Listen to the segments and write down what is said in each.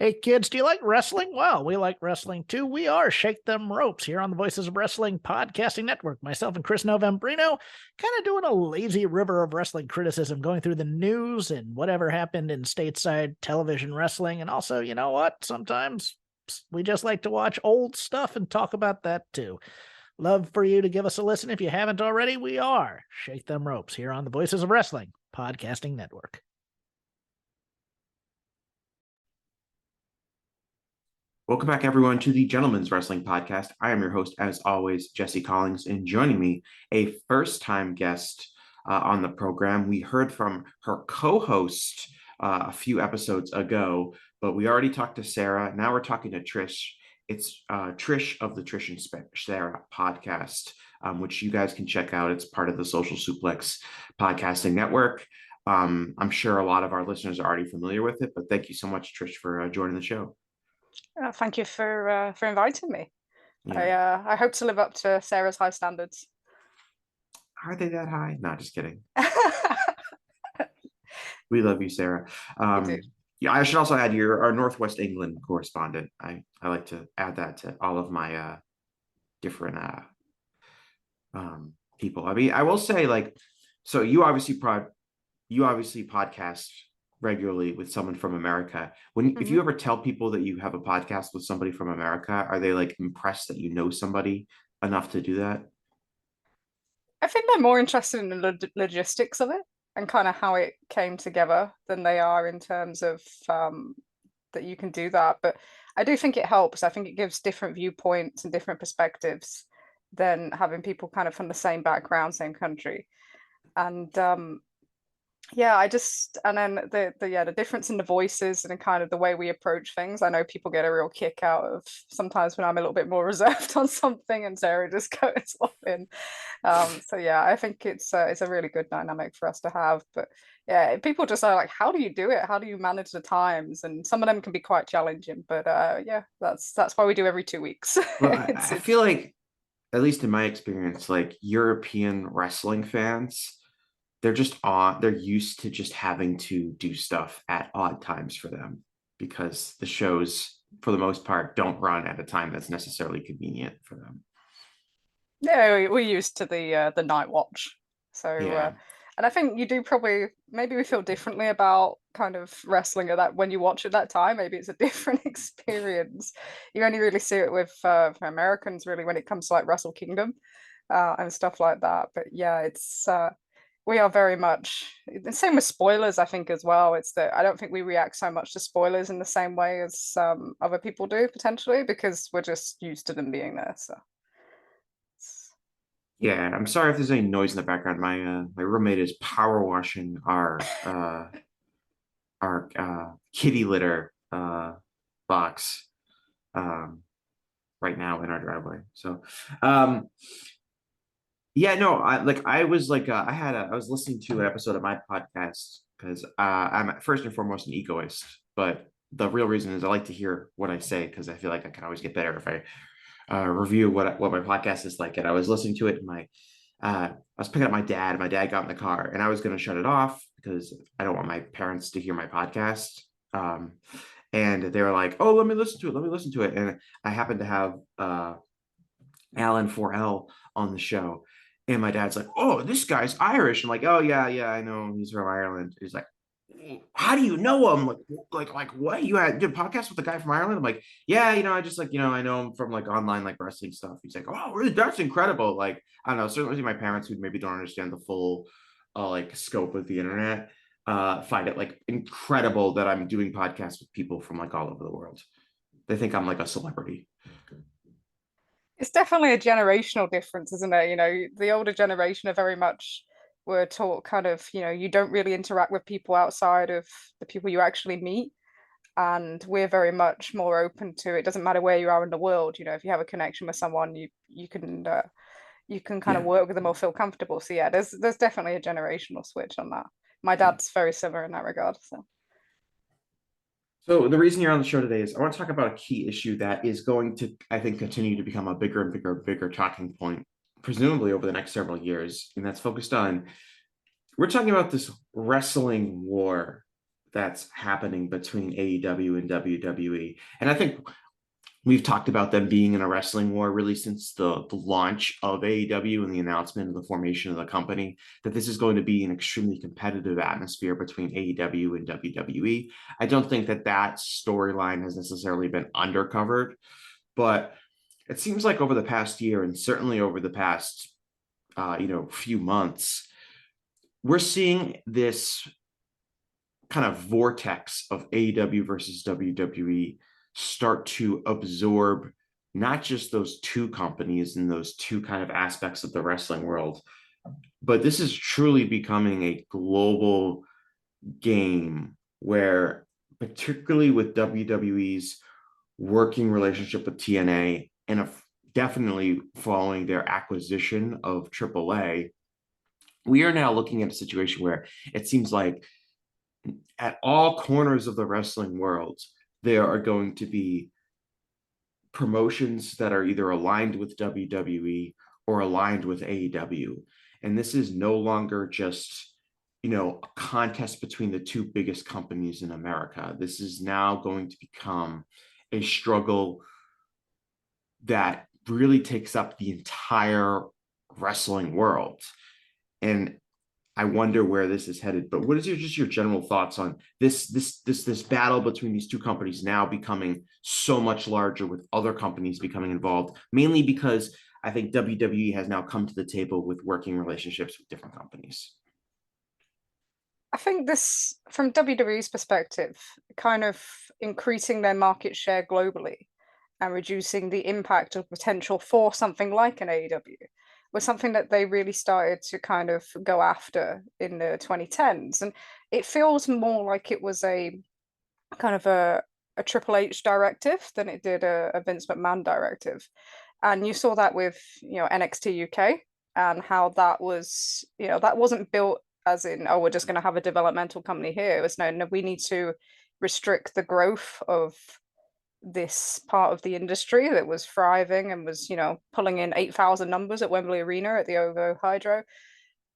Hey kids, do you like wrestling? Well, we like wrestling too. We are Shake Them Ropes here on the Voices of Wrestling Podcasting Network. Myself and Chris Novembrino kind of doing a lazy river of wrestling criticism, going through the news and whatever happened in stateside television wrestling. And also, you know what? Sometimes we just like to watch old stuff and talk about that too. Love for you to give us a listen. If you haven't already, we are Shake Them Ropes here on the Voices of Wrestling Podcasting Network. Welcome back, everyone, to the Gentleman's Wrestling Podcast. I am your host, as always, Jesse Collins, and joining me, a first-time guest on the program. We heard from her co-host a few episodes ago, but we already talked to Sarah. Now we're talking to Trish. It's Trish of the Trish and Sarah podcast, which you guys can check out. It's part of the Social Suplex Podcasting Network. I'm sure a lot of our listeners are already familiar with it, but thank you so much, Trish, for joining the show. Thank you for inviting me. Yeah. I hope to live up to Sarah's high standards. Are they that high? No, just kidding. We love you, Sarah. Yeah, I should also add you're our Northwest England correspondent. I like to add that to all of my different people. I mean, I will say, like, so you obviously podcast regularly with someone from America. If you ever tell people that you have a podcast with somebody from America, are they like impressed that you know somebody enough to do that? I think they're more interested in the logistics of it and kind of how it came together than they are in terms of that you can do that. But I do think it helps. I think it gives different viewpoints and different perspectives than having people kind of from the same background, same country. And yeah, and then the difference in the voices and kind of the way we approach things. I know people get a real kick out of sometimes when I'm a little bit more reserved on something and Sarah just goes off in. So yeah, I think it's a really good dynamic for us to have. But yeah, people just are like, how do you do it? How do you manage the times? And some of them can be quite challenging. But yeah, that's why we do every 2 weeks. Well, I feel like, at least in my experience, like European wrestling fans, they're used to just having to do stuff at odd times for them because the shows, for the most part, don't run at a time that's necessarily convenient for them. Yeah, we're used to the night watch. So Yeah. and I think you do maybe we feel differently about kind of wrestling at that when you watch at that time. Maybe it's a different experience. You only really see it with for Americans really when it comes to like Wrestle Kingdom and stuff like that. But yeah, it's we are very much the same with spoilers, I think, as well. It's that I don't think we react so much to spoilers in the same way as other people do potentially because we're just used to them being there. So Yeah, I'm sorry if there's any noise in the background. My roommate is power washing our kitty litter box right now in our driveway. So yeah, no, I was listening to an episode of my podcast because I'm first and foremost an egoist, but the real reason is I like to hear what I say because I feel like I can always get better if I review what my podcast is like. And I was listening to it and I was picking up my dad. My dad got in the car and I was going to shut it off because I don't want my parents to hear my podcast. And they were like, "Oh, let me listen to it." And I happened to have Alan 4L on the show. And my dad's like, "Oh, this guy's Irish." I'm like, "Oh, yeah, I know he's from Ireland." He's like, "How do you know him? Like what? You did a podcast with the guy from Ireland?" I'm like, "Yeah, I just I know him from like online like wrestling stuff." He's like, "Oh, really? That's incredible." Like, I don't know, certainly my parents who maybe don't understand the full like scope of the internet find it like incredible that I'm doing podcasts with people from like all over the world. They think I'm like a celebrity. it's definitely a generational difference, isn't it? The older generation are very much were taught kind of, you don't really interact with people outside of the people you actually meet. And we're very much more open to it. Doesn't matter where you are in the world, if you have a connection with someone, you can kind of work with them or feel comfortable. So yeah, there's definitely a generational switch on that. My dad's very similar in that regard. So the reason you're on the show today is I want to talk about a key issue that is going to, I think, continue to become a bigger and bigger talking point, presumably over the next several years. And that's focused on, we're talking about this wrestling war that's happening between AEW and WWE. And I think we've talked about them being in a wrestling war really since the launch of AEW and the announcement of the formation of the company, that this is going to be an extremely competitive atmosphere between AEW and WWE. I don't think that storyline has necessarily been undercovered, but it seems like over the past year, and certainly over the past few months, we're seeing this kind of vortex of AEW versus WWE start to absorb not just those two companies and those two kind of aspects of the wrestling world, but this is truly becoming a global game where, particularly with WWE's working relationship with TNA and definitely following their acquisition of AAA, we are now looking at a situation where it seems like at all corners of the wrestling world, there are going to be promotions that are either aligned with WWE or aligned with AEW. And this is no longer just, a contest between the two biggest companies in America. This is now going to become a struggle that really takes up the entire wrestling world. And I wonder where this is headed. But what is your general thoughts on this battle between these two companies now becoming so much larger, with other companies becoming involved, mainly because I think WWE has now come to the table with working relationships with different companies? I think this, from WWE's perspective, kind of increasing their market share globally and reducing the impact of potential for something like an AEW was something that they really started to kind of go after in the 2010s. And it feels more like it was a kind of a Triple H directive than it did a Vince McMahon directive. And you saw that with, NXT UK and how that was, that wasn't built as in, oh, we're just going to have a developmental company here. It was no, we need to restrict the growth of this part of the industry that was thriving and was, pulling in 8,000 numbers at Wembley Arena at the OVO Hydro.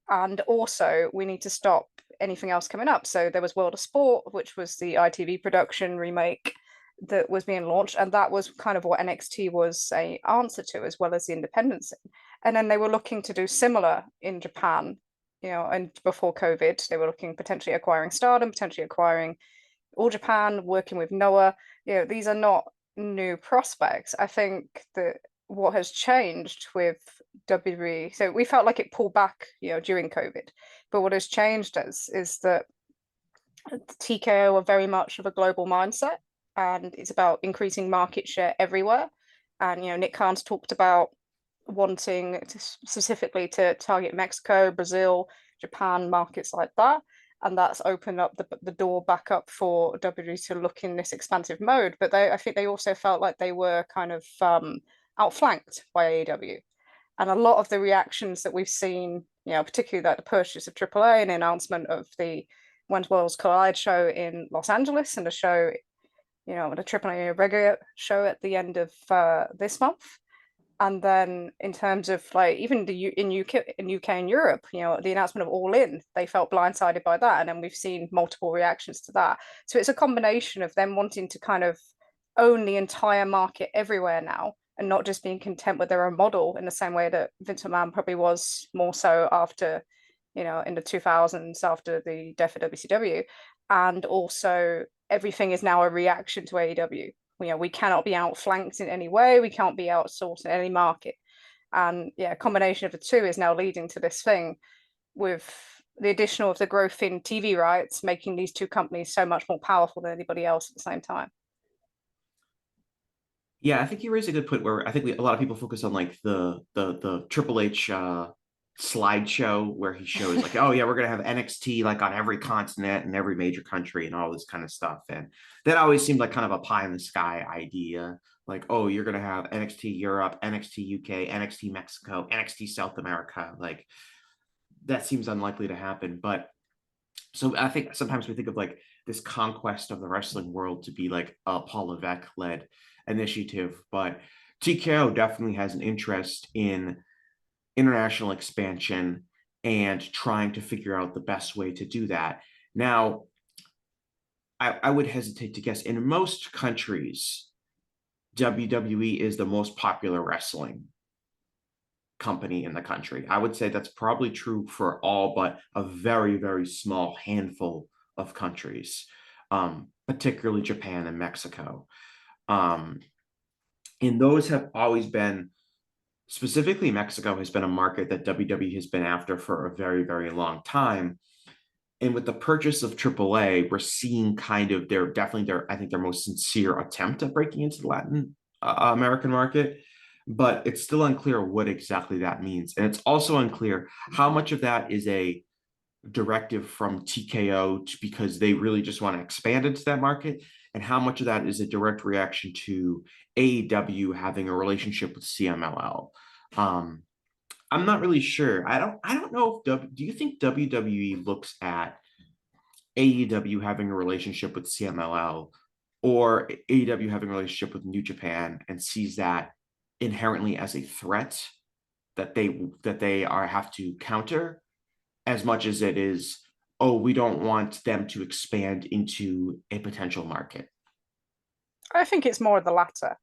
And also, we need to stop anything else coming up. So there was World of Sport, which was the ITV production remake that was being launched. And that was kind of what NXT was a answer to, as well as the independence. And then they were looking to do similar in Japan, and before COVID, they were looking potentially acquiring Stardom, potentially acquiring All Japan, working with Noah. These are not new prospects. I think that what has changed with WWE, so we felt like it pulled back, during COVID, but what has changed is that TKO are very much of a global mindset, and it's about increasing market share everywhere. And Nick Khan's talked about wanting to specifically to target Mexico, Brazil, Japan, markets like that. And that's opened up the door back up for WWE to look in this expansive mode. But I think they also felt like they were kind of outflanked by AEW. And a lot of the reactions that we've seen, particularly like the purchase of AAA and the announcement of the When Worlds Collide show in Los Angeles and the show, the AAA regular show at the end of this month. And then in terms of like even in UK and Europe, the announcement of All In, they felt blindsided by that. And then we've seen multiple reactions to that. So it's a combination of them wanting to kind of own the entire market everywhere now and not just being content with their own model in the same way that Vince McMahon probably was more so after, in the 2000s, after the death of WCW. And also everything is now a reaction to AEW. We cannot be outflanked in any way. We can't be outsourced in any market. And a combination of the two is now leading to this thing with the additional of the growth in TV rights, making these two companies so much more powerful than anybody else at the same time. Yeah, I think you raised a good point where I think a lot of people focus on like the Triple H slideshow where he shows like, oh yeah, we're gonna have NXT like on every continent and every major country and all this kind of stuff. And that always seemed like kind of a pie in the sky idea. Like, oh, you're gonna have NXT Europe, NXT UK, NXT Mexico, NXT South America. Like that seems unlikely to happen. But so I think sometimes we think of like this conquest of the wrestling world to be like a Paul Levesque led initiative, but TKO definitely has an interest in international expansion and trying to figure out the best way to do that. Now, I would hesitate to guess. In most countries, WWE is the most popular wrestling company in the country. I would say that's probably true for all but a very, very small handful of countries, particularly Japan and Mexico. And those have always been, specifically Mexico has been a market that WWE has been after for a very, very long time. And with the purchase of AAA, we're seeing kind of I think their most sincere attempt at breaking into the Latin American market, but it's still unclear what exactly that means. And it's also unclear how much of that is a directive from TKO because they really just want to expand into that market, and how much of that is a direct reaction to AEW having a relationship with CMLL. I'm not really sure. I don't know if do you think WWE looks at AEW having a relationship with CMLL or AEW having a relationship with New Japan and sees that inherently as a threat that they have to counter, as much as it is, oh, we don't want them to expand into a potential market? I think it's more of the latter.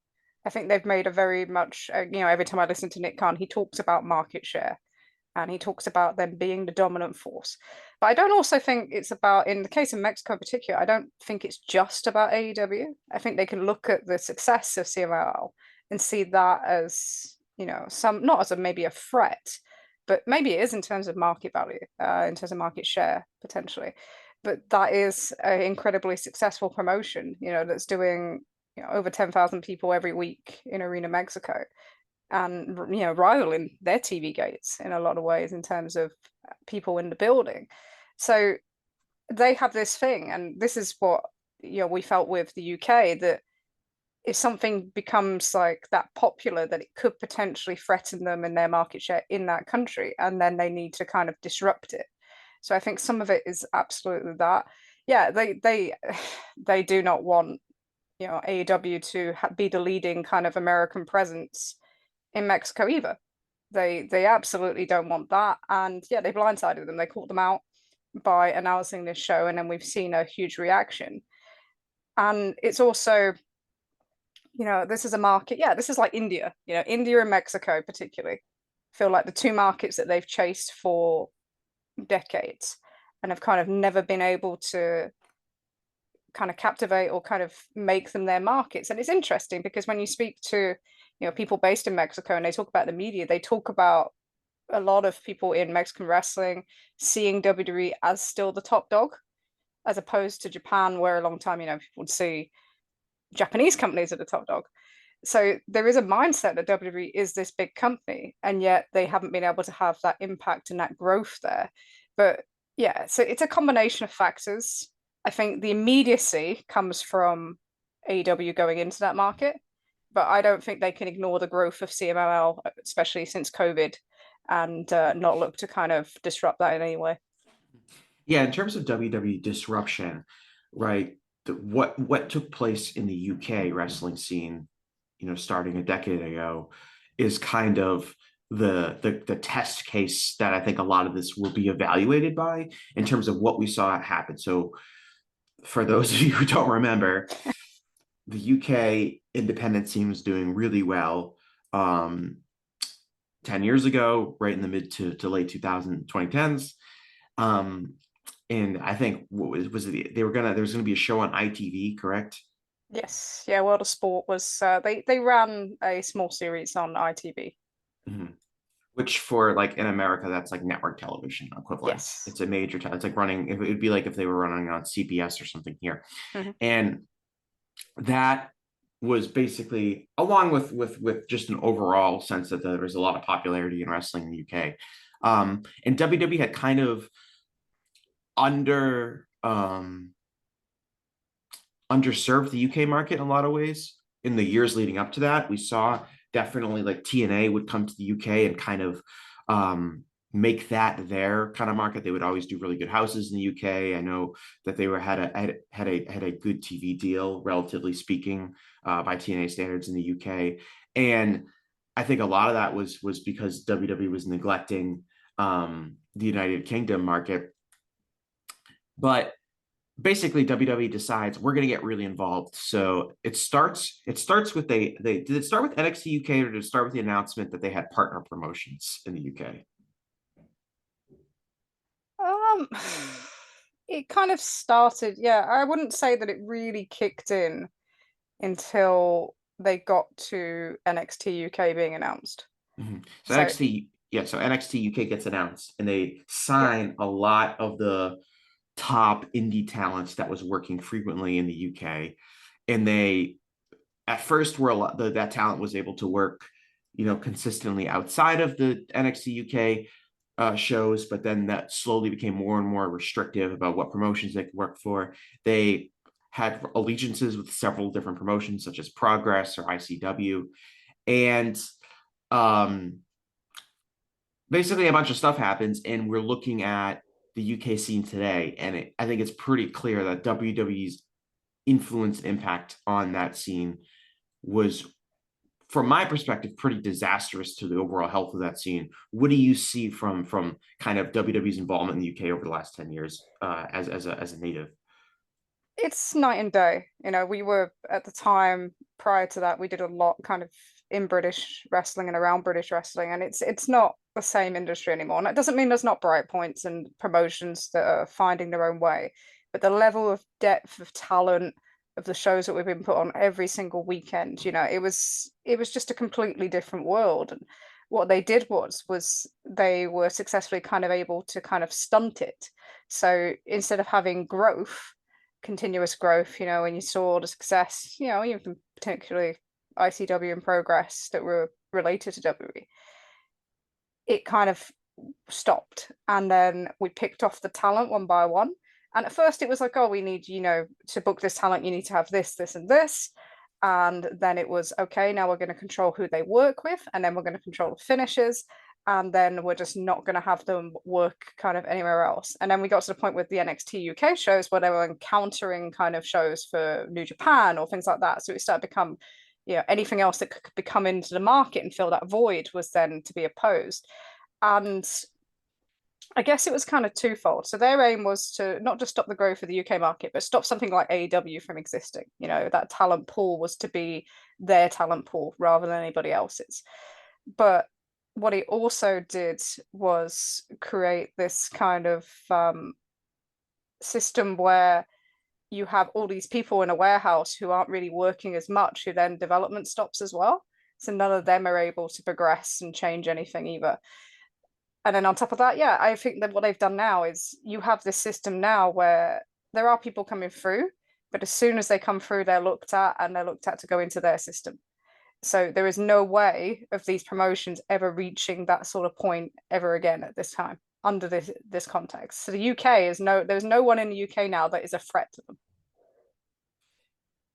I think they've made a very much, every time I listen to Nick Khan, he talks about market share and he talks about them being the dominant force. But I don't also think it's about, in the case of Mexico in particular, I don't think it's just about AEW. I think they can look at the success of CMLL and see that as, not as maybe a threat, but maybe it is in terms of market value, in terms of market share potentially. But that is an incredibly successful promotion, that's doing over 10,000 people every week in Arena Mexico, and rivaling their TV gates in a lot of ways in terms of people in the building. So they have this thing, and this is what we felt with the UK, that if something becomes like that popular, that it could potentially threaten them in their market share in that country, and then they need to kind of disrupt it. So I think some of it is absolutely that. Yeah, they do not want AEW to be the leading kind of American presence in Mexico either. They absolutely don't want that. And yeah, they blindsided them. They caught them out by announcing this show, and then we've seen a huge reaction. And it's also, this is a market, this is like India, India and Mexico particularly feel like the two markets that they've chased for decades and have kind of never been able to kind of captivate or kind of make them their markets. And it's interesting because when you speak to people based in Mexico and they talk about the media, they talk about a lot of people in Mexican wrestling seeing WWE as still the top dog, as opposed to Japan, where a long time people would see Japanese companies are the top dog. So there is a mindset that WWE is this big company, and yet they haven't been able to have that impact and that growth there. But yeah, so it's a combination of factors. I think the immediacy comes from AEW going into that market, but I don't think they can ignore the growth of CMLL, especially since COVID, and not look to kind of disrupt that in any way. Yeah, in terms of WWE Disruption, right? What took place in the UK wrestling scene, starting a decade ago, is kind of the test case that I think a lot of this will be evaluated by in terms of what we saw happen. So for those of you who don't remember, the UK independent scene was doing really well 10 years ago, right in the mid to late 2010s. And I think what was it? There was gonna be a show on ITV, correct? Yes, yeah. World of Sport was they ran a small series on ITV. Mm-hmm. Which for like in America, that's like network television equivalent. Yes. It's a major, it's like running, it would be like if they were running on CBS or something here. Mm-hmm. And that was basically, along with just an overall sense that there was a lot of popularity in wrestling in the UK. And WWE had kind of underserved the UK market in a lot of ways. In the years leading up to that, we saw definitely like TNA would come to the UK and kind of make that their kind of market. They would always do really good houses in the UK. I know that they had a good TV deal, relatively speaking, by TNA standards in the UK. And I think a lot of that was because WWE was neglecting the United Kingdom market. But basically WWE decides we're going to get really involved. So it starts with they did it start with NXT UK, or did it start with the announcement that they had partner promotions in the UK? Um, it kind of started, yeah. I wouldn't say that it really kicked in until they got to NXT UK being announced. So So NXT UK gets announced, and they yeah, sign a lot of the top indie talents that was working frequently in the UK. And they at first were that talent was able to work, consistently outside of the NXT UK shows, but then that slowly became more and more restrictive about what promotions they could work for. They had allegiances with several different promotions such as Progress or ICW, and um, basically a bunch of stuff happens, and we're looking at the UK scene today, and I think it's pretty clear that WWE's influence impact on that scene was, from my perspective, pretty disastrous to the overall health of that scene. What do you see from kind of WWE's involvement in the UK over the last 10 years as a native? it's night and day. We were at the time prior to that, we did a lot kind of in British wrestling and around British wrestling, and it's not the same industry anymore. And that doesn't mean there's not bright points and promotions that are finding their own way, but the level of depth of talent of the shows that we've been put on every single weekend, it was just a completely different world. And what they did was they were successfully kind of able to kind of stunt it. So instead of having continuous growth, when you saw the success, even particularly ICW and Progress that were related to WWE, it kind of stopped. And then we picked off the talent one by one. And at first it was like, oh, we need, to book this talent, you need to have this, this, and this. And then it was, okay, now we're going to control who they work with, and then we're going to control the finishes. And then we're just not going to have them work kind of anywhere else. And then we got to the point with the NXT UK shows where they were encountering kind of shows for New Japan or things like that. So it started to become, anything else that could be come into the market and fill that void was then to be opposed. And I guess it was kind of twofold. So their aim was to not just stop the growth of the UK market, but stop something like AEW from existing. That talent pool was to be their talent pool rather than anybody else's. But what it also did was create this kind of system where you have all these people in a warehouse who aren't really working as much, who then development stops as well. So none of them are able to progress and change anything either. And then on top of that, yeah, I think that what they've done now is you have this system now where there are people coming through, but as soon as they come through, they're looked at, and they're looked at to go into their system. So there is no way of these promotions ever reaching that sort of point ever again at this time under this context. So the UK there's no one in the UK now that is a threat to them.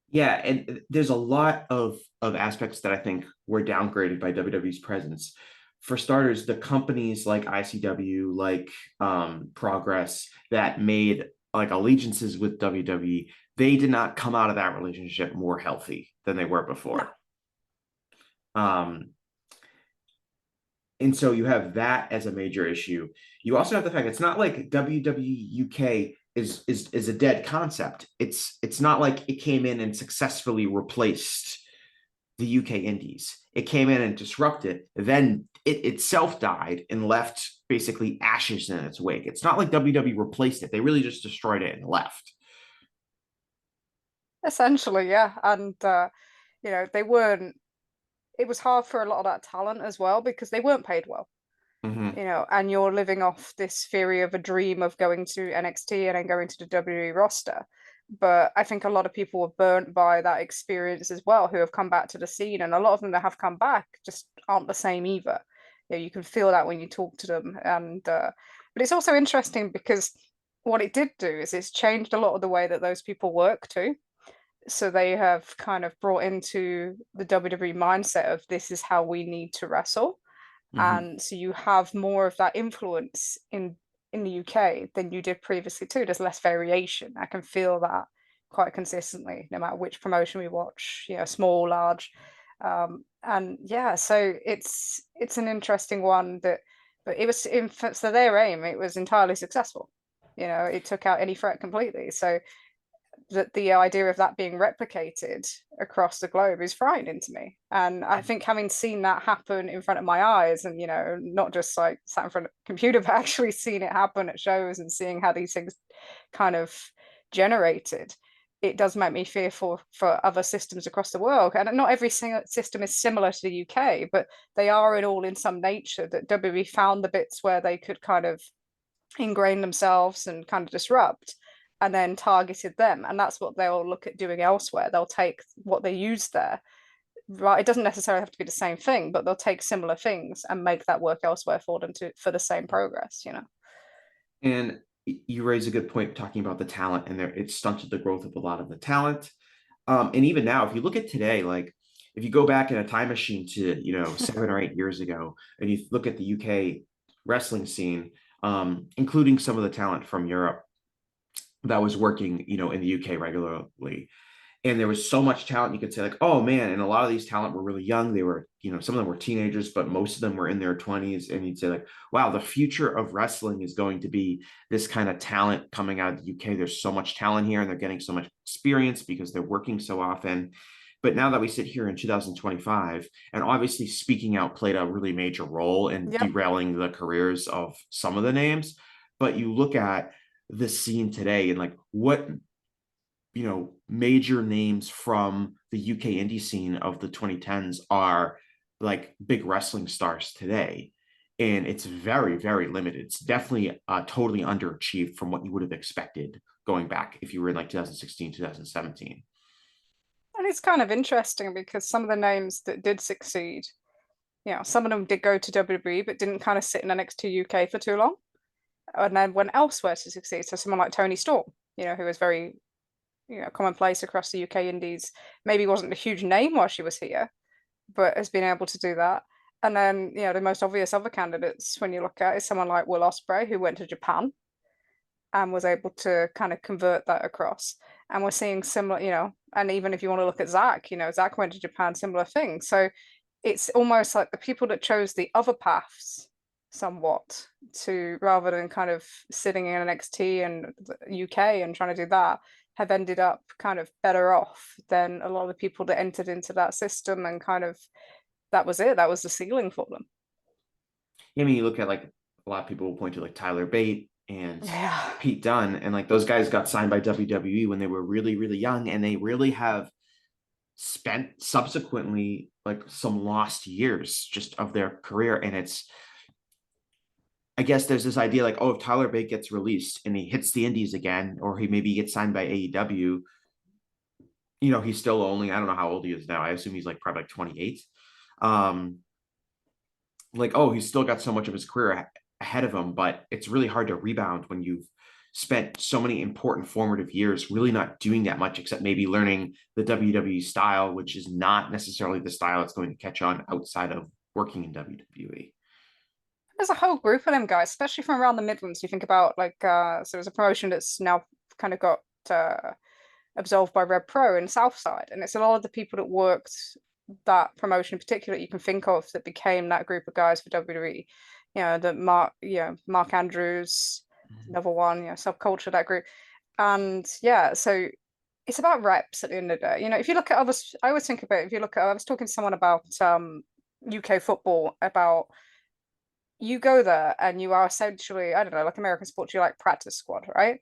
Yeah, and there's a lot of aspects that I think were downgraded by WWE's presence. For starters, the companies like ICW, like Progress, that made like allegiances with WWE, they did not come out of that relationship more healthy than they were before. And so you have that as a major issue. You also have the fact it's not like WWE UK is a dead concept. It's not like it came in and successfully replaced the UK indies. It came in and disrupted, then it itself died and left basically ashes in its wake. It's not like WWE replaced it. They really just destroyed it and left. Essentially, yeah. And they weren't, it was hard for a lot of that talent as well because they weren't paid well. Mm-hmm. And you're living off this theory of a dream of going to NXT and then going to the WWE roster. But I think a lot of people were burnt by that experience as well, who have come back to the scene, and a lot of them that have come back just aren't the same either. You can feel that when you talk to them. And but it's also interesting because what it did do is it's changed a lot of the way that those people work too. So they have kind of brought into the WWE mindset of this is how we need to wrestle. Mm-hmm. And so you have more of that influence in the UK than you did previously too. There's less variation. I can feel that quite consistently, no matter which promotion we watch, small, large. And yeah, so it's an interesting one but it was so their aim, it was entirely successful. It took out any threat completely. So that the idea of that being replicated across the globe is frightening to me. And I think having seen that happen in front of my eyes, and not just like sat in front of a computer, but actually seeing it happen at shows and seeing how these things kind of generated, it does make me fearful for other systems across the world. And not every single system is similar to the UK, but they are all in some nature that WWE found the bits where they could kind of ingrain themselves and kind of disrupt, and then targeted them. And that's what they'll look at doing elsewhere. They'll take what they use there. Right, it doesn't necessarily have to be the same thing, but they'll take similar things and make that work elsewhere for them for the same progress. And you raise a good point talking about the talent, and it stunted the growth of a lot of the talent. And even now, if you look at today, like if you go back in a time machine to 7 or 8 years ago, and you look at the UK wrestling scene, including some of the talent from Europe that was working, in the UK regularly. And there was so much talent, you could say like, oh man, and a lot of these talent were really young. They were, some of them were teenagers, but most of them were in their 20s. And you'd say like, wow, the future of wrestling is going to be this kind of talent coming out of the UK. There's so much talent here and they're getting so much experience because they're working so often. But now that we sit here in 2025, and obviously speaking out played a really major role in derailing the careers of some of the names. But you look at the scene today and like what major names from the UK indie scene of the 2010s are like big wrestling stars today, and it's very, very limited. It's definitely totally underachieved from what you would have expected going back if you were in like 2016, 2017. And it's kind of interesting because some of the names that did succeed, some of them did go to WWE but didn't kind of sit in NXT UK for too long, and then went elsewhere to succeed. So someone like Toni Storm, who was very commonplace across the UK indies, maybe wasn't a huge name while she was here, but has been able to do that. And then the most obvious other candidates when you look at is someone like Will Ospreay, who went to Japan and was able to kind of convert that across. And we're seeing similar, and even if you want to look at Zach, Zach went to Japan, similar thing. So it's almost like the people that chose the other paths somewhat to rather than kind of sitting in NXT and the UK and trying to do that, have ended up kind of better off than a lot of the people that entered into that system, and kind of that was it. That was the ceiling for them. I mean, you look at like a lot of people will point to like Tyler Bate and Pete Dunne, and like those guys got signed by WWE when they were really, really young, and they really have spent subsequently like some lost years just of their career. And I guess there's this idea like, oh, if Tyler Bate gets released and he hits the indies again, or he maybe gets signed by AEW, he's still only, I don't know how old he is now. I assume he's like probably like 28. Like, oh, he's still got so much of his career ahead of him, but it's really hard to rebound when you've spent so many important formative years really not doing that much except maybe learning the WWE style, which is not necessarily the style that's going to catch on outside of working in WWE. There's a whole group of them guys, especially from around the Midlands. You think about like, so there's a promotion that's now kind of got absolved by Red Pro in Southside, and it's a lot of the people that worked that promotion in particular that you can think of that became that group of guys for WWE. The Mark Andrews, another one, Subculture, that group, and so it's about reps at the end of the day. If you look at others, I always think about it, if you look at, I was talking to someone about UK football, about you go there and you are essentially, I don't know, like American sports, you're like practice squad, right?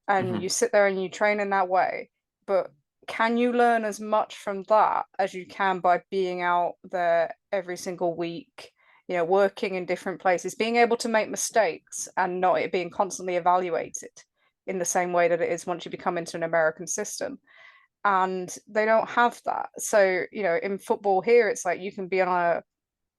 And you sit there and you train in that way. But can you learn as much from that as you can by being out there every single week, working in different places, being able to make mistakes and not it being constantly evaluated in the same way that it is once you become into an American system? And they don't have that. So, in football here, it's like you can be on a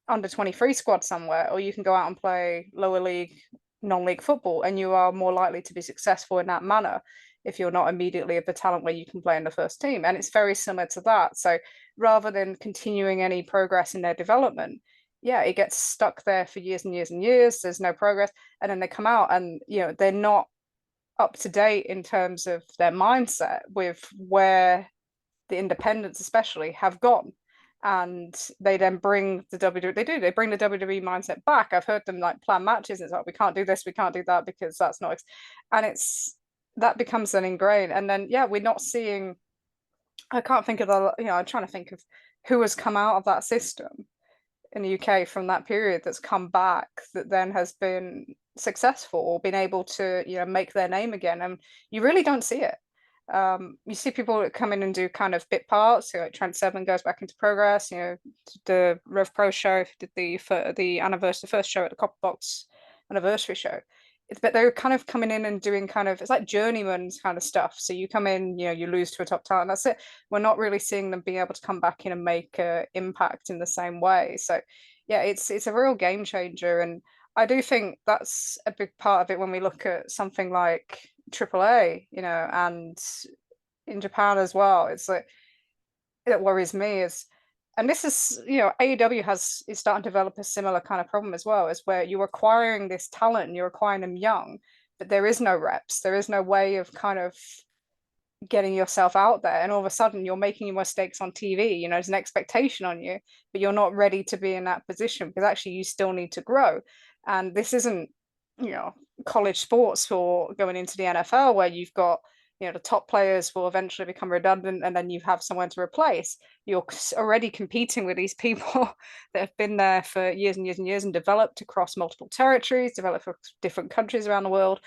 under 23 squad somewhere, or you can go out and play lower league, non-league football, and you are more likely to be successful in that manner if you're not immediately of the talent where you can play in the first team. And it's very similar to that. So rather than continuing any progress in their development, it gets stuck there for years and years and years. There's no progress. And then they come out and, they're not up to date in terms of their mindset with where the independents especially have gone. and they then bring the WWE, they bring the WWE mindset back. I've heard them like plan matches. It's like, we can't do this, we can't do that because that's not, and that becomes then ingrained. And then, yeah, we're not seeing, I can't think of I'm trying to think of who has come out of that system in the UK from that period that's come back that then has been successful or been able to, make their name again. And you really don't see it. You see people that come in and do kind of bit parts. So like Trent Seven goes back into Progress. The Rev Pro show did the first show at the Copper Box anniversary show. But they're kind of coming in and doing kind of, it's like journeyman's kind of stuff. So you come in, you lose to a top talent, that's it. We're not really seeing them being able to come back in and make an impact in the same way. So yeah, it's a real game changer. And I do think that's a big part of it when we look at something like AAA, and in Japan as well. It's like, it worries me is, and this is, AEW is starting to develop a similar kind of problem as well, is where you're acquiring this talent and you're acquiring them young, but there is no reps. There is no way of kind of getting yourself out there. And all of a sudden you're making your mistakes on TV, there's an expectation on you, but you're not ready to be in that position because actually you still need to grow. And this isn't, college sports for going into the NFL where you've got, the top players will eventually become redundant and then you have someone to replace. You're already competing with these people that have been there for years and years and years and developed across multiple territories, developed for different countries around the world.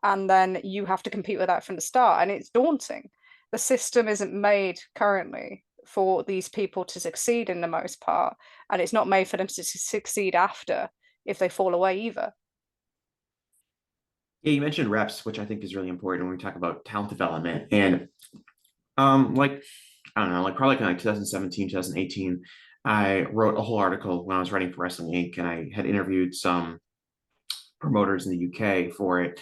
And then you have to compete with that from the start. And it's daunting. The system isn't made currently for these people to succeed in the most part. And it's not made for them to succeed after if they fall away either. Yeah, you mentioned reps, which I think is really important when we talk about talent development. And like, I don't know, like probably like 2017, 2018, I wrote a whole article when I was writing for Wrestling Inc. and I had interviewed some promoters in the UK for it.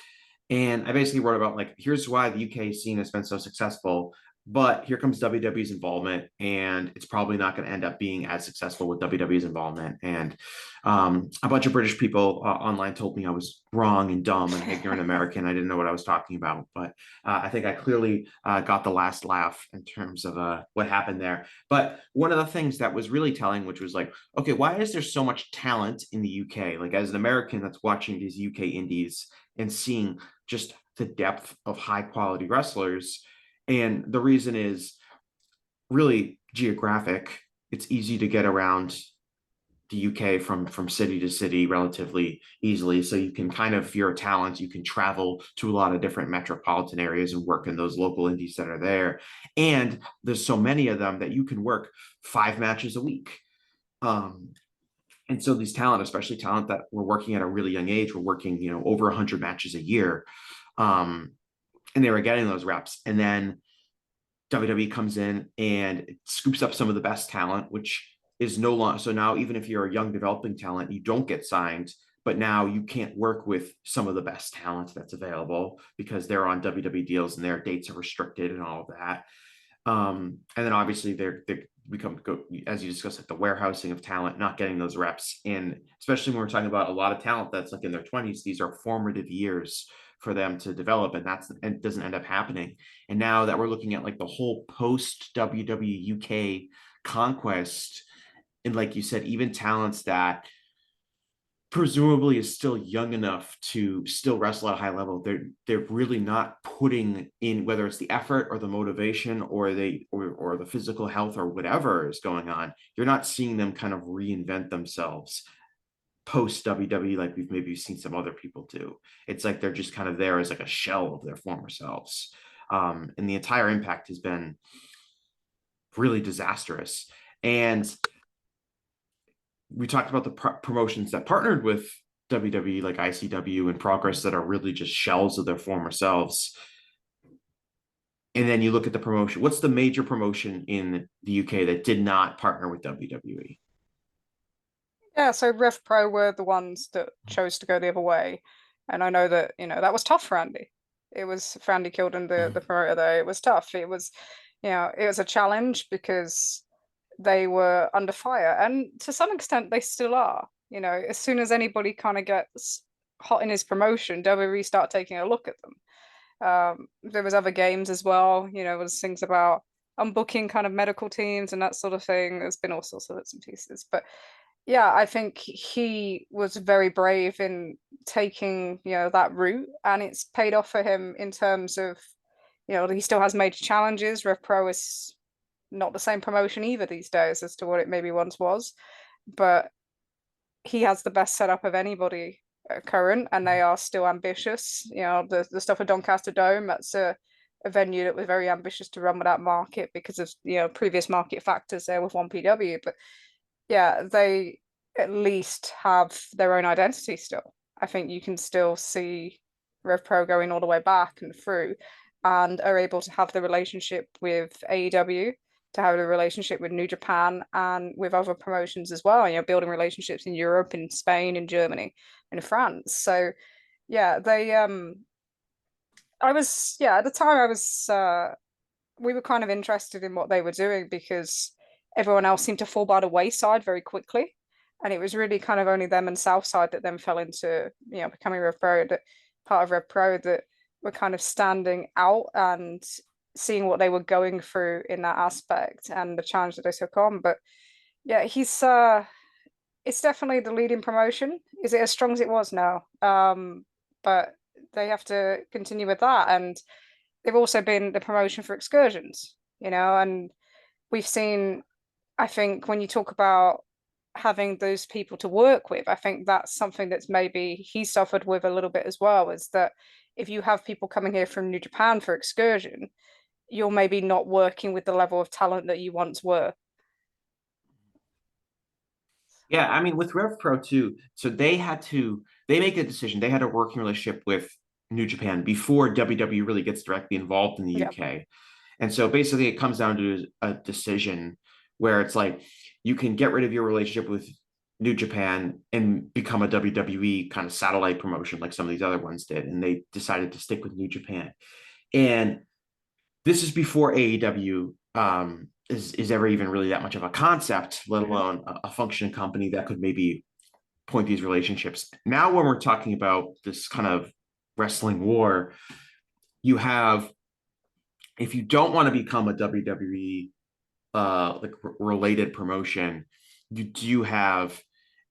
And I basically wrote about like, here's why the UK scene has been so successful, but here comes WWE's involvement, and it's probably not going to end up being as successful with WWE's involvement. And a bunch of British people online told me I was wrong and dumb and ignorant American. I didn't know what I was talking about, but I think I clearly got the last laugh in terms of what happened there. But one of the things that was really telling, which was like, okay, why is there so much talent in the UK? Like as an American that's watching these UK indies and seeing just the depth of high quality wrestlers. And the reason is really geographic. It's easy to get around the UK from city to city relatively easily. So you can kind of, if you're a talent, you can travel to a lot of different metropolitan areas and work in those local indies that are there. And there's so many of them that you can work 5 matches a week. And so these talent, especially talent that were working at a really young age, were working, over 100 matches a year. And they were getting those reps. And then WWE comes in and it scoops up some of the best talent, which is no longer. So now, even if you're a young developing talent, you don't get signed, but now you can't work with some of the best talent that's available because they're on WWE deals and their dates are restricted and all of that. And then obviously they become, as you discussed, like the warehousing of talent, not getting those reps. And especially when we're talking about a lot of talent that's like in their 20s, these are formative years for them to develop, and it doesn't end up happening. And now that we're looking at like the whole post WWE UK conquest, and like you said, even talents that presumably is still young enough to still wrestle at a high level, they're really not putting in, whether it's the effort or the motivation or the physical health or whatever is going on. You're not seeing them kind of reinvent themselves post WWE like we've maybe seen some other people do. It's like they're just kind of there as like a shell of their former selves. And the entire impact has been really disastrous. And we talked about the promotions that partnered with WWE, like ICW and Progress, that are really just shells of their former selves. And then you look at the promotion. What's the major promotion in the UK that did not partner with WWE? Yeah, so Rev Pro were the ones that chose to go the other way. And I know that, that was tough for Andy. It was for Andy Kilden, the promoter there. It was tough. It was, it was a challenge because they were under fire. And to some extent, they still are. As soon as anybody kind of gets hot in his promotion, WWE start taking a look at them. There was other games as well, was things about, on booking kind of medical teams and that sort of thing. There's been all sorts of bits and pieces, but yeah, I think he was very brave in taking, that route, and it's paid off for him in terms of, he still has major challenges. Rev Pro is not the same promotion either these days as to what it maybe once was, but he has the best setup of anybody current, and they are still ambitious. The stuff at Doncaster Dome, that's a venue that was very ambitious to run with that market because of previous market factors there with 1PW, but yeah, they at least have their own identity still. I think you can still see Rev Pro going all the way back and through, and are able to have the relationship with AEW, to have a relationship with New Japan and with other promotions as well. Building relationships in Europe, in Spain, in Germany, in France. So yeah, they I was at the time I was we were kind of interested in what they were doing because everyone else seemed to fall by the wayside very quickly. And it was really kind of only them and Southside that then fell into, becoming Rev Pro, part of Rev Pro, that were kind of standing out and seeing what they were going through in that aspect and the challenge that they took on. But yeah, he's it's definitely the leading promotion. Is it as strong as it was? No. But they have to continue with that. And they've also been the promotion for excursions, and we've seen, I think when you talk about having those people to work with, I think that's something that's maybe he suffered with a little bit as well, is that if you have people coming here from New Japan for excursion, you're maybe not working with the level of talent that you once were. Yeah, I mean, with Rev Pro too, so they make a decision. They had a working relationship with New Japan before WWE really gets directly involved in the UK. And so basically it comes down to a decision where it's like, you can get rid of your relationship with New Japan and become a WWE kind of satellite promotion like some of these other ones did. And they decided to stick with New Japan. And this is before AEW is ever even really that much of a concept, let alone a functioning company that could maybe point these relationships. Now, when we're talking about this kind of wrestling war, you have, if you don't want to become a WWE related promotion, you do have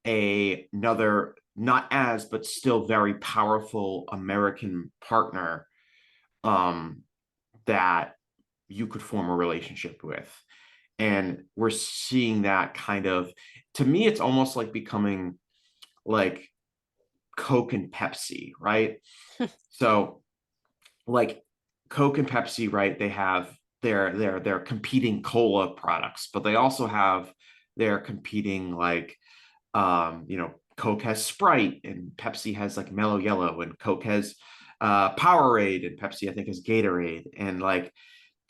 another, not as, but still very powerful American partner that you could form a relationship with. And we're seeing that kind of, to me, it's almost like becoming like Coke and Pepsi, right? So like Coke and Pepsi, right? They have their competing cola products, but they also have their competing like Coke has Sprite and Pepsi has like Mellow Yellow, and Coke has Powerade, and Pepsi I think has Gatorade, and like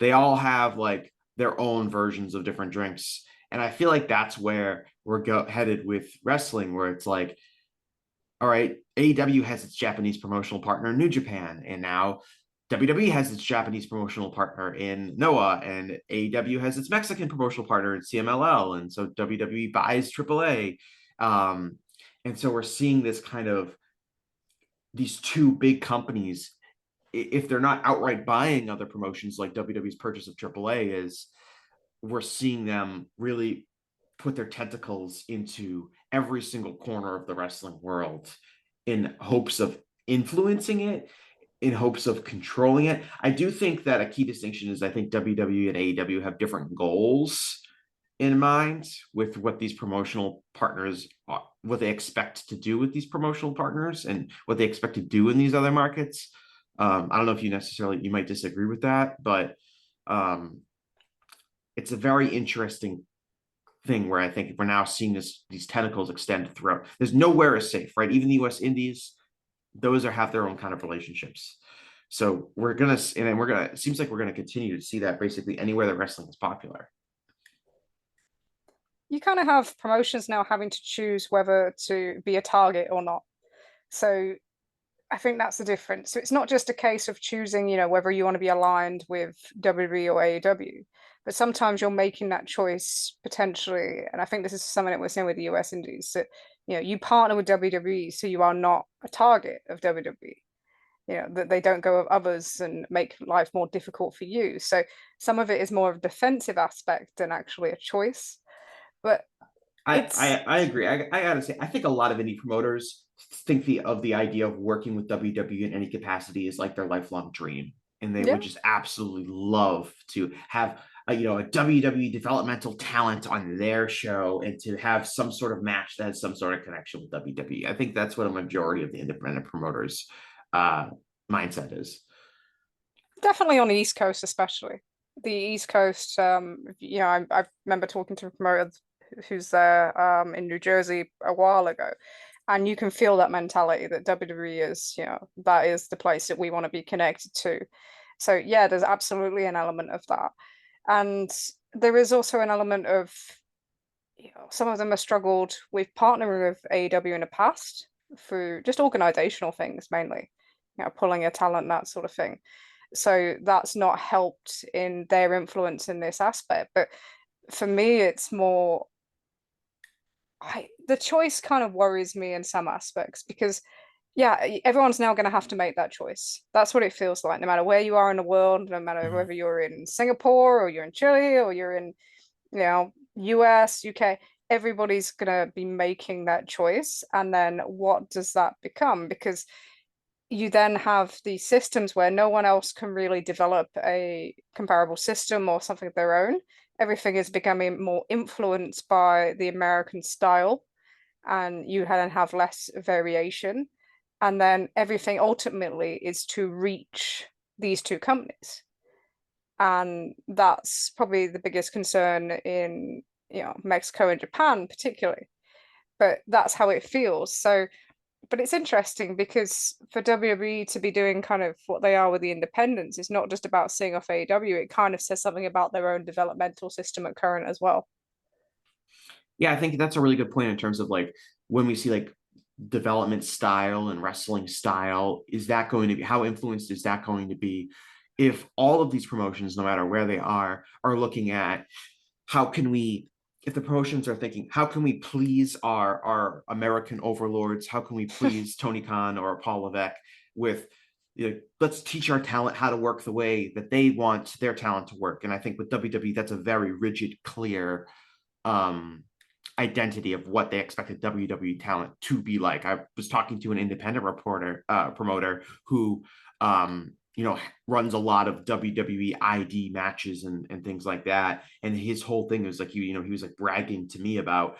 they all have like their own versions of different drinks. And I feel like that's where we're headed with wrestling, where it's like, all right, AEW has its Japanese promotional partner, New Japan, and now WWE has its Japanese promotional partner in Noah, and AEW has its Mexican promotional partner in CMLL, and so WWE buys AAA. And so we're seeing this kind of, these two big companies, if they're not outright buying other promotions like WWE's purchase of AAA is, we're seeing them really put their tentacles into every single corner of the wrestling world in hopes of influencing it, in hopes of controlling it. I do think that a key distinction is I think WWE and AEW have different goals in mind with what these promotional partners, what they expect to do with these promotional partners and what they expect to do in these other markets. I don't know if you might disagree with that, but it's a very interesting thing where I think we're now seeing these tentacles extend throughout. There's nowhere is safe, right? Even the US Indies, those have their own kind of relationships. So it seems like we're gonna continue to see that basically anywhere that wrestling is popular. You kind of have promotions now having to choose whether to be a target or not. So I think that's the difference. So it's not just a case of choosing, whether you want to be aligned with WWE or AEW, but sometimes you're making that choice potentially. And I think this is something that we're seeing with the US Indies, that, you partner with WWE, so you are not a target of WWE. that they don't go with others and make life more difficult for you. So some of it is more of a defensive aspect than actually a choice. But I agree. I gotta say, I think a lot of indie promoters think of the idea of working with WWE in any capacity is like their lifelong dream, and they would just absolutely love to have a WWE developmental talent on their show and to have some sort of match that has some sort of connection with WWE. I think that's what a majority of the independent promoters mindset is. Definitely on the East Coast, especially the East Coast. I remember talking to a promoter who's there in New Jersey a while ago, and you can feel that mentality that WWE is, that is the place that we want to be connected to. So yeah, there's absolutely an element of that, and there is also an element of, some of them have struggled with partnering with AEW in the past through just organizational things mainly, pulling a talent, that sort of thing. So that's not helped in their influence in this aspect. But for me, it's more, the choice kind of worries me in some aspects because, yeah, everyone's now going to have to make that choice. That's what it feels like, no matter where you are in the world, no matter whether you're in Singapore or you're in Chile or you're in, US, UK, everybody's going to be making that choice. And then what does that become? Because you then have these systems where no one else can really develop a comparable system or something of their own. Everything is becoming more influenced by the American style, and you then have less variation. And then everything ultimately is to reach these two companies. And that's probably the biggest concern in, Mexico and Japan particularly. But that's how it feels. So, but it's interesting because for WWE to be doing kind of what they are with the independents, it's not just about seeing off AEW. It kind of says something about their own developmental system at current as well. Yeah, I think that's a really good point in terms of like when we see like development style and wrestling style, is that going to be, how influenced is that going to be if all of these promotions, no matter where they are looking at how can we, if the promotions are thinking, how can we please our American overlords? How can we please Tony Khan or Paul Levesque with, let's teach our talent how to work the way that they want their talent to work. And I think with WWE, that's a very rigid, clear identity of what they expected WWE talent to be like. I was talking to an independent promoter who, runs a lot of WWE ID matches and things like that. And his whole thing was like, he was like bragging to me about,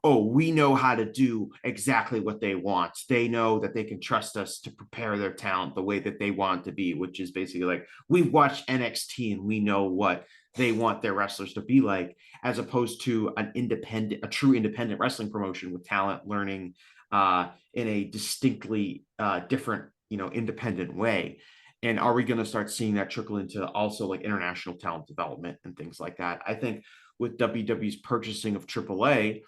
oh, we know how to do exactly what they want. They know that they can trust us to prepare their talent the way that they want to be, which is basically like, we've watched NXT and we know what they want their wrestlers to be like, as opposed to a true independent wrestling promotion with talent learning in a distinctly different, independent way. And are we going to start seeing that trickle into also like international talent development and things like that? I think with WWE's purchasing of AAA,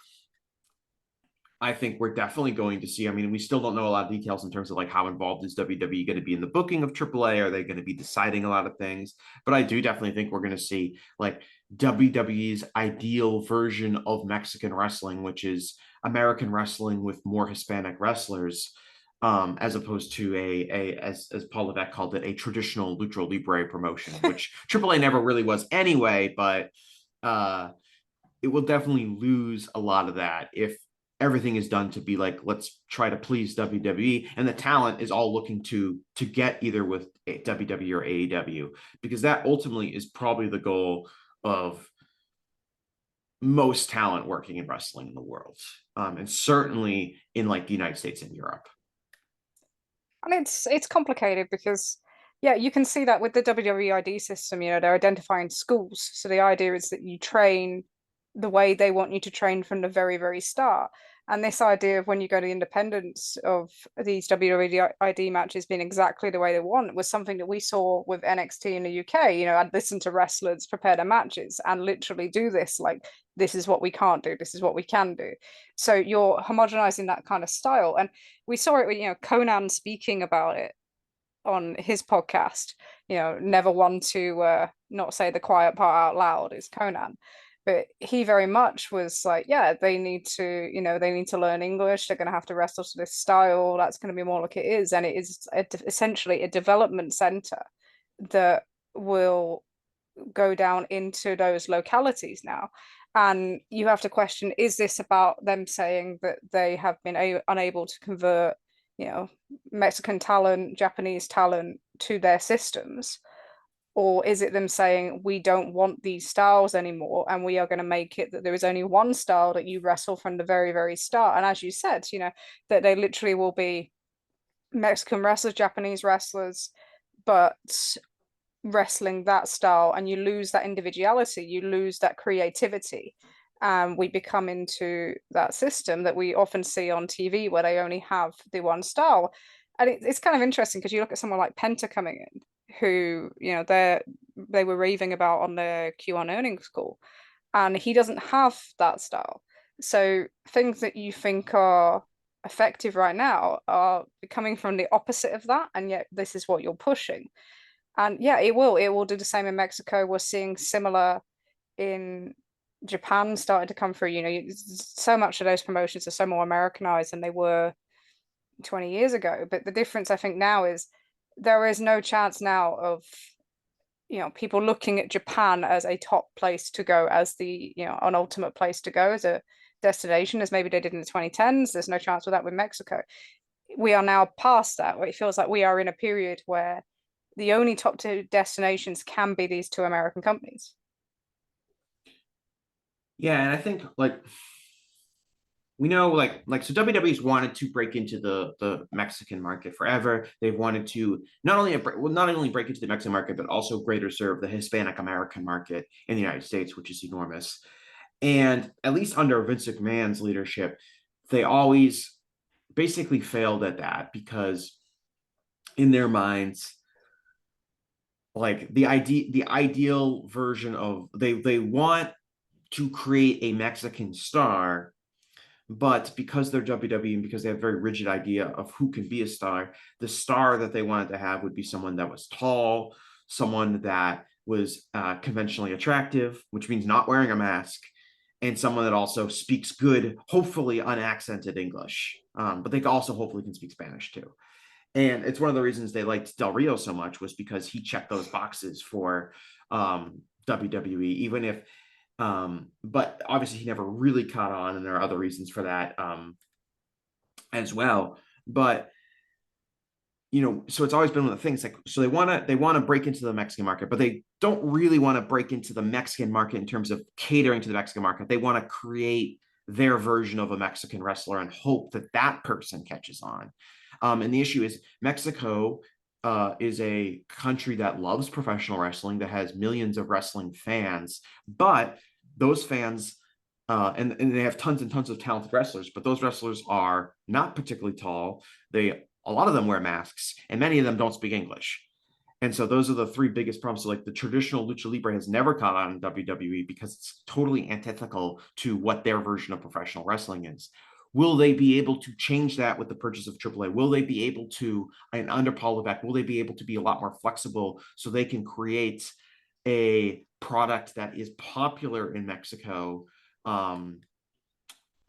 I think we're definitely going to see, we still don't know a lot of details in terms of like how involved is WWE going to be in the booking of AAA? Are they going to be deciding a lot of things? But I do definitely think we're going to see like WWE's ideal version of Mexican wrestling, which is American wrestling with more Hispanic wrestlers. As opposed to as Paul Levesque called it, a traditional lucha libre promotion, which AAA never really was anyway. But it will definitely lose a lot of that if everything is done to be like, let's try to please WWE, and the talent is all looking to get either with WWE or AEW, because that ultimately is probably the goal of most talent working in wrestling in the world, and certainly in like the United States and Europe. And it's complicated because, yeah, you can see that with the WWE ID system, they're identifying schools. So the idea is that you train the way they want you to train from the very, very start. And this idea of when you go to the independence of these WWE ID matches being exactly the way they want was something that we saw with NXT in the UK. I'd listen to wrestlers prepare their matches and literally do this, like, this is what we can't do, this is what we can do. So you're homogenizing that kind of style. And we saw it with, Conan speaking about it on his podcast, never one to not say the quiet part out loud is Conan. But he very much was like, yeah, they need to learn English. They're going to have to wrestle to this style. That's going to be more like it is. And it is essentially a development center that will go down into those localities now. And you have to question, is this about them saying that they have been unable to convert, Mexican talent, Japanese talent to their systems? Or is it them saying, we don't want these styles anymore, and we are going to make it that there is only one style that you wrestle from the very, very start? And as you said, that they literally will be Mexican wrestlers, Japanese wrestlers, but wrestling that style, and you lose that individuality, you lose that creativity. We become into that system that we often see on TV where they only have the one style. And it's kind of interesting because you look at someone like Penta coming in, who they were raving about on their Q1 earnings call, and he doesn't have that style. So things that you think are effective right now are coming from the opposite of that, and yet this is what you're pushing. And yeah, it will do the same in Mexico. We're seeing similar in Japan starting to come through. So much of those promotions are so more Americanized than they were 20 years ago. But the difference I think now is there is no chance now of people looking at Japan as a top place to go, as an ultimate place to go, as a destination, as maybe they did in the 2010s. There's no chance with that with Mexico. We are now past that, where it feels like we are in a period where the only top two destinations can be these two American companies. Yeah, and I think we know so WWE's wanted to break into the Mexican market forever. They've wanted to not only break into the Mexican market, but also greater serve the Hispanic American market in the United States, which is enormous. And at least under Vince McMahon's leadership, they always basically failed at that, because in their minds, the ideal version of they want to create a Mexican star, but because they're WWE and because they have a very rigid idea of who can be a star, the star that they wanted to have would be someone that was tall, someone that was conventionally attractive, which means not wearing a mask, and someone that also speaks good, hopefully unaccented English. But they also hopefully can speak Spanish too. And it's one of the reasons they liked Del Rio so much, was because he checked those boxes for WWE, even if, but obviously he never really caught on, and there are other reasons for that as well. But so it's always been one of the things, so they want to break into the Mexican market, but they don't really want to break into the Mexican market in terms of catering to the Mexican market. They want to create their version of a Mexican wrestler and hope that that person catches on. And the issue is Mexico is a country that loves professional wrestling, that has millions of wrestling fans, but those fans, and they have tons and tons of talented wrestlers, but those wrestlers are not particularly tall. A lot of them wear masks, and many of them don't speak English. And so those are the three biggest problems. So the traditional lucha libre has never caught on in WWE because it's totally antithetical to what their version of professional wrestling is. Will they be able to change that with the purchase of AAA? Will they be able to, and under Paul Levesque, will they be able to be a lot more flexible so they can create a product that is popular in Mexico,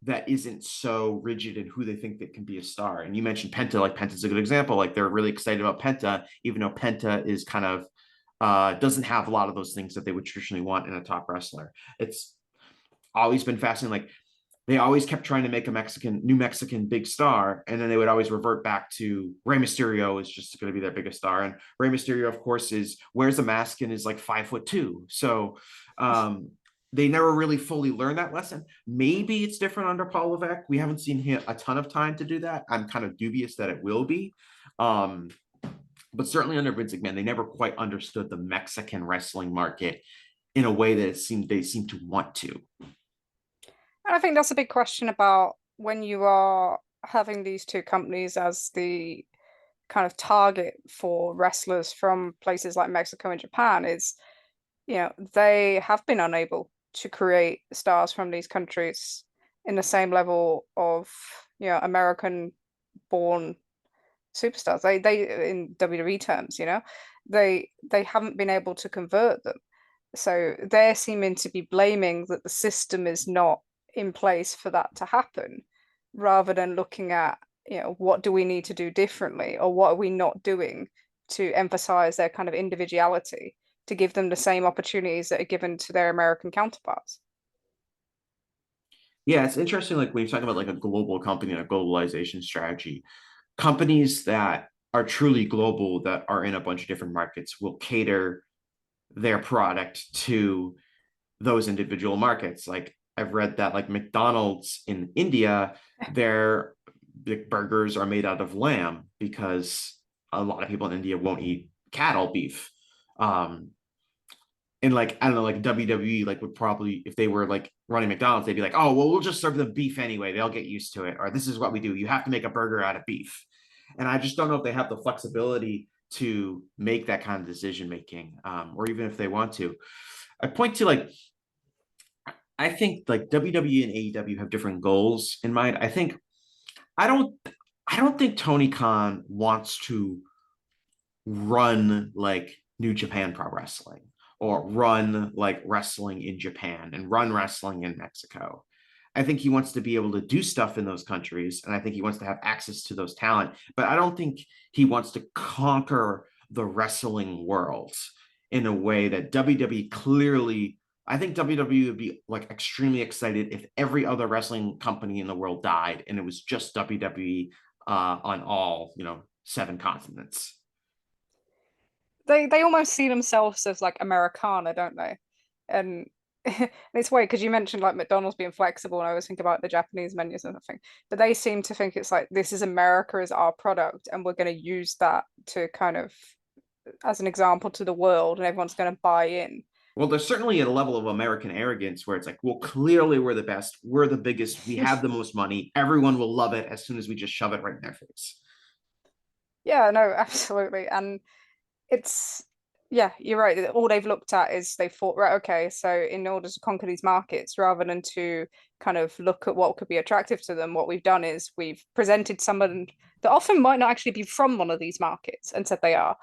that isn't so rigid in who they think that can be a star? And you mentioned Penta. Penta's a good example. They're really excited about Penta, even though Penta is kind of doesn't have a lot of those things that they would traditionally want in a top wrestler. It's always been fascinating. They always kept trying to make a new Mexican big star, and then they would always revert back to Rey Mysterio is just going to be their biggest star. And Rey Mysterio, of course, wears a mask and is 5'2". So they never really fully learned that lesson. Maybe it's different under Paul Levesque. We haven't seen him a ton of time to do that. I'm kind of dubious that it will be. But certainly under Vince McMahon, they never quite understood the Mexican wrestling market in a way that they seem to want to. And I think that's a big question about when you are having these two companies as the kind of target for wrestlers from places like Mexico and Japan, is, they have been unable to create stars from these countries in the same level of, American born superstars. They in WWE terms, they haven't been able to convert them. So they're seeming to be blaming that the system is not in place for that to happen, rather than looking at, what do we need to do differently, or what are we not doing to emphasize their kind of individuality, to give them the same opportunities that are given to their American counterparts. Yeah, it's interesting. Like when you talk about like a global company and a globalization strategy, companies that are truly global, that are in a bunch of different markets, will cater their product to those individual markets. Like I've read that like McDonald's in India, their burgers are made out of lamb because a lot of people in India won't eat cattle beef. And like I don't know, like WWE like would probably, if they were like running McDonald's, they'd be like, oh well, we'll just serve them beef anyway. They'll get used to it. Or this is what we do. You have to make a burger out of beef. And I just don't know if they have the flexibility to make that kind of decision making, or even if they want to. I point to like I think like WWE and AEW have different goals in mind. I don't I don't think Tony Khan wants to run like New Japan Pro Wrestling, or run like wrestling in Japan and run wrestling in Mexico. I think he wants to be able to do stuff in those countries, and I think he wants to have access to those talent, but I don't think he wants to conquer the wrestling world in a way that WWE clearly. I think WWE would be like extremely excited if every other wrestling company in the world died and it was just WWE on all 7 continents. They almost see themselves as like Americana, don't they? And it's weird because you mentioned like McDonald's being flexible, and I always think about the Japanese menus and everything. But they seem to think it's like, this is America as our product, and we're going to use that to kind of as an example to the world, and everyone's going to buy in. Well, there's certainly a level of American arrogance where it's like, well, clearly we're the best, we're the biggest, we have the most money, everyone will love it as soon as we just shove it right in their face. Yeah, no, absolutely. And it's, yeah, you're right. All they've looked at is they thought, right, okay, so in order to conquer these markets, rather than to kind of look at what could be attractive to them, what we've done is we've presented someone that often might not actually be from one of these markets and said they are.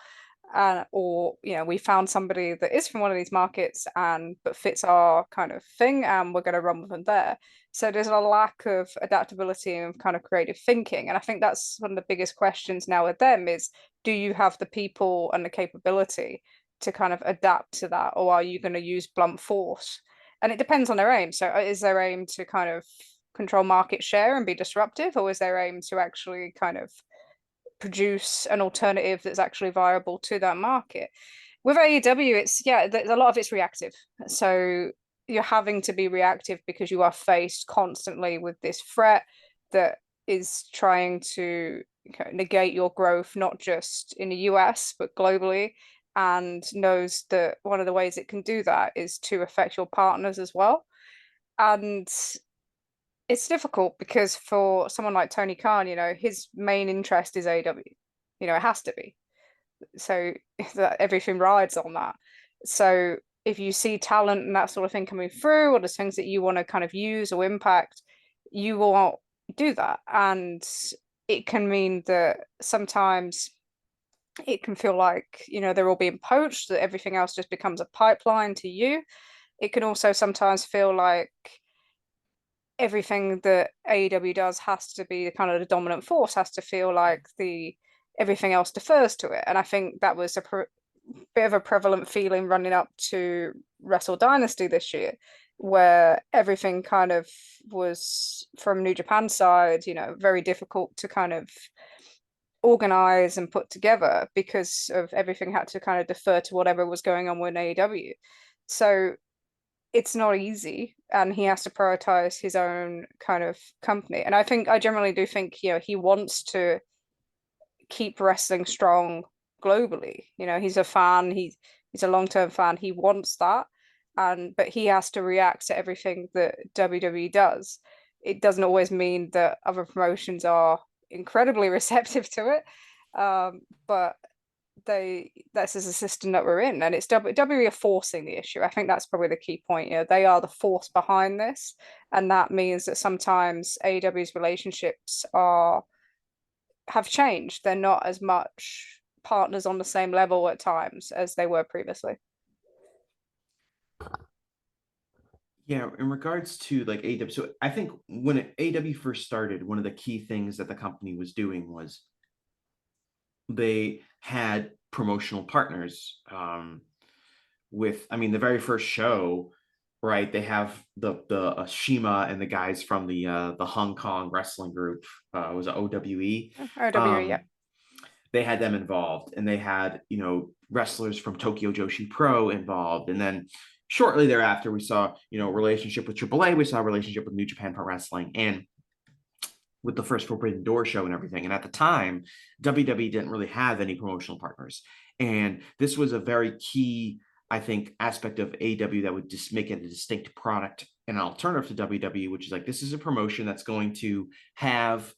Or we found somebody that is from one of these markets and but fits our kind of thing, and we're going to run with them there. So there's a lack of adaptability and kind of creative thinking, and I think that's one of the biggest questions now with them is, do you have the people and the capability to kind of adapt to that, or are you going to use blunt force? And it depends on their aim. So is their aim to kind of control market share and be disruptive, or is their aim to actually kind of produce an alternative that's actually viable to that market? With AEW, it's a lot of it's reactive. So you're having to be reactive because you are faced constantly with this threat that is trying to negate your growth, not just in the US, but globally, and knows that one of the ways it can do that is to affect your partners as well. And it's difficult because for someone like Tony Khan, his main interest is AEW. It has to be. So that everything rides on that. So if you see talent and that sort of thing coming through, or the things that you want to kind of use or impact, you will do that. And it can mean that sometimes it can feel like, they're all being poached, that everything else just becomes a pipeline to you. It can also sometimes feel like everything that AEW does has to be the kind of the dominant force, has to feel like everything else defers to it. And I think that was a bit of a prevalent feeling running up to Wrestle Dynasty this year, where everything kind of was from New Japan side, very difficult to kind of organize and put together because of everything had to kind of defer to whatever was going on with AEW. So it's not easy, and he has to prioritize his own kind of company. And I generally do think, he wants to keep wrestling strong globally. He's a fan, he's a long-term fan, he wants that. But he has to react to everything that WWE does. It doesn't always mean that other promotions are incredibly receptive to it. But that's as a system that we're in, and it's WWE are forcing the issue. I think that's probably the key point. They are the force behind this, and that means that sometimes AEW's relationships have changed. They're not as much partners on the same level at times as they were previously. Yeah, in regards to like AEW, so I think when AEW first started, one of the key things that the company was doing was they had promotional partners. With, I mean, the very first show, right? They have the Shima and the guys from the Hong Kong wrestling group. Was it OWE? OWE, yeah. Um, they had them involved, and they had, you know, wrestlers from Tokyo Joshi Pro involved, and then shortly thereafter we saw, you know, a relationship with AAA, we saw a relationship with New Japan Pro Wrestling, and with the first Forbidden Door show and everything. And at the time, WWE didn't really have any promotional partners, and this was a very key, I think, aspect of AEW that would just make it a distinct product and an alternative to WWE, which is like, this is a promotion that's going to have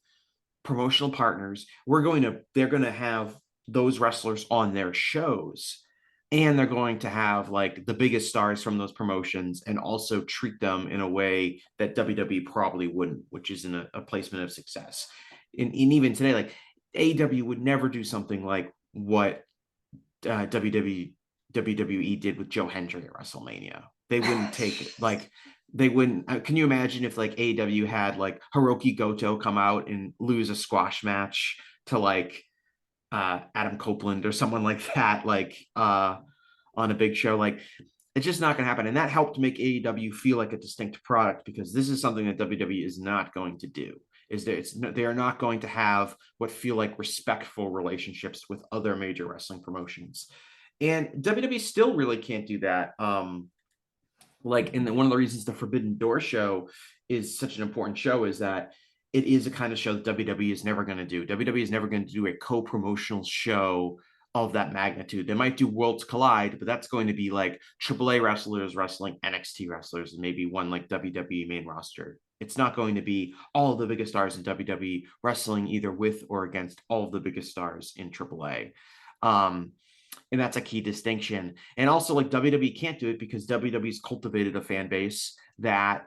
promotional partners. They're going to have those wrestlers on their shows, and they're going to have like the biggest stars from those promotions and also treat them in a way that WWE probably wouldn't, which is in a placement of success. And even today, like AEW would never do something like what WWE did with Joe Hendry at WrestleMania. They wouldn't take like, they wouldn't. Can you imagine if like AEW had like Hiroki Goto come out and lose a squash match to like Adam Copeland or someone like that, like on a big show? Like, it's just not going to happen. And that helped make AEW feel like a distinct product, because this is something that WWE is not going to do. They are not going to have what feel like respectful relationships with other major wrestling promotions. And WWE still really can't do that. Like, and one of the reasons the Forbidden Door show is such an important show is that it is a kind of show that WWE is never going to do. WWE is never going to do a co-promotional show of that magnitude. They might do Worlds Collide, but that's going to be like AAA wrestlers wrestling NXT wrestlers and maybe one like WWE main roster. It's not going to be all of the biggest stars in WWE wrestling either with or against all of the biggest stars in AAA. And that's a key distinction. And also, like, WWE can't do it because WWE's cultivated a fan base that,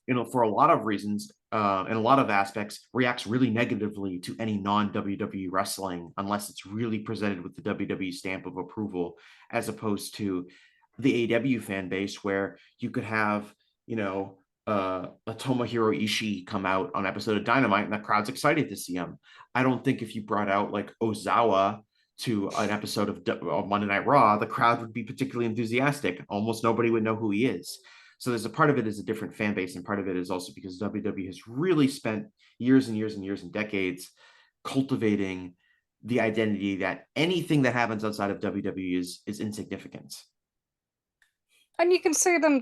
you know, for a lot of reasons, in a lot of aspects, reacts really negatively to any non-WWE wrestling unless it's really presented with the WWE stamp of approval, as opposed to the AEW fan base where you could have, you know, a Tomohiro Ishii come out on an episode of Dynamite and the crowd's excited to see him. I don't think if you brought out like Ozawa to an episode of Monday Night Raw, the crowd would be particularly enthusiastic. Almost nobody would know who he is. So there's a part of it is a different fan base, and part of it is also because WWE has really spent years and years and years and decades cultivating the identity that anything that happens outside of WWE is insignificant. And you can see them,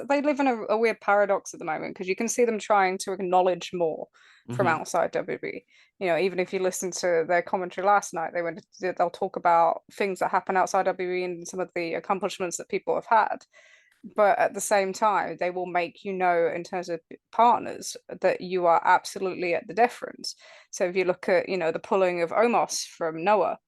they live in a weird paradox at the moment, because you can see them trying to acknowledge more from outside WWE. You know, even if you listen to their commentary last night, they'll talk about things that happen outside WWE and some of the accomplishments that people have had. But at the same time, they will make you know, in terms of partners, that you are absolutely at the difference. So if you look at, you know, the pulling of Omos from Noah,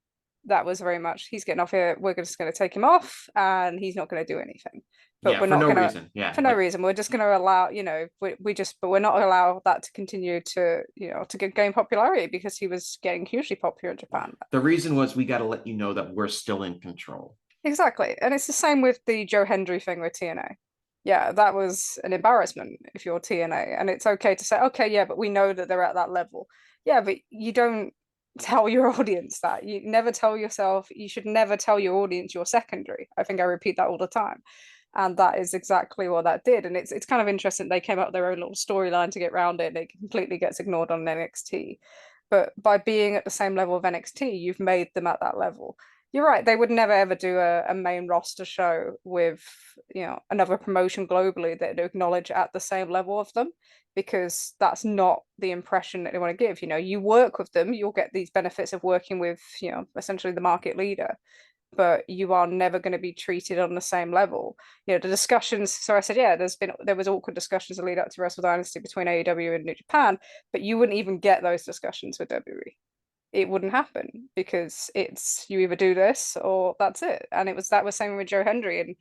that was very much, he's getting off here, we're just going to take him off and he's not going to do anything. But Yeah, we're for not no going to, reason. Yeah, for no reason. We're just going to allow, you know, but we're not allow that to continue to, you know, to gain popularity, because he was getting hugely popular in Japan. The reason was, we got to let you know that we're still in control. Exactly. And it's the same with the Joe Hendry thing with TNA. Yeah, that was an embarrassment if you're TNA. And it's okay to say, okay, yeah, but we know that they're at that level. Yeah, but you don't tell your audience that. You never tell yourself, you should never tell your audience you're secondary. I think I repeat that all the time. And that is exactly what that did. And it's kind of interesting they came up with their own little storyline to get around it, and it completely gets ignored on NXT. But by being at the same level of NXT, you've made them at that level. You're right, they would never ever do a main roster show with, you know, another promotion globally that acknowledge at the same level of them, because that's not the impression that they want to give. You know, you work with them, you'll get these benefits of working with, you know, essentially the market leader, but you are never going to be treated on the same level. You know, the discussions, so I said, yeah, there was awkward discussions that lead up to Wrestle Dynasty between AEW and New Japan, but you wouldn't even get those discussions with WWE. It wouldn't happen, because it's, you either do this or that's it. And that was same with Joe Hendry. And,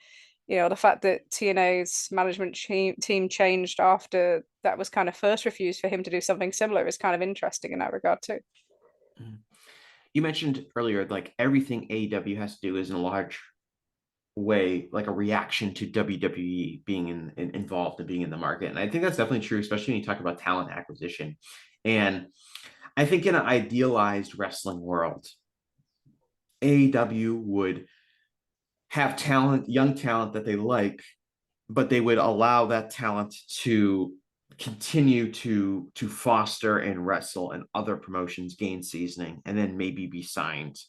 you know, the fact that TNA's management team changed after that was kind of first refused for him to do something similar is kind of interesting in that regard too. You mentioned earlier, like, everything AEW has to do is enlarge way, like a reaction to WWE being involved and being in the market. And I think that's definitely true, especially when you talk about talent acquisition. And I think in an idealized wrestling world, AEW would have talent, young talent that they like, but they would allow that talent to continue to foster and wrestle in other promotions, gain seasoning, and then maybe be signed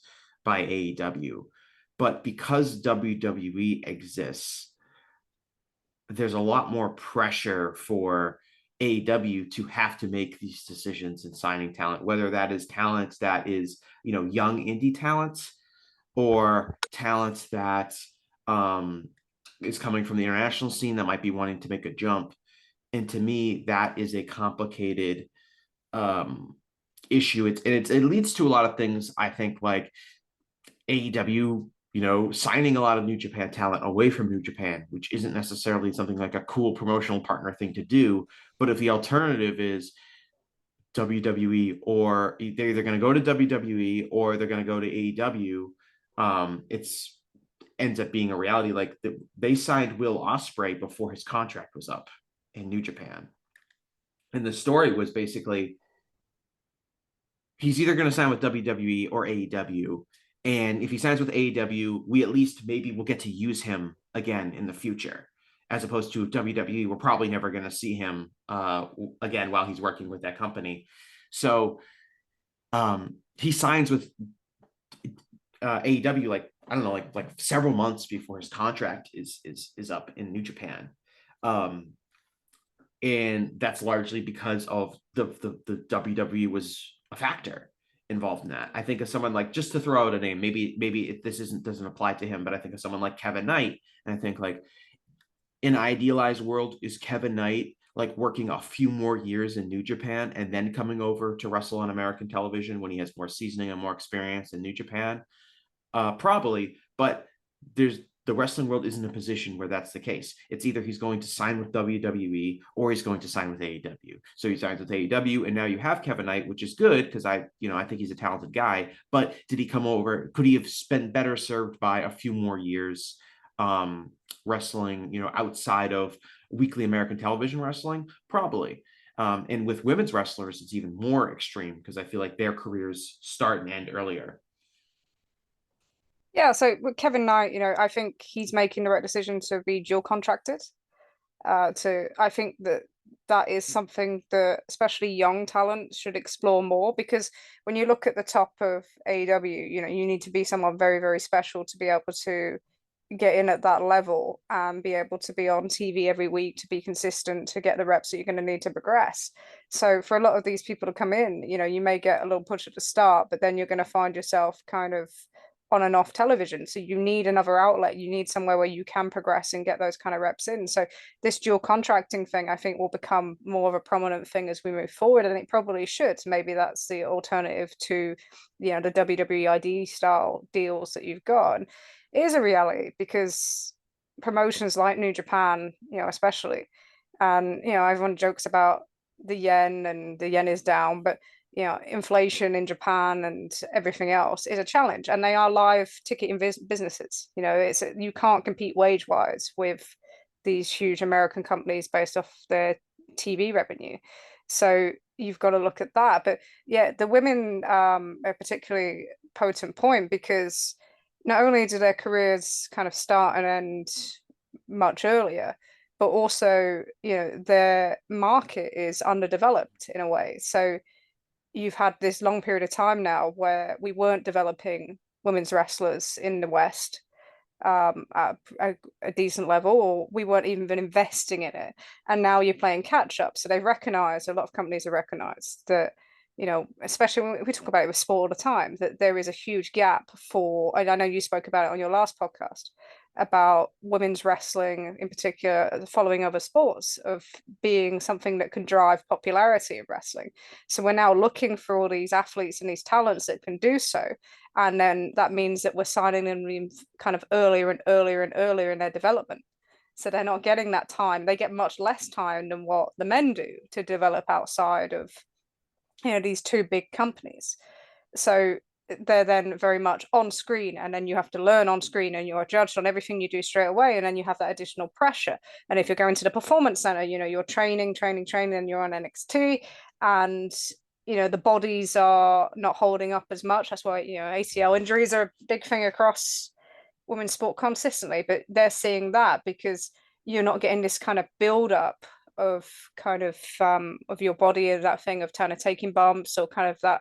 by AEW. But because WWE exists, there's a lot more pressure for AEW to have to make these decisions in signing talent, whether that is talent that is, young indie talent, or talent that is coming from the international scene that might be wanting to make a jump. And to me, that is a complicated issue. It leads to a lot of things, I think, like AEW, signing a lot of New Japan talent away from New Japan, which isn't necessarily something like a cool promotional partner thing to do. But if the alternative is WWE, or they're either going to go to WWE or they're going to go to AEW, it's ends up being a reality. Like they signed Will Ospreay before his contract was up in New Japan. And the story was basically he's either going to sign with WWE or AEW. And if he signs with AEW, we at least maybe will get to use him again in the future, as opposed to WWE. We're probably never going to see him again while he's working with that company. So he signs with AEW like, I don't know, like several months before his contract is up in New Japan. And that's largely because of the WWE was a factor involved in that. I think of someone like, just to throw out a name, maybe this doesn't apply to him, but I think of someone like Kevin Knight. And I think like in an idealized world, is Kevin Knight like working a few more years in New Japan and then coming over to wrestle on American television when he has more seasoning and more experience in New Japan? Probably, but the wrestling world isn't a position where that's the case. It's either he's going to sign with WWE or he's going to sign with AEW. So he signs with AEW, and now you have Kevin Knight, which is good because I think he's a talented guy. But did he come over? Could he have been better served by a few more years wrestling, outside of weekly American television wrestling? Probably. And with women's wrestlers, it's even more extreme because I feel like their careers start and end earlier. Yeah, so with Kevin Knight, I think he's making the right decision to be dual contracted. I think that is something that especially young talent should explore more, because when you look at the top of AEW, you need to be someone very, very special to be able to get in at that level and be able to be on TV every week, to be consistent, to get the reps that you're going to need to progress. So for a lot of these people to come in, you may get a little push at the start, but then you're going to find yourself kind of on and off television. So you need another outlet. You need somewhere where you can progress and get those kind of reps in. So this dual contracting thing, I think, will become more of a prominent thing as we move forward. And it probably should. Maybe that's the alternative to, the WWE ID style deals that you've got. It is a reality because promotions like New Japan, especially, and, everyone jokes about the yen and the yen is down, but inflation in Japan and everything else is a challenge, and they are live ticketing businesses. You can't compete wage wise with these huge American companies based off their TV revenue. So you've got to look at that. But yeah, the women are a particularly potent point, because not only do their careers kind of start and end much earlier, but also their market is underdeveloped in a way. So you've had this long period of time now where we weren't developing women's wrestlers in the West at a decent level, or we weren't even investing in it. And now you're playing catch up. So they've recognized, a lot of companies have recognized that, especially when we talk about it with sport all the time, that there is a huge gap for, and I know you spoke about it on your last podcast, about women's wrestling in particular, following other sports, of being something that can drive popularity of wrestling. So we're now looking for all these athletes and these talents that can do so. And then that means that we're signing them kind of earlier and earlier and earlier in their development. So they're not getting that time. They get much less time than what the men do to develop outside of, these two big companies. So they're then very much on screen, and then you have to learn on screen, and you're judged on everything you do straight away, and then you have that additional pressure. And if you're going to the performance center, you're training, and you're on NXT, and the bodies are not holding up as much. That's why ACL injuries are a big thing across women's sport consistently, but they're seeing that because you're not getting this kind of build up of kind of your body, and that thing of kind of taking bumps or kind of that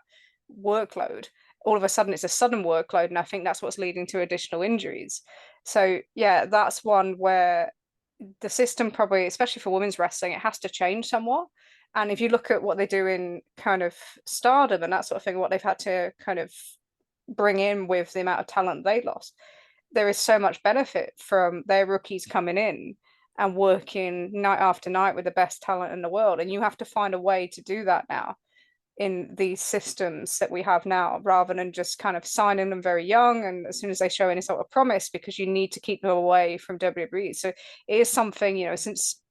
workload. All of a sudden it's a sudden workload, and I think that's what's leading to additional injuries. So yeah, that's one where the system probably, especially for women's wrestling, it has to change somewhat. And if you look at what they do in kind of Stardom and that sort of thing, what they've had to kind of bring in with the amount of talent they lost, there is so much benefit from their rookies coming in and working night after night with the best talent in the world. And you have to find a way to do that now in these systems that we have now, rather than just kind of signing them very young and as soon as they show any sort of promise, because you need to keep them away from WWE. So it is something, since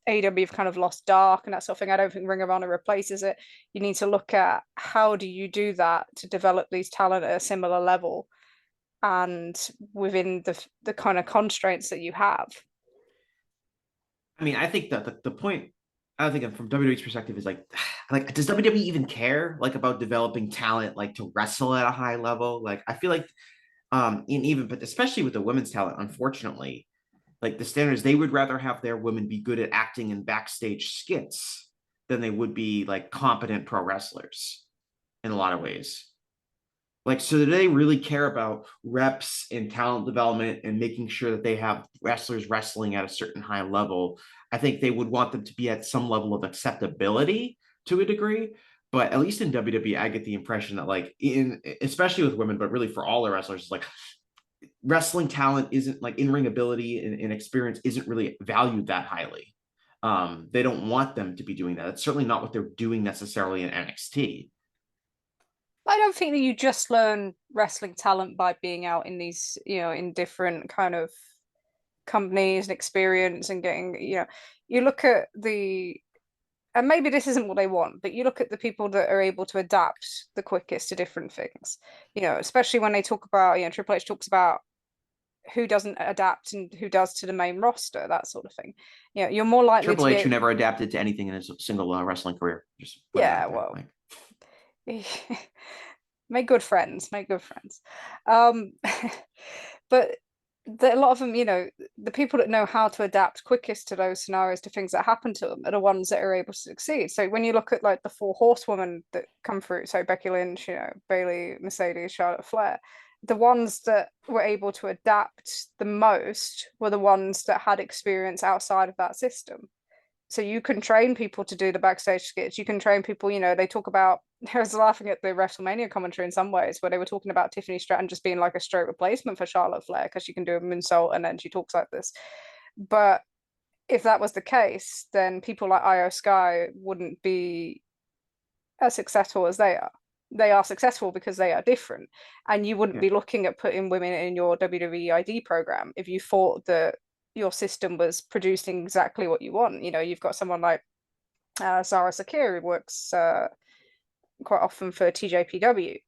AEW have kind of lost Dark and that sort of thing, I don't think Ring of Honor replaces it. You need to look at how do you do that to develop these talent at a similar level and within the kind of constraints that you have. I mean, I think that the point, I think from WWE's perspective is like does WWE even care about developing talent to wrestle at a high level? I feel like but especially with the women's talent, unfortunately, the standards, they would rather have their women be good at acting in backstage skits than they would be competent pro wrestlers in a lot of ways. So do they really care about reps and talent development and making sure that they have wrestlers wrestling at a certain high level? I think they would want them to be at some level of acceptability to a degree. But at least in WWE, I get the impression that especially with women, but really for all the wrestlers, wrestling talent isn't in-ring ability and experience isn't really valued that highly. They don't want them to be doing that. It's certainly not what they're doing necessarily in NXT. I don't think that you just learn wrestling talent by being out in these, in different kind of companies and experience and getting, you look at and maybe this isn't what they want, but you look at the people that are able to adapt the quickest to different things, especially when they talk about, Triple H talks about who doesn't adapt and who does to the main roster, that sort of thing. You're more likely Triple H, who never adapted to anything in his single wrestling career. Just make good friends. But a lot of them, the people that know how to adapt quickest to those scenarios, to things that happen to them, are the ones that are able to succeed. So when you look at the four horsewomen that come through, so Becky Lynch, Bayley, Mercedes, Charlotte Flair, the ones that were able to adapt the most were the ones that had experience outside of that system. So you can train people to do the backstage skits. You can train people, they talk about, I was laughing at the WrestleMania commentary in some ways, where they were talking about Tiffany Stratton just being a straight replacement for Charlotte Flair because she can do a moonsault and then she talks like this. But if that was the case, then people like Io Sky wouldn't be as successful as they are. They are successful because they are different. And you wouldn't be looking at putting women in your WWE ID program if you thought that your system was producing exactly what you want. You've got someone like Zara Sakir, who works quite often for TJPW.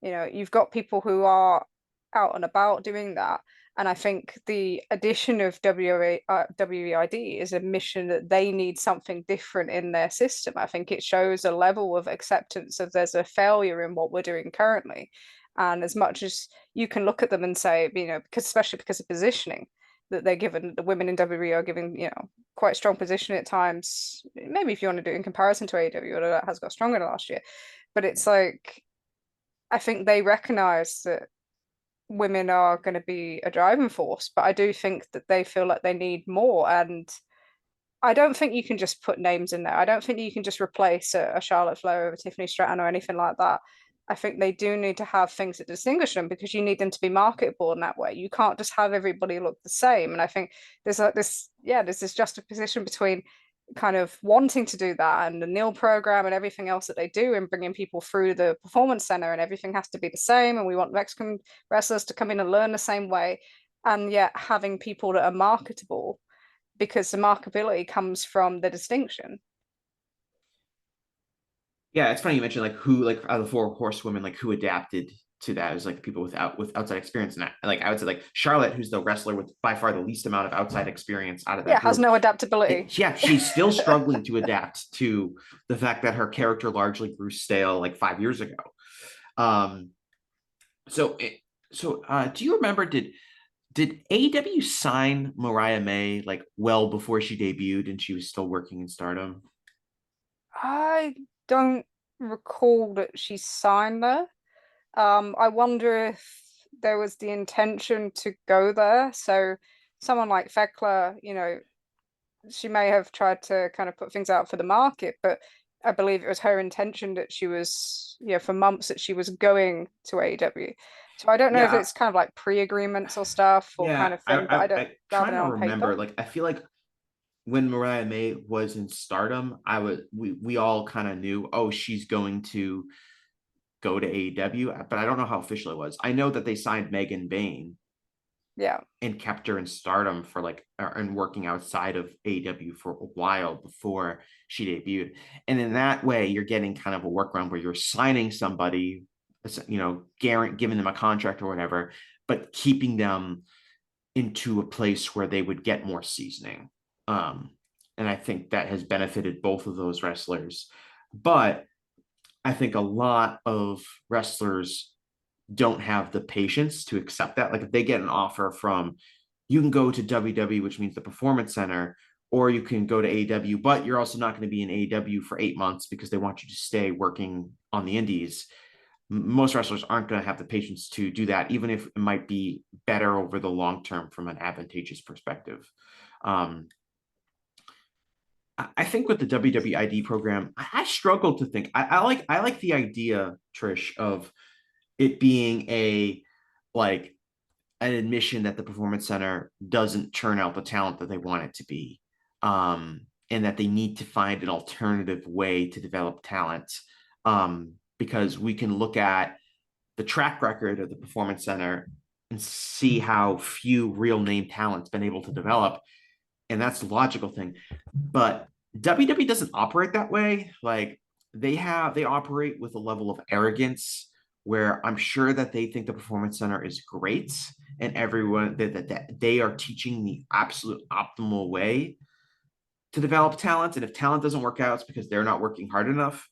You've got people who are out and about doing that. And I think the addition of WEID is a mission that they need something different in their system. I think it shows a level of acceptance of there's a failure in what we're doing currently. And as much as you can look at them and say, especially because of positioning that they're given, the women in WWE are given, quite strong position at times. Maybe if you want to do it in comparison to AEW, that has got stronger in the last year. But it's I think they recognize that women are going to be a driving force, but I do think that they feel like they need more. And I don't think you can just put names in there. I don't think you can just replace a Charlotte Flair with a Tiffany Stratton or anything like that. I think they do need to have things that distinguish them, because you need them to be marketable in that way. You can't just have everybody look the same. And I think there's this juxtaposition between kind of wanting to do that and the Neil program and everything else that they do, and bringing people through the performance center, and everything has to be the same, and we want Mexican wrestlers to come in and learn the same way, and yet having people that are marketable, because the marketability comes from the distinction. Yeah, it's funny you mentioned who out of the four horsewomen who adapted to that is like people with outside experience. And like I would say like Charlotte, who's the wrestler with by far the least amount of outside experience out of that has group, no adaptability. she's still struggling to adapt to the fact that her character largely grew stale like 5 years ago. So do you remember, did AEW sign Mariah May like well before she debuted and she was still working in Stardom? I don't recall that she signed there. I wonder if there was the intention to go there. So someone like Thekla, she may have tried to kind of put things out for the market, but I believe it was her intention that she was, for months that she was going to AEW. So I don't know if it's kind of like pre-agreements or stuff or kind of thing, but I don't, rather trying than to on remember, paper. like I feel like when Mariah May was in Stardom, we all kind of knew, oh, she's going to go to AEW, but I don't know how official it was. I know that they signed Megan Bain, and kept her in Stardom for like and working outside of AEW for a while before she debuted. And in that way, you're getting kind of a workaround where you're signing somebody, giving them a contract or whatever, but keeping them into a place where they would get more seasoning. And I think that has benefited both of those wrestlers. But I think a lot of wrestlers don't have the patience to accept that. Like if they get an offer from, you can go to WWE, which means the Performance Center, or you can go to AEW, but you're also not going to be in AEW for 8 months because they want you to stay working on the indies. Most wrestlers aren't going to have the patience to do that, even if it might be better over the long term from an advantageous perspective. I think with the WWE ID program, I struggle to think. I like the idea, Trish, of it being an admission that the Performance Center doesn't churn out the talent that they want it to be, and that they need to find an alternative way to develop talent, because we can look at the track record of the Performance Center and see how few real name talent's been able to develop, and that's the logical thing. But WWE doesn't operate that way. Like they operate with a level of arrogance where I'm sure that they think the Performance Center is great and everyone that they are teaching the absolute optimal way to develop talent. And if talent doesn't work out, it's because they're not working hard enough.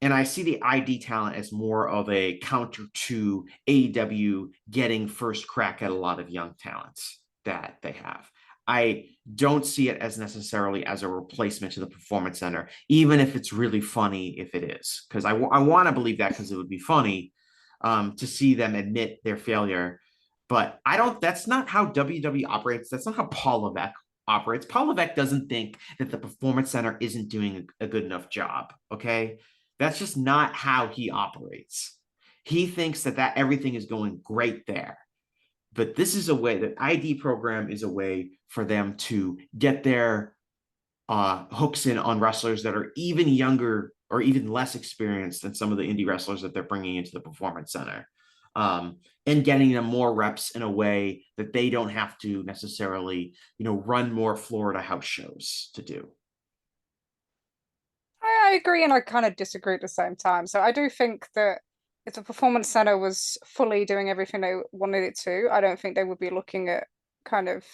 And I see the ID talent as more of a counter to AEW getting first crack at a lot of young talents that they have. I don't see it as necessarily as a replacement to the Performance Center, even if it's really funny if it is, because I want to believe that because it would be funny to see them admit their failure. But that's not how WWE operates. That's not how Paul Levesque operates. Paul Levesque doesn't think that the Performance Center isn't doing a good enough job. Okay. That's just not how he operates. He thinks that everything is going great there. But this is a way that ID program is a way for them to get their hooks in on wrestlers that are even younger or even less experienced than some of the indie wrestlers that they're bringing into the Performance Center, and getting them more reps in a way that they don't have to necessarily, run more Florida house shows to do. I agree and I kind of disagree at the same time. So I do think that if the Performance Center was fully doing everything they wanted it to, I don't think they would be looking at kind of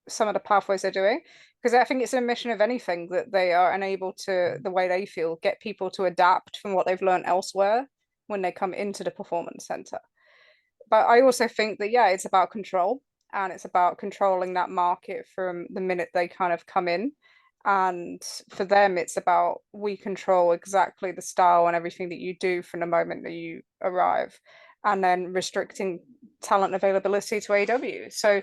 some of the pathways they're doing, because I think it's a mission of anything that they are unable to, the way they feel, get people to adapt from what they've learned elsewhere when they come into the Performance Center. But I also think that, it's about control, and it's about controlling that market from the minute they kind of come in. And for them, it's about, we control exactly the style and everything that you do from the moment that you arrive, and then restricting talent availability to AEW. So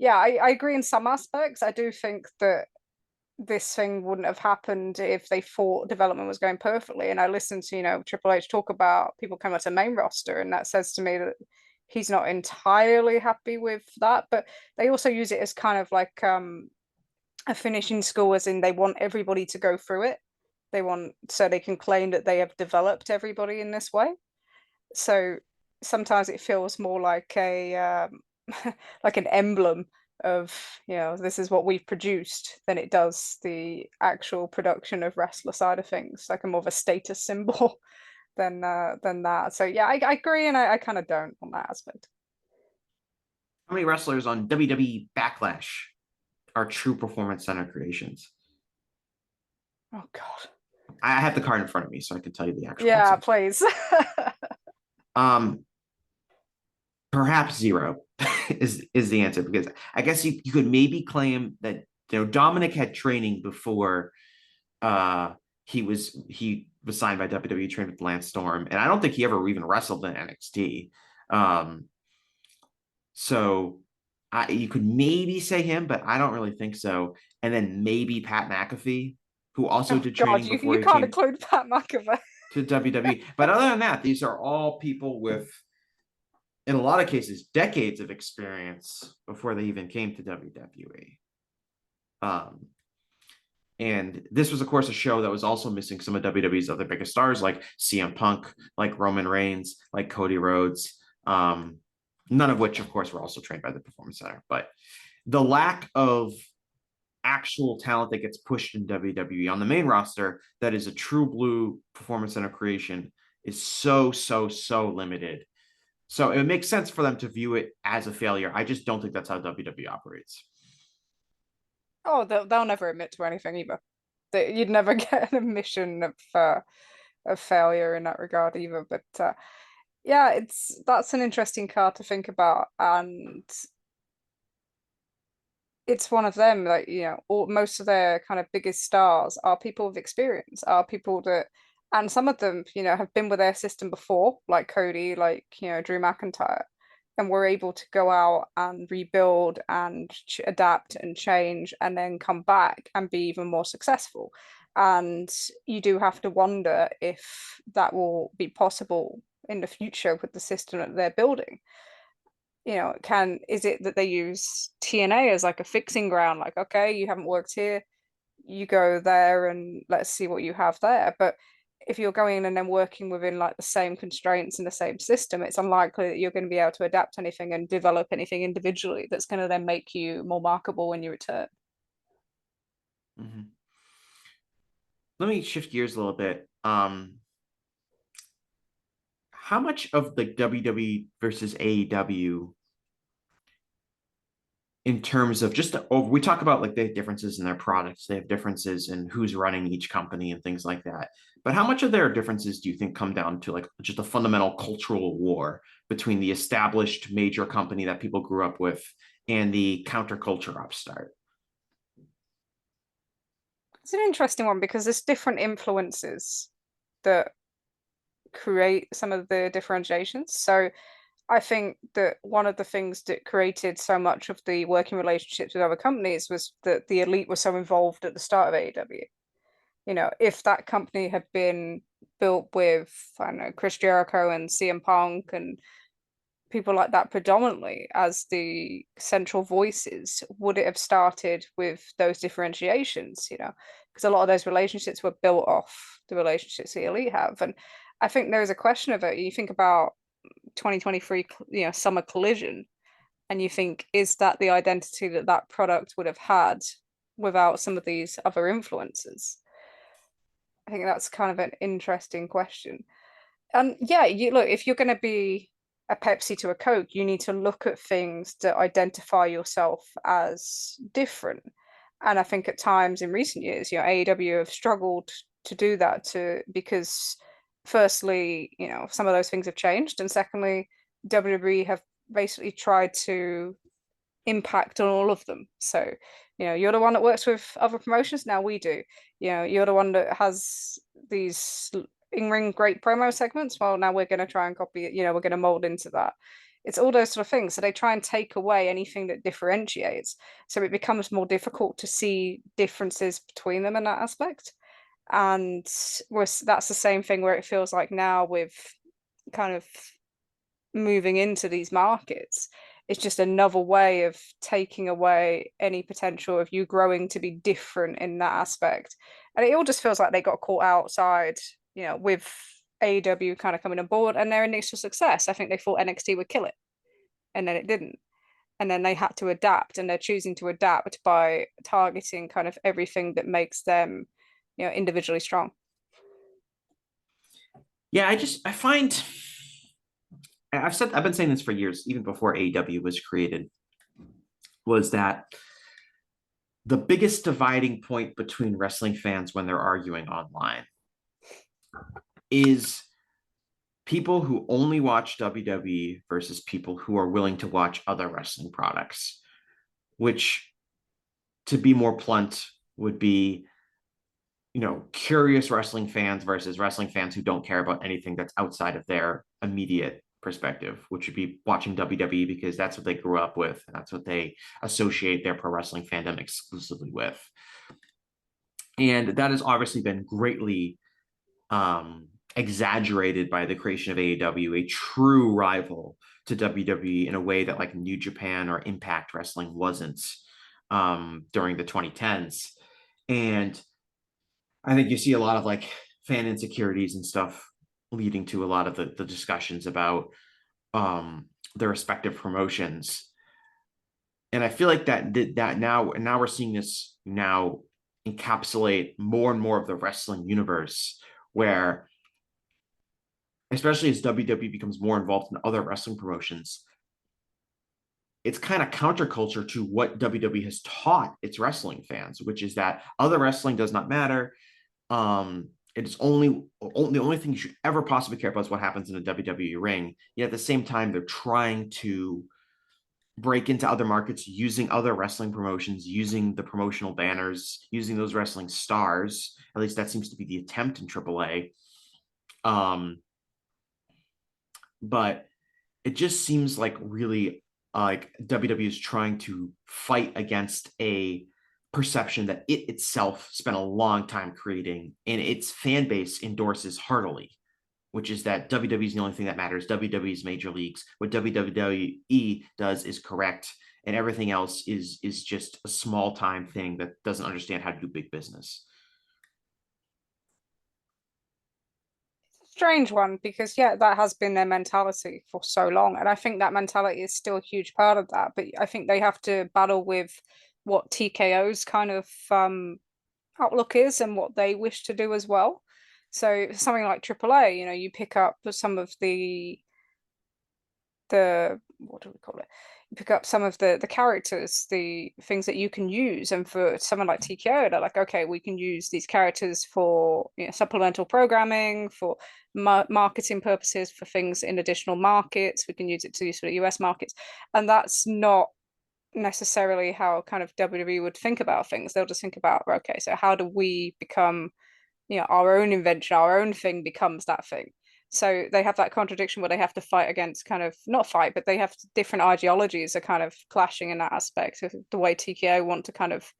I agree in some aspects. I do think that this thing wouldn't have happened if they thought development was going perfectly. And I listened to, Triple H talk about people coming up to the main roster, and that says to me that he's not entirely happy with that. But they also use it as kind of like a finishing school, as in they want everybody to go through it. So they can claim that they have developed everybody in this way. So sometimes it feels more like a like an emblem of, this is what we've produced, than it does the actual production of wrestler side of things, like a more of a status symbol. than that. So yeah, I agree, and I kind of don't on that aspect. How many wrestlers on WWE Backlash are true performance center creations? Oh God. I have the card in front of me, so I can tell you the actual Yeah, answer. please. Perhaps zero is the answer, because I guess you could maybe claim that Dominic had training before he was signed by WWE, trained with Lance Storm, and I don't think he ever even wrestled in NXT. So you could maybe say him, but I don't really think so. And then maybe Pat McAfee, who also did training before you he can't came include Pat McAfee to WWE. But other than that, these are all people with, in a lot of cases, decades of experience before they even came to WWE. And this was, of course, a show that was also missing some of WWE's other biggest stars, like CM Punk, like Roman Reigns, like Cody Rhodes, none of which, of course, were also trained by the Performance Center. But the lack of actual talent that gets pushed in WWE on the main roster that is a true blue Performance Center creation is so limited. So it makes sense for them to view it as a failure. I just don't think that's how WWE operates. Oh, they'll never admit to anything either. You'd never get an admission of failure in that regard either. But yeah, that's an interesting card to think about, and it's one of them. Like, most of their kind of biggest stars are people with experience, are people that, and some of them, have been with their system before, like Cody, like Drew McIntyre, and were able to go out and rebuild and adapt and change and then come back and be even more successful. And you do have to wonder if that will be possible in the future with the system that they're building. Is it that they use TNA as like a fixing ground? Like, okay, you haven't worked here, you go there and let's see what you have there. But if you're going in and then working within like the same constraints in the same system, it's unlikely that you're going to be able to adapt anything and develop anything individually that's going to then make you more marketable when you return. Mm-hmm. Let me shift gears a little bit. How much of the WWE versus AEW, in terms of we talk about like the differences in their products, they have differences in who's running each company and things like that. But how much of their differences do you think come down to like just a fundamental cultural war between the established major company that people grew up with and the counterculture upstart? It's an interesting one because there's different influences that create some of the differentiations. So I think that one of the things that created so much of the working relationships with other companies was that the elite was so involved at the start of AEW. If that company had been built with, I don't know, Chris Jericho and CM Punk and people like that predominantly as the central voices, would it have started with those differentiations? Because a lot of those relationships were built off the relationships the elite have. And I think there is a question of it. You think about 2023, Summer Collision, and you think, is that the identity that product would have had without some of these other influences? I think that's kind of an interesting question. And yeah, you look, if you're going to be a Pepsi to a Coke, you need to look at things that identify yourself as different. And I think at times in recent years, AEW have struggled to do that because firstly, some of those things have changed. And secondly, WWE have basically tried to impact on all of them. So, you're the one that works with other promotions. Now we do. You're the one that has these in-ring great promo segments. Well, now we're going to try and copy it. We're going to mold into that. It's all those sort of things. So they try and take away anything that differentiates. So it becomes more difficult to see differences between them in that aspect. And that's the same thing where it feels like now with kind of moving into these markets, it's just another way of taking away any potential of you growing to be different in that aspect. And it all just feels like they got caught outside, with AEW kind of coming on board and their initial success. I think they thought NXT would kill it, and then it didn't. And then they had to adapt, and they're choosing to adapt by targeting kind of everything that makes them, individually strong. Yeah, I find I've been saying this for years, even before AEW was created, was that the biggest dividing point between wrestling fans when they're arguing online is people who only watch WWE versus people who are willing to watch other wrestling products, which, to be more blunt, would be, curious wrestling fans versus wrestling fans who don't care about anything that's outside of their immediate perspective, which would be watching WWE because that's what they grew up with. And that's what they associate their pro wrestling fandom exclusively with. And that has obviously been greatly exaggerated by the creation of AEW, a true rival to WWE in a way that like New Japan or Impact Wrestling wasn't during the 2010s. And I think you see a lot of like fan insecurities and stuff leading to a lot of the discussions about the respective promotions. And I feel like that now we're seeing this now encapsulate more and more of the wrestling universe, where especially as WWE becomes more involved in other wrestling promotions, it's kind of counterculture to what WWE has taught its wrestling fans, which is that other wrestling does not matter. It is only the only thing you should ever possibly care about is what happens in a WWE ring. Yet at the same time, they're trying to break into other markets using other wrestling promotions, using the promotional banners, using those wrestling stars. At least that seems to be the attempt in AAA. But it just seems like really like WWE is trying to fight against a perception that it itself spent a long time creating and its fan base endorses heartily, which is that WWE is the only thing that matters. WWE is major leagues. What WWE does is correct, and everything else is just a small time thing that doesn't understand how to do big business. Strange one, because yeah, that has been their mentality for so long, and I think that mentality is still a huge part of that. But I think they have to battle with what TKO's kind of outlook is and what they wish to do as well. So something like AAA, you pick up some of the what do we call it? You pick up some of the characters, the things that you can use, and for someone like TKO, they're like, okay, we can use these characters for supplemental programming, for marketing purposes, for things in additional markets. We can use it to use for the US markets, and that's not necessarily how kind of WWE would think about things. They'll just think about, okay, so how do we become, our own invention, our own thing becomes that thing. So they have that contradiction where they have to fight against kind of not fight, but they have different ideologies are kind of clashing in that aspect of the way TKO want to kind of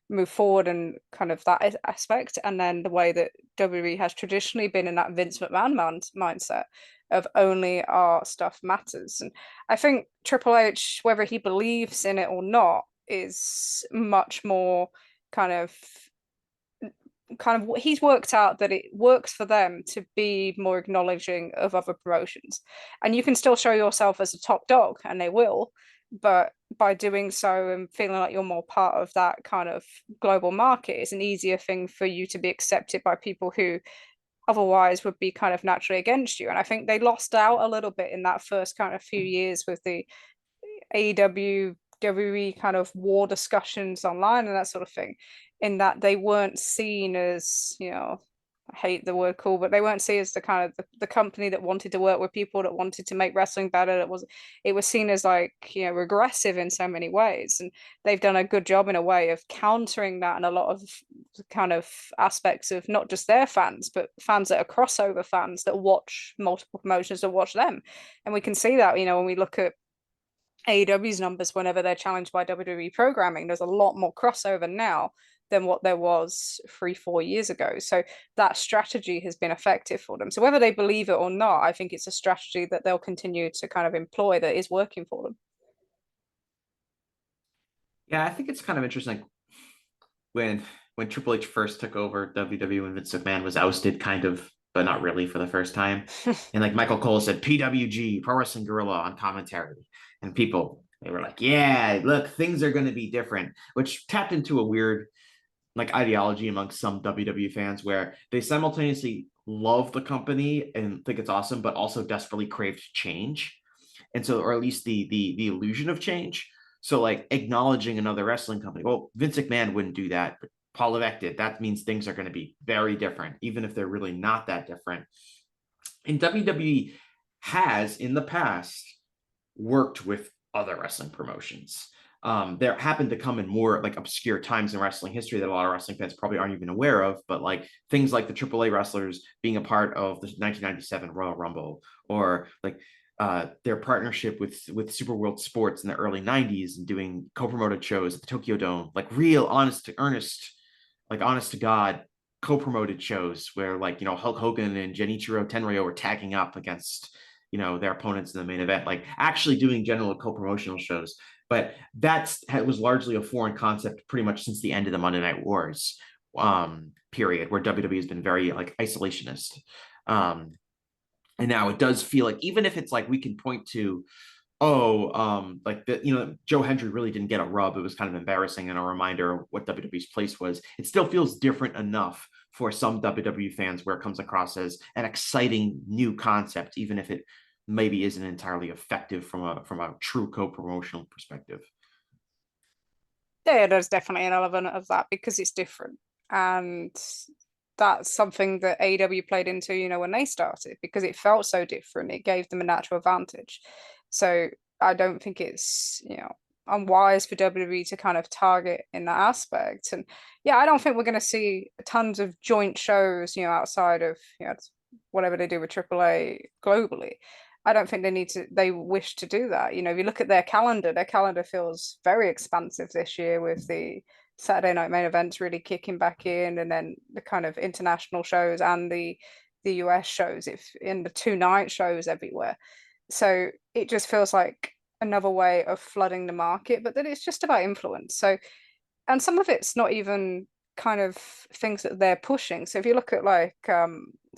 move forward and kind of that aspect, and then the way that WWE has traditionally been in that Vince McMahon mindset of only our stuff matters. And I think Triple H, whether he believes in it or not, is much more kind of he's worked out that it works for them to be more acknowledging of other promotions, and you can still show yourself as a top dog, and they will, but by doing so and feeling like you're more part of that kind of global market, is an easier thing for you to be accepted by people who otherwise would be kind of naturally against you. And I think they lost out a little bit in that first kind of few years with the AEW WWE kind of war discussions online and that sort of thing, in that they weren't seen as, I hate the word cool, but they weren't seen as the kind of the company that wanted to work with people, that wanted to make wrestling better. It was seen as like, regressive in so many ways. And they've done a good job in a way of countering that, and a lot of kind of aspects of not just their fans, but fans that are crossover fans that watch multiple promotions, that watch them. And we can see that, when we look at AEW's numbers whenever they're challenged by WWE programming, there's a lot more crossover now than what there was 3-4 years ago. So that strategy has been effective for them. So whether they believe it or not, I think it's a strategy that they'll continue to kind of employ that is working for them. Yeah, I think it's kind of interesting when Triple H first took over WWE, when Vince McMahon was ousted, kind of, but not really, for the first time. And like Michael Cole said, PWG, Pro Wrestling Guerrilla, on commentary. And people, they were like, yeah, look, things are going to be different, which tapped into a weird like ideology amongst some WWE fans where they simultaneously love the company and think it's awesome, but also desperately crave change. And so, or at least the illusion of change. So like acknowledging another wrestling company. Well, Vince McMahon wouldn't do that, but Paul Levesque did. That means things are going to be very different, even if they're really not that different. And WWE has in the past worked with other wrestling promotions. There happened to come in more like obscure times in wrestling history that a lot of wrestling fans probably aren't even aware of, but like things like the AAA wrestlers being a part of the 1997 Royal Rumble, or like their partnership with Super World Sports in the early 90s and doing co-promoted shows at the Tokyo Dome, like real honest to God co-promoted shows where like, you know, Hulk Hogan and Genichiro Tenryo were tagging up against, you know, their opponents in the main event, like actually doing general co-promotional shows. But that was largely a foreign concept pretty much since the end of the Monday Night Wars period, where WWE has been very like isolationist. And now it does feel like, even if it's like we can point to, like the, you know, Joe Hendry really didn't get a rub. It was kind of embarrassing and a reminder of what WWE's place was. It still feels different enough for some WWE fans where it comes across as an exciting new concept, even if it maybe isn't entirely effective from a true co-promotional perspective. Yeah, there's definitely an element of that because it's different. And that's something that AEW played into, you know, when they started, because it felt so different. It gave them a natural advantage. So I don't think it's, you know, unwise for WWE to kind of target in that aspect. And yeah, I don't think we're going to see tons of joint shows, you know, outside of, you know, whatever they do with AAA globally. I don't think they wish to do that. You know, if you look at their calendar feels very expansive this year with the Saturday night main events really kicking back in, and then the kind of international shows and the US shows, if in the 2 night shows everywhere. So it just feels like another way of flooding the market, but then it's just about influence. So, and some of it's not even kind of things that they're pushing. So if you look at like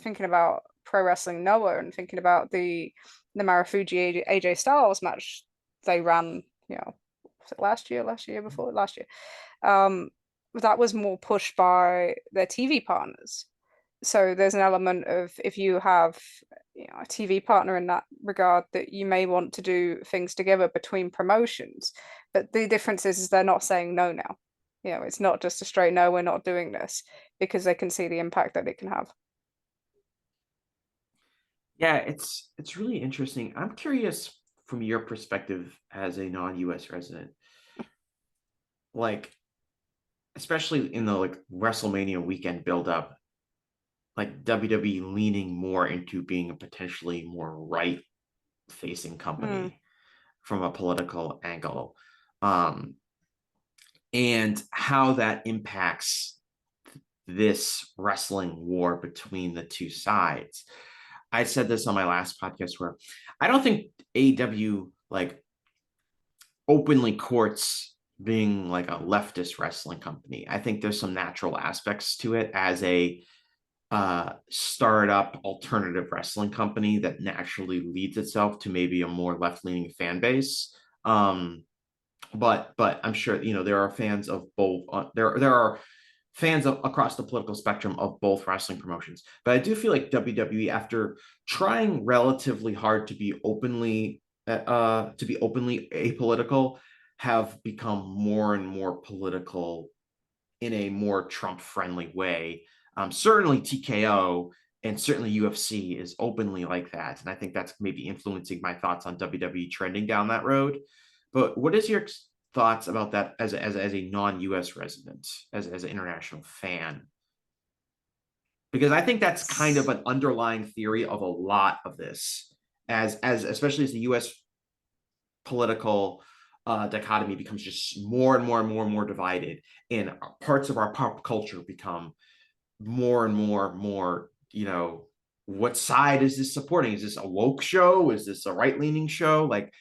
thinking about Pro Wrestling Noah and thinking about the Marufuji AJ Styles match they ran, you know, was it last year before last year? That was more pushed by their TV partners. So there's an element of, if you have, you know, a TV partner in that regard, that you may want to do things together between promotions. But the difference is they're not saying no now. You know, it's not just a straight no, we're not doing this, because they can see the impact that it can have. Yeah, it's really interesting. I'm curious from your perspective as a non-US resident, like especially in the like WrestleMania weekend buildup, like WWE leaning more into being a potentially more right-facing company from a political angle, and how that impacts this wrestling war between the two sides. I said this on my last podcast where I don't think AEW like openly courts being like a leftist wrestling company. I think there's some natural aspects to it as a startup alternative wrestling company that naturally leads itself to maybe a more left-leaning fan base. But I'm sure, you know, there are fans of both. There are fans across the political spectrum of both wrestling promotions. But I do feel like WWE, after trying relatively hard to be openly apolitical, have become more and more political in a more Trump-friendly way. Certainly TKO and certainly UFC is openly like that. And I think that's maybe influencing my thoughts on WWE trending down that road. But what is your thoughts about that as a non-US resident, as an international fan? Because I think that's kind of an underlying theory of a lot of this, as especially as the US political dichotomy becomes just more and more and more and more divided, and parts of our pop culture become more and more, you know, what side is this supporting? Is this a woke show? Is this a right-leaning show? Like,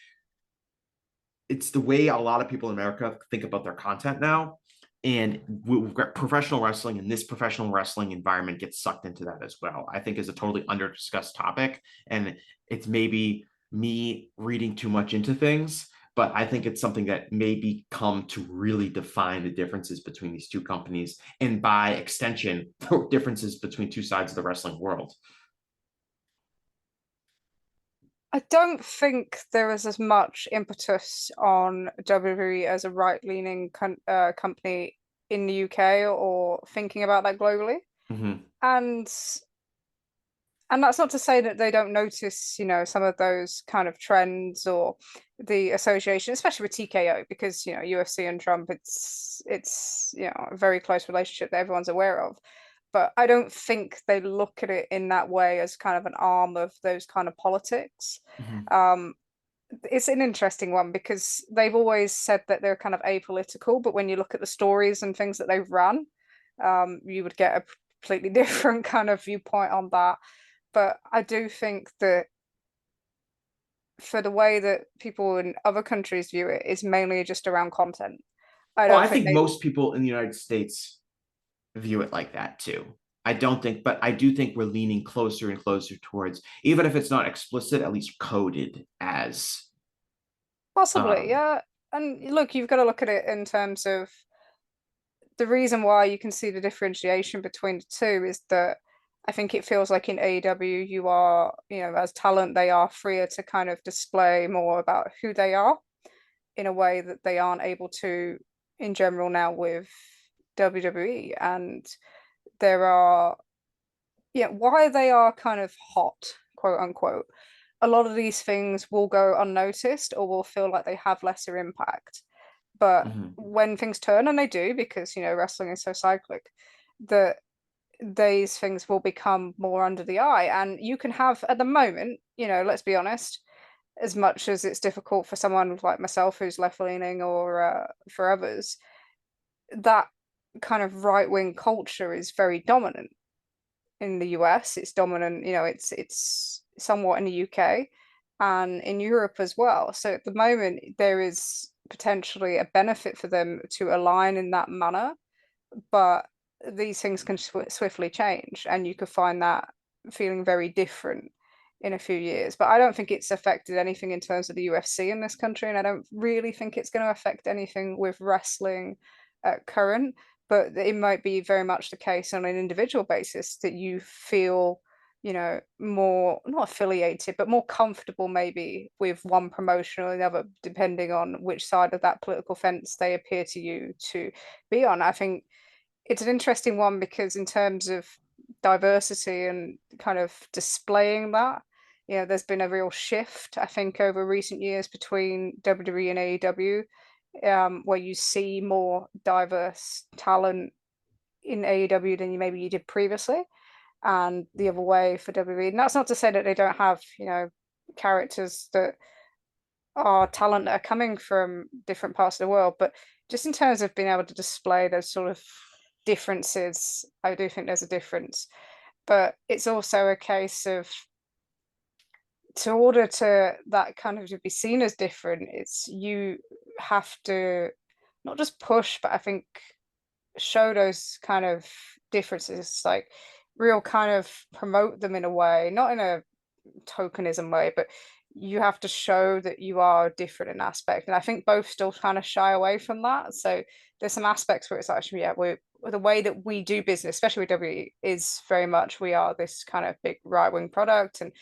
it's the way a lot of people in America think about their content now. And we've got professional wrestling, and this professional wrestling environment gets sucked into that as well. I think is a totally under-discussed topic. And it's maybe me reading too much into things, but I think it's something that maybe come to really define the differences between these two companies, and by extension, the differences between two sides of the wrestling world. I don't think there is as much impetus on WWE as a right-leaning company in the UK, or thinking about that globally. Mm-hmm. And that's not to say that they don't notice, some of those kind of trends or the association, especially with TKO, because, UFC and Trump, it's a very close relationship that everyone's aware of. But I don't think they look at it in that way, as kind of an arm of those kind of politics. Mm-hmm. It's an interesting one, because they've always said that they're kind of apolitical, but when you look at the stories and things that they've run, you would get a completely different kind of viewpoint on that. But I do think that for the way that people in other countries view it, is mainly just around content. I think most people in the United States view it like that too. But I do think we're leaning closer and closer towards, even if it's not explicit, at least coded as. Possibly, yeah. And look, you've got to look at it in terms of the reason why you can see the differentiation between the two is that I think it feels like in AEW, you are, as talent, they are freer to kind of display more about who they are in a way that they aren't able to in general now with WWE. And there are, why they are kind of hot, quote unquote. A lot of these things will go unnoticed, or will feel like they have lesser impact. But when things turn, and they do, because, wrestling is so cyclic, that these things will become more under the eye. And you can have, at the moment, let's be honest, as much as it's difficult for someone like myself who's left-leaning, or for others, that kind of right-wing culture is very dominant in the US. It's dominant, it's somewhat in the UK and in Europe as well. So at the moment, there is potentially a benefit for them to align in that manner, but these things can swiftly change, and you could find that feeling very different in a few years. But I don't think it's affected anything in terms of the UFC in this country, and I don't really think it's going to affect anything with wrestling at current. But it might be very much the case on an individual basis that you feel, more not affiliated, but more comfortable maybe with one promotion or another, depending on which side of that political fence they appear to you to be on. I think it's an interesting one, because in terms of diversity and kind of displaying that, there's been a real shift, I think, over recent years between WWE and AEW, where you see more diverse talent in AEW than maybe you did previously, and the other way for WWE. And that's not to say that they don't have, characters that are talent that are coming from different parts of the world, but just in terms of being able to display those sort of differences, I do think there's a difference. But it's also a case of, to order to that kind of to be seen as different, it's you have to not just push, but I think show those kind of differences, like real kind of promote them in a way, not in a tokenism way, but you have to show that you are different in aspect. And I think both still kind of shy away from that. So there's some aspects where it's actually, we're the way that we do business, especially with WWE, is very much we are this kind of big right-wing product. And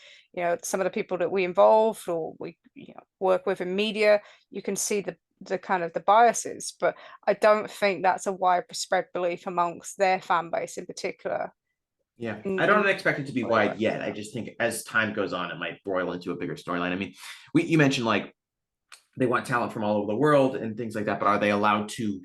some of the people that we involve, or we work with in media, you can see the kind of the biases. But I don't think that's a widespread belief amongst their fan base in particular. Yeah, I don't expect it to be wide yet. I just think as time goes on, it might broil into a bigger storyline. I mean, you mentioned like they want talent from all over the world and things like that, but are they allowed to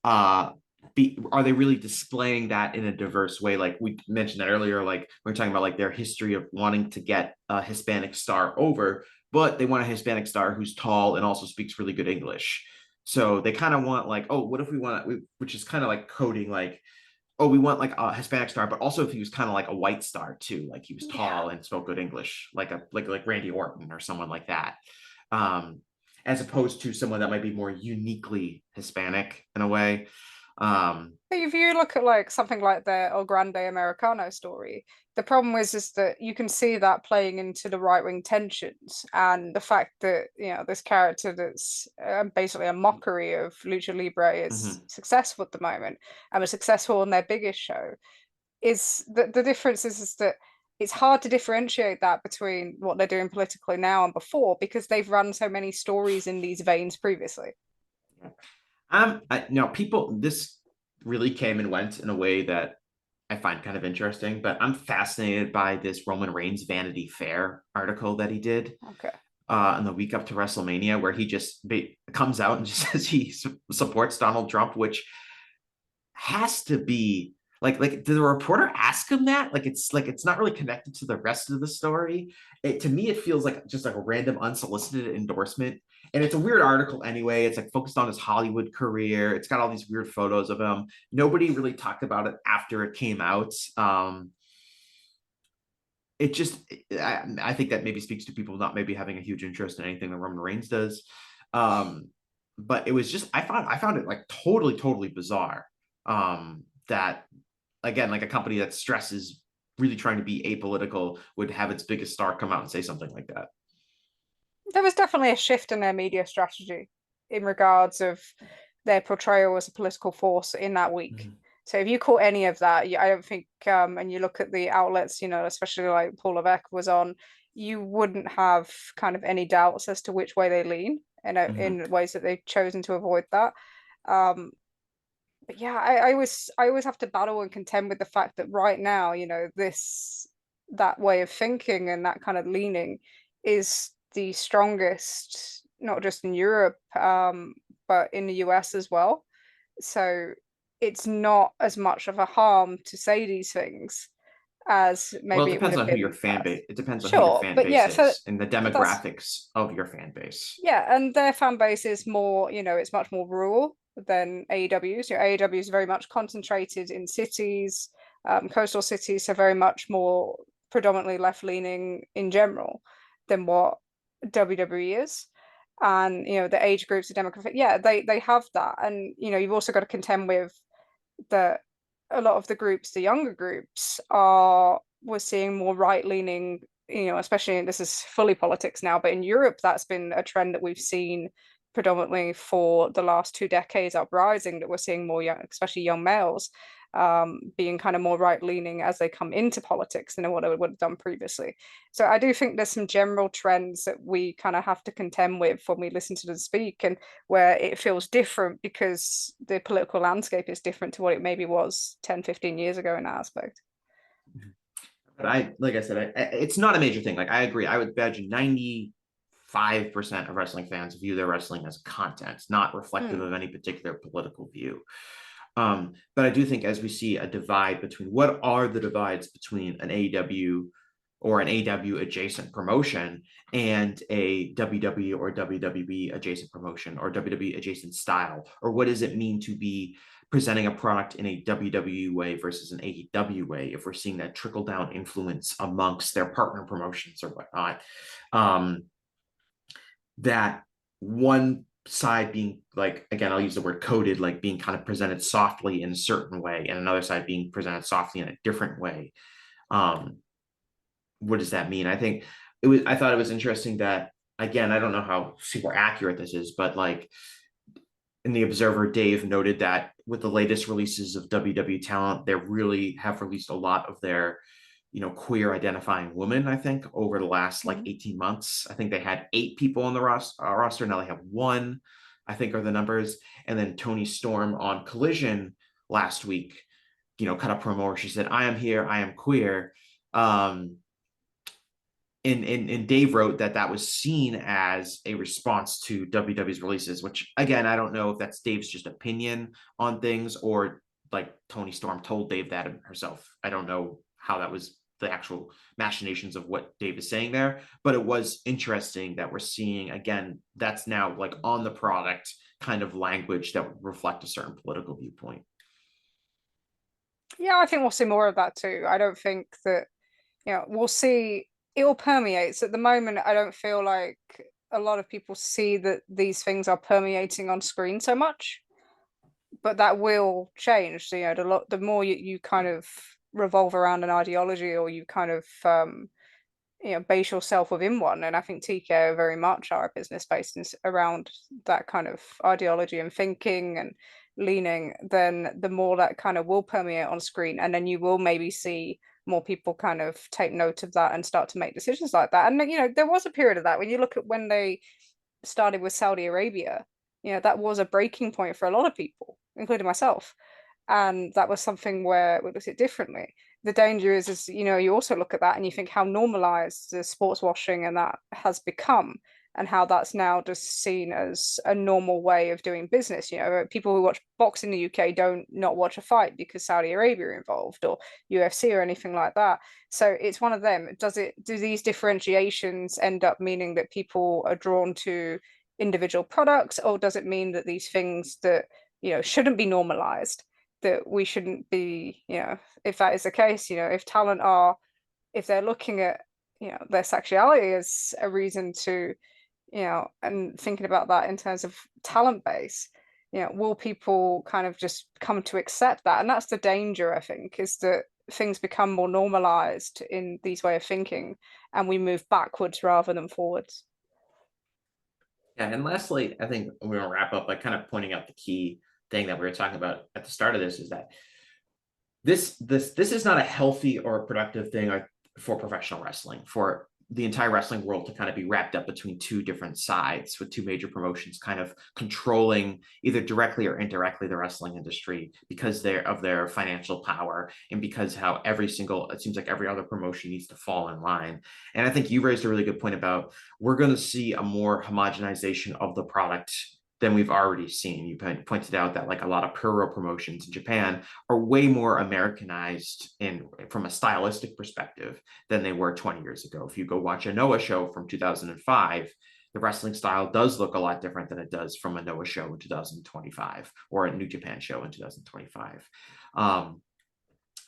are they really displaying that in a diverse way? Like we mentioned that earlier, like we were talking about like their history of wanting to get a Hispanic star over, but they want a Hispanic star who's tall and also speaks really good English. So they kind of want like, oh, what if we want, which is kind of like coding like, oh, we want like a Hispanic star, but also if he was kind of like a white star too, like he was tall and spoke good English, like Randy Orton or someone like that, as opposed to someone that might be more uniquely Hispanic in a way. If you look at like something like the El Grande Americano story, the problem is that you can see that playing into the right-wing tensions and the fact that this character that's basically a mockery of lucha libre is successful at the moment and was successful on their biggest show. Is the difference is that it's hard to differentiate that between what they're doing politically now and before because they've run so many stories in these veins previously. This really came and went in a way that I find kind of interesting, but I'm fascinated by this Roman Reigns Vanity Fair article that he did. Okay. In the week up to WrestleMania, where he just comes out and just says he supports Donald Trump, which has to be like did the reporter ask him that? It's not really connected to the rest of the story. To me, it feels like just like a random unsolicited endorsement. And it's a weird article anyway. It's like focused on his Hollywood career. It's got all these weird photos of him. Nobody really talked about it after it came out. I think that maybe speaks to people not maybe having a huge interest in anything that Roman Reigns does. But it was just I found it like totally bizarre. That again, like a company that stresses really trying to be apolitical would have its biggest star come out and say something like that. There was definitely a shift in their media strategy in regards of their portrayal as a political force in that week. So if you caught any of that, I don't think, and you look at the outlets, especially like Paul Levesque was on, you wouldn't have kind of any doubts as to which way they lean in ways that they've chosen to avoid that. But yeah, I always have to battle and contend with the fact that right now, that way of thinking and that kind of leaning is the strongest, not just in Europe, but in the US as well. So it's not as much of a harm to say these things as maybe it depends on who your fan base. It depends on who your fan base is and the demographics of your fan base. Yeah, and their fan base is more, it's much more rural than AEW's. AEW is very much concentrated in cities, coastal cities, so very much more predominantly left-leaning in general than what WWE is. And the age groups, the demographic, they have that. And you've also got to contend with that a lot of the groups, the younger groups, we're seeing more right-leaning, especially, and this is fully politics now, but in Europe, that's been a trend that we've seen predominantly for the last 2 decades uprising, that we're seeing more young, especially young males, being kind of more right-leaning as they come into politics than what they would have done previously. So I do think there's some general trends that we kind of have to contend with when we listen to them speak, and where it feels different because the political landscape is different to what it maybe was 10, 15 years ago in that aspect. But like I said, it's not a major thing. Like I agree. I would bet you 95% of wrestling fans view their wrestling as content, not reflective of any particular political view. But I do think as we see a divide between what are the divides between an AEW or an AEW adjacent promotion and a WWE or WWE adjacent promotion or WWE adjacent style, or what does it mean to be presenting a product in a WWE way versus an AEW way, if we're seeing that trickle down influence amongst their partner promotions or whatnot, that one side being like, again, I'll use the word coded, like being kind of presented softly in a certain way, and another side being presented softly in a different way. What does that mean? I thought it was interesting that, again, I don't know how super accurate this is, but like in the Observer, Dave noted that with the latest releases of WWE Talent, they really have released a lot of their queer identifying women, I think, over the last like 18 months. I think they had 8 people on the roster. Now they have 1, I think, are the numbers. And then Toni Storm on Collision last week, cut a promo where she said, "I am here, I am queer." And Dave wrote that was seen as a response to WWE's releases, which again, I don't know if that's Dave's just opinion on things or like Toni Storm told Dave that herself. I don't know how that was the actual machinations of what Dave is saying there, but it was interesting that we're seeing, again, that's now like on the product kind of language that would reflect a certain political viewpoint. Yeah, I think we'll see more of that too. I don't think that, we'll see, it will permeate. So at the moment, I don't feel like a lot of people see that these things are permeating on screen so much. but that will change. So, you know, the more you kind of revolve around an ideology, or you kind of you know, base yourself within one. And I think TKO very much are a business based around that kind of ideology and thinking and leaning, then the more that kind of will permeate on screen, and then you will maybe see more people kind of take note of that and start to make decisions like that. And you know, there was a period of that. When you look at when they started with Saudi Arabia, you know, that was a breaking point for a lot of people, including myself. And that was something where we looked at it differently. The danger is, you know, you also look at that and you think how normalized the sports washing and that has become, and how that's now just seen as a normal way of doing business. You know, people who watch boxing in the UK don't not watch a fight because Saudi Arabia are involved, or UFC or anything like that. So it's one of them. Do these differentiations end up meaning that people are drawn to individual products, or does it mean that these things that, you know, shouldn't be normalized, that we shouldn't be, you know, if that is the case, you know, if talent are, if they're looking at, you know, their sexuality as a reason to, you know, and thinking about that in terms of talent base, you know, will people kind of just come to accept that? And that's the danger, I think, is that things become more normalized in these way of thinking, and we move backwards rather than forwards. Yeah, and lastly, I think we're gonna wrap up by kind of pointing out the key thing that we were talking about at the start of this, is that this is not a healthy or productive thing for professional wrestling, for the entire wrestling world to kind of be wrapped up between two different sides, with two major promotions kind of controlling either directly or indirectly the wrestling industry because of their financial power, and because how it seems like every other promotion needs to fall in line. And I think you raised a really good point about, we're going to see a more homogenization of the product than we've already seen. You pointed out that like a lot of pro promotions in Japan are way more Americanized from a stylistic perspective than they were 20 years ago. If you go watch a Noah show from 2005, the wrestling style does look a lot different than it does from a Noah show in 2025, or a New Japan show in 2025.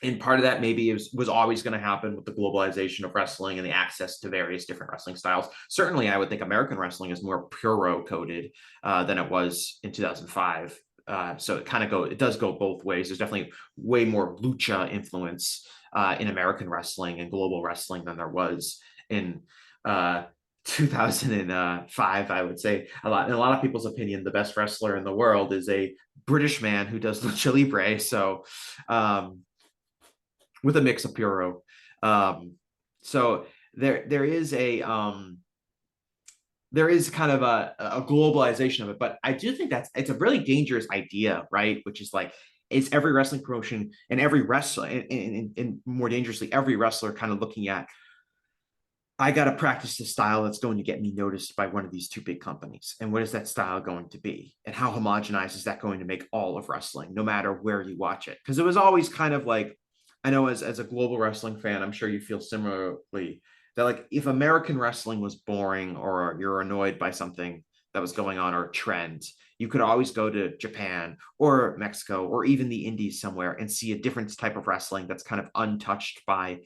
And part of that maybe was always going to happen with the globalization of wrestling and the access to various different wrestling styles. Certainly, I would think American wrestling is more puro coded than it was in 2005. So it does go both ways. There's definitely way more lucha influence in American wrestling and global wrestling than there was in 2005. I would say in a lot of people's opinion, the best wrestler in the world is a British man who does lucha libre. So with a mix of puro. So there is kind of a globalization of it, but I do think it's a really dangerous idea, right? Which is like, is every wrestling promotion and every wrestler, and more dangerously, every wrestler kind of looking at, I got to practice the style that's going to get me noticed by one of these two big companies. And what is that style going to be? And how homogenized is that going to make all of wrestling, no matter where you watch it? Because it was always kind of like, I know as a global wrestling fan, I'm sure you feel similarly, that like if American wrestling was boring, or you're annoyed by something that was going on, or a trend, you could always go to Japan or Mexico or even the Indies somewhere and see a different type of wrestling that's kind of untouched by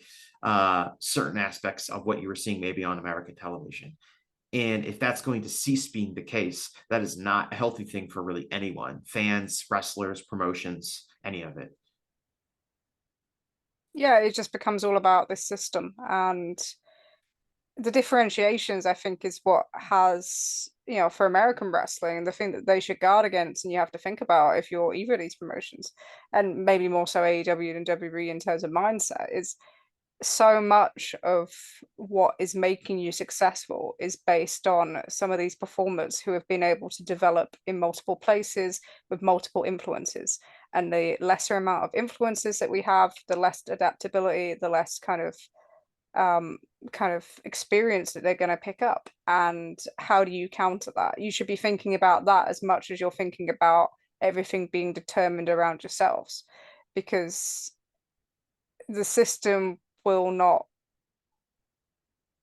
certain aspects of what you were seeing maybe on American television. And if that's going to cease being the case, that is not a healthy thing for really anyone, fans, wrestlers, promotions, any of it. Yeah, it just becomes all about this system, and the differentiations, I think, is what has, you know, for American wrestling, the thing that they should guard against, and you have to think about if you're either of these promotions, and maybe more so AEW and WWE in terms of mindset, is so much of what is making you successful is based on some of these performers who have been able to develop in multiple places with multiple influences. And the lesser amount of influences that we have, the less adaptability, the less kind of experience that they're going to pick up. And how do you counter that? You should be thinking about that as much as you're thinking about everything being determined around yourselves, because the system will not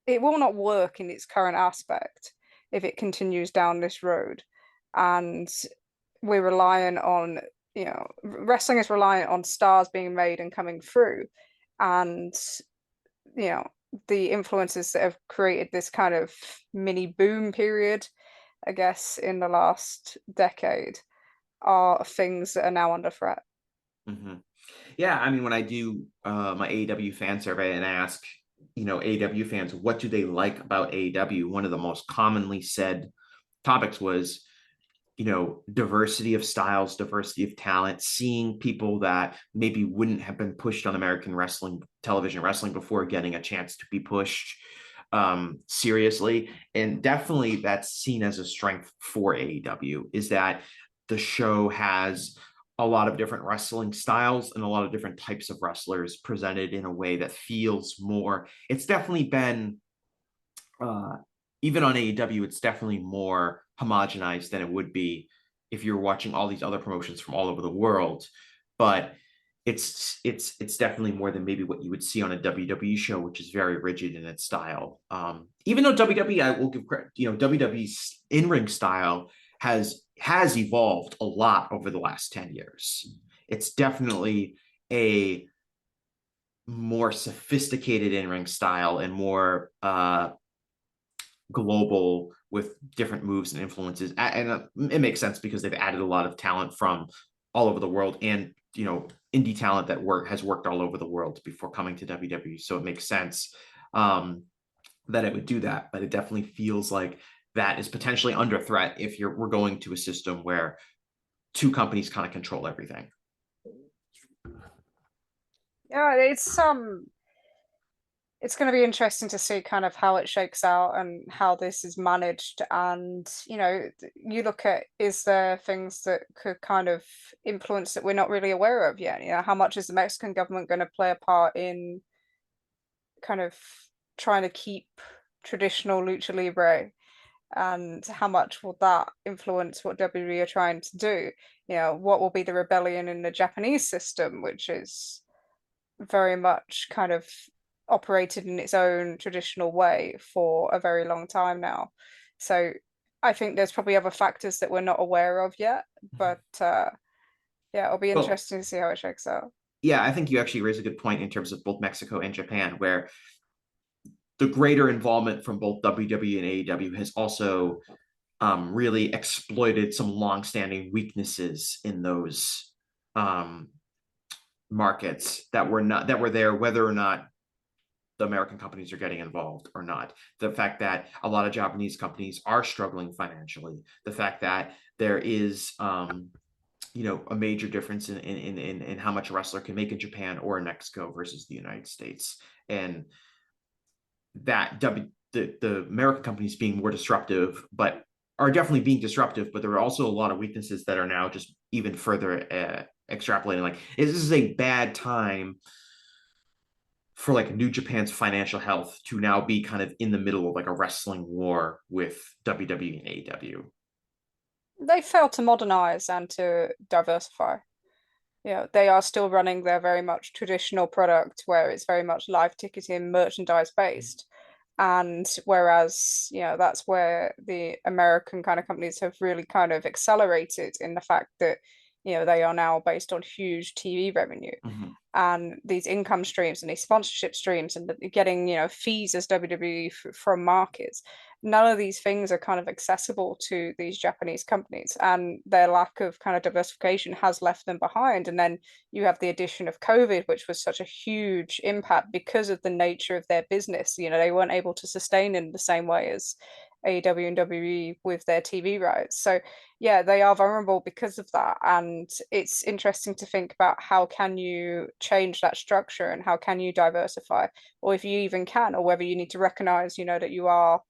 work in its current aspect if it continues down this road. And we're reliant on, you know, wrestling is reliant on stars being made and coming through, and, you know, the influences that have created this kind of mini boom period, I guess, in the last decade are things that are now under threat. Mm-hmm. Yeah, I mean, when I do my AEW fan survey and ask, AEW fans, what do they like about AEW? One of the most commonly said topics was, diversity of styles, diversity of talent, seeing people that maybe wouldn't have been pushed on American wrestling, television wrestling before getting a chance to be pushed seriously. And definitely that's seen as a strength for AEW, is that the show has a lot of different wrestling styles and a lot of different types of wrestlers presented in a way that feels more, it's definitely been, even on AEW, it's definitely more homogenized than it would be if you're watching all these other promotions from all over the world. But it's definitely more than maybe what you would see on a WWE show, which is very rigid in its style. Even though WWE, I will give credit, WWE's in-ring style has evolved a lot over the last 10 years. It's definitely a more sophisticated in-ring style and more global, with different moves and influences. And it makes sense because they've added a lot of talent from all over the world, and indie talent that has worked all over the world before coming to WWE. So it makes sense that it would do that. But it definitely feels like that is potentially under threat if we're going to a system where two companies kind of control everything. Yeah, it's going to be interesting to see kind of how it shakes out and how this is managed. And, you look at, is there things that could kind of influence that we're not really aware of yet? How much is the Mexican government going to play a part in kind of trying to keep traditional lucha libre? And how much will that influence what WWE are trying to do? What will be the rebellion in the Japanese system, which is very much kind of operated in its own traditional way for a very long time now. So I think there's probably other factors that we're not aware of yet, but it'll be interesting to see how it shakes out. Yeah, I think you actually raise a good point in terms of both Mexico and Japan, where the greater involvement from both WWE and AEW has also really exploited some longstanding weaknesses in those markets that were there, whether or not the American companies are getting involved or not. The fact that a lot of Japanese companies are struggling financially, the fact that there is a major difference in how much a wrestler can make in Japan or in Mexico versus the United States, and that the American companies being more disruptive, but are definitely being disruptive, but there are also a lot of weaknesses that are now just even further extrapolating. Like, this is a bad time for like New Japan's financial health to now be kind of in the middle of like a wrestling war with WWE and AEW. They failed to modernize and to diversify. They are still running their very much traditional product where it's very much live ticketing, merchandise based. And whereas, that's where the American kind of companies have really kind of accelerated in the fact that, they are now based on huge TV revenue. Mm-hmm. And these income streams and these sponsorship streams and getting, fees as WWE from markets. None of these things are kind of accessible to these Japanese companies, and their lack of kind of diversification has left them behind. And then you have the addition of COVID, which was such a huge impact because of the nature of their business. They weren't able to sustain in the same way as AEW and WWE with their TV rights. So yeah, they are vulnerable because of that. And it's interesting to think about how can you change that structure and how can you diversify, or if you even can, or whether you need to recognize, that you are,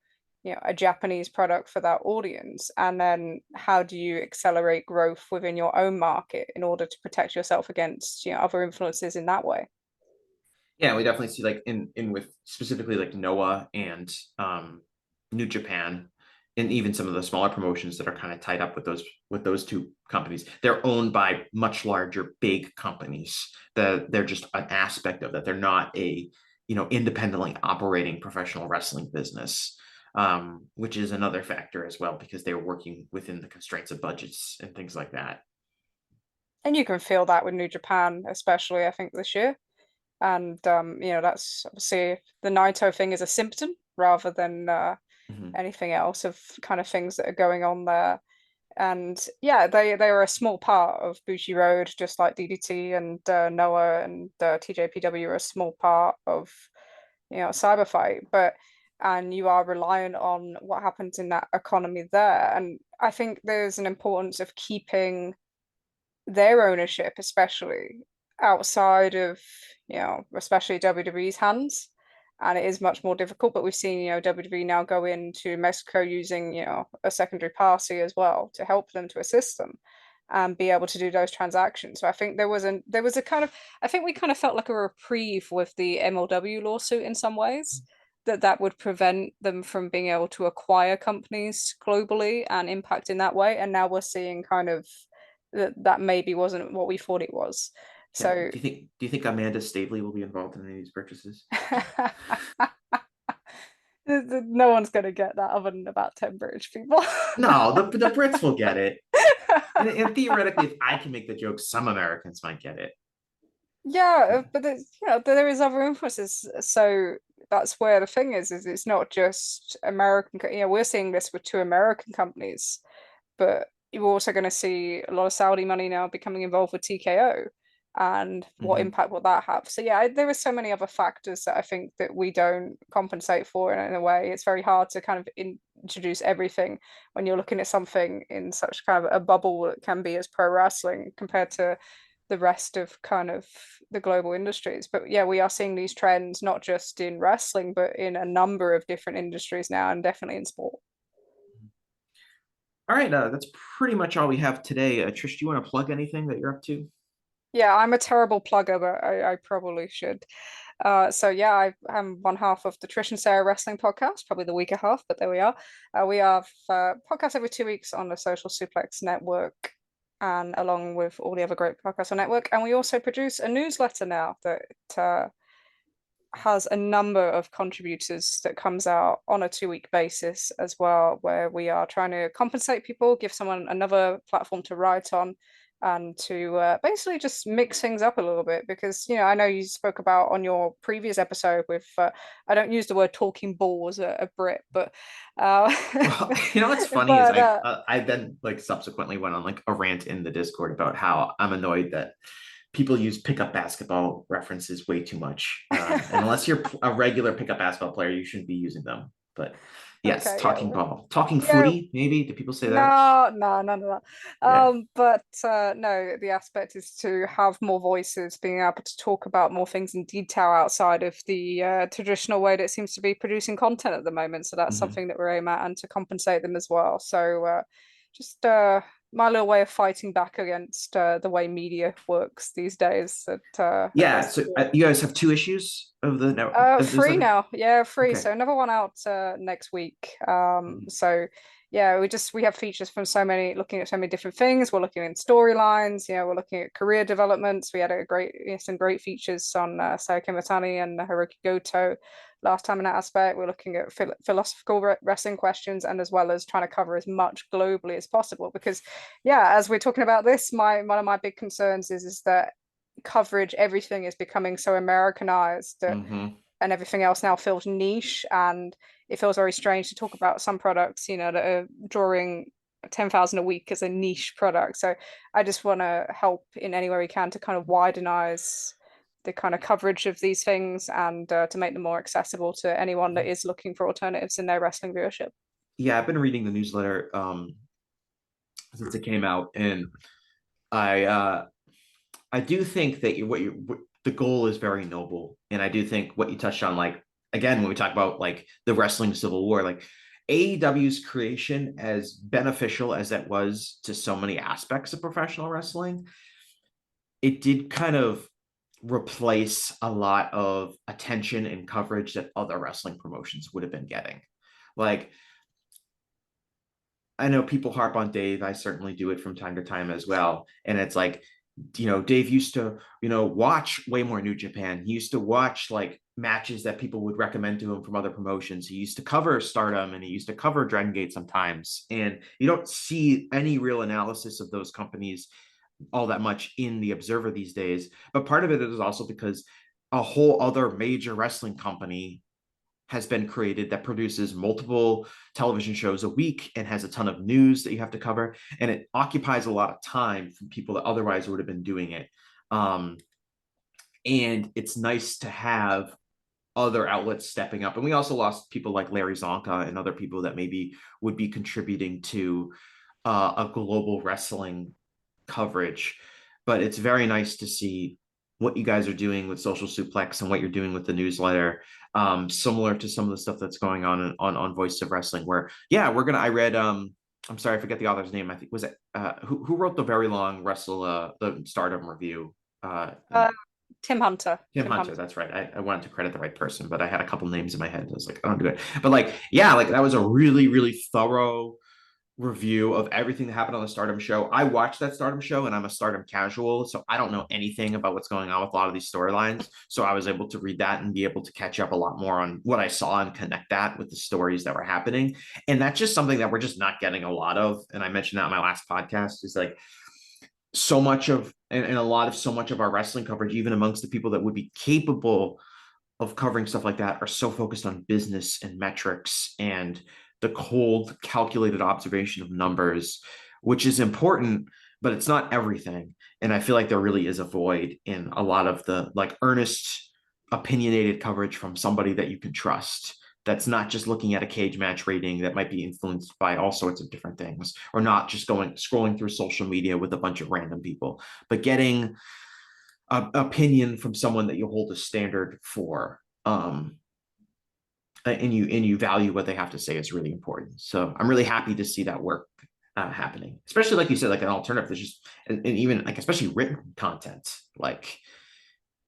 a Japanese product for that audience. And then how do you accelerate growth within your own market in order to protect yourself against, other influences in that way? Yeah, we definitely see like in with specifically like Noah and New Japan, and even some of the smaller promotions that are kind of tied up with those two companies. They're owned by much larger big companies. They're just an aspect of that. They're not a independently operating professional wrestling business, which is another factor as well, because they're working within the constraints of budgets and things like that. And you can feel that with New Japan, especially I think this year. And that's obviously the Naito thing is a symptom rather than anything else of kind of things that are going on there. And yeah, they were a small part of Bushi Road, just like DDT and Noah and TJPW are a small part of, Cyberfight. And you are reliant on what happens in that economy there. And I think there's an importance of keeping their ownership, especially outside of, especially WWE's hands. And it is much more difficult, but we've seen, WWE now go into Mexico using, a secondary party as well to help them, to assist them and be able to do those transactions. So I think there was a kind of, I think we kind of felt like a reprieve with the MLW lawsuit in some ways, that would prevent them from being able to acquire companies globally and impact in that way. And now we're seeing kind of that maybe wasn't what we thought it was. So do you think Amanda Stavely will be involved in any of these purchases? No one's going to get that other than about 10 British people. No, the Brits will get it. And theoretically, if I can make the joke, some Americans might get it. Yeah, but there is other influences. So that's where the thing is it's not just American. We're seeing this with 2 American companies, but you're also going to see a lot of Saudi money now becoming involved with TKO, and what impact will that have? So yeah, there are so many other factors that I think that we don't compensate for in a way. It's very hard to kind of introduce everything when you're looking at something in such kind of a bubble that can be as pro wrestling compared to the rest of kind of the global industries. But yeah, we are seeing these trends not just in wrestling, but in a number of different industries now, and definitely in sport. All right, that's pretty much all we have today. Trish, do you want to plug anything that you're up to? Yeah, I'm a terrible plugger, but I probably should. So yeah, I'm one half of the Trish and Sarah Wrestling Podcast, probably the weaker half, but there we are. We have podcasts every 2 weeks on the Social Suplex Network, and along with all the other great podcasts on network. And we also produce a newsletter now that has a number of contributors that comes out on a 2-week basis as well, where we are trying to compensate people, give someone another platform to write on, and to basically just mix things up a little bit. Because I know you spoke about on your previous episode with I don't use the word talking balls, a Brit, but well, what's funny is I then subsequently went on a rant in the Discord about how I'm annoyed that people use pickup basketball references way too much. And unless you're a regular pickup basketball player, you shouldn't be using them. But yes, okay, talking ball, talking footy, maybe. Do people say that? No, none of that. But no, the aspect is to have more voices, being able to talk about more things in detail outside of the traditional way that seems to be producing content at the moment. So that's something that we're aiming at, and to compensate them as well. So just my little way of fighting back against the way media works these days. Yeah, so you guys have 2 issues of the network? Free now. Yeah, free. Okay. So another one out next week. So yeah, we have features from looking at so many different things. We're looking at storylines, we're looking at career developments. We had some great features on Sayaka Matani and Hiroki Goto last time in that aspect. We're looking at philosophical wrestling questions, and as well as trying to cover as much globally as possible. Because yeah, as we're talking about this, one of my big concerns is that coverage, everything is becoming so Americanized and everything else now feels niche, and it feels very strange to talk about some products that are drawing 10,000 a week as a niche product. So I just want to help in any way we can to kind of widenize the kind of coverage of these things, and to make them more accessible to anyone that is looking for alternatives in their wrestling viewership. Yeah, I've been reading the newsletter since it came out, and I do think that the goal is very noble. And I do think what you touched on, again, when we talk about the wrestling civil war, AEW's creation, as beneficial as that was to so many aspects of professional wrestling, it did kind of replace a lot of attention and coverage that other wrestling promotions would have been getting. I know people harp on Dave. I certainly do it from time to time as well. And it's Dave used to, watch way more New Japan. He used to watch matches that people would recommend to him from other promotions. He used to cover Stardom, and he used to cover Dragon Gate sometimes. And you don't see any real analysis of those companies all that much in the Observer these days. But part of it is also because a whole other major wrestling company has been created that produces multiple television shows a week and has a ton of news that you have to cover. And it occupies a lot of time from people that otherwise would have been doing it. And it's nice to have other outlets stepping up. And we also lost people like Larry Zonka and other people that maybe would be contributing to a global wrestling coverage. But it's very nice to see what you guys are doing with Social Suplex and what you're doing with the newsletter, similar to some of the stuff that's going on Voice of Wrestling, where, yeah, I read, I'm sorry, I forget the author's name. I think, was it, who wrote the very long the Stardom review? Tim Hunter. Tim Hunter, that's right. I wanted to credit the right person, but I had a couple names in my head. I was like, I don't do it. But like, yeah, like that was a really, really thorough review of everything that happened on the Stardom show. I watched that Stardom show and I'm a Stardom casual, so I don't know anything about what's going on with a lot of these storylines. So I was able to read that and be able to catch up a lot more on what I saw and connect that with the stories that were happening. And that's just something that we're just not getting a lot of. And I mentioned that in my last podcast, is like so much of so much of our wrestling coverage, even amongst the people that would be capable of covering stuff like that, are so focused on business and metrics and the cold, calculated observation of numbers, which is important, but it's not everything. And I feel like there really is a void in a lot of the like earnest, opinionated coverage from somebody that you can trust, that's not just looking at a cage match rating that might be influenced by all sorts of different things, or not just scrolling through social media with a bunch of random people, but getting an opinion from someone that you hold a standard for. And you value what they have to say is really important. So I'm really happy to see that work happening, especially like you said, like an alternative. There's just, and even like, especially written content, like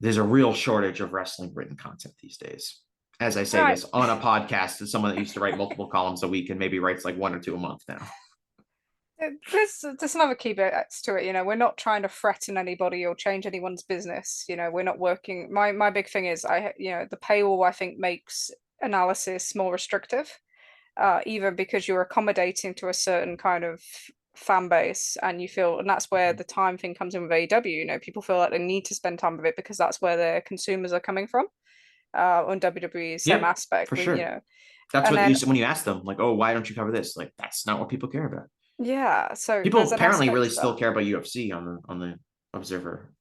there's a real shortage of wrestling written content these days. As I say this on a podcast as someone that used to write multiple columns a week and maybe writes like 1 or 2 a month now. There's another key bit to it. We're not trying to threaten anybody or change anyone's business. We're not working. My big thing is the paywall, I think, makes analysis more restrictive, even because you're accommodating to a certain kind of fan base, and that's where the time thing comes in with AEW. People feel like they need to spend time with it because that's where their consumers are coming from. On WWE, same aspect for sure. That's what you said when you ask them, like, oh, why don't you cover this? Like, that's not what people care about. Yeah, so people apparently really still care about UFC on the Observer.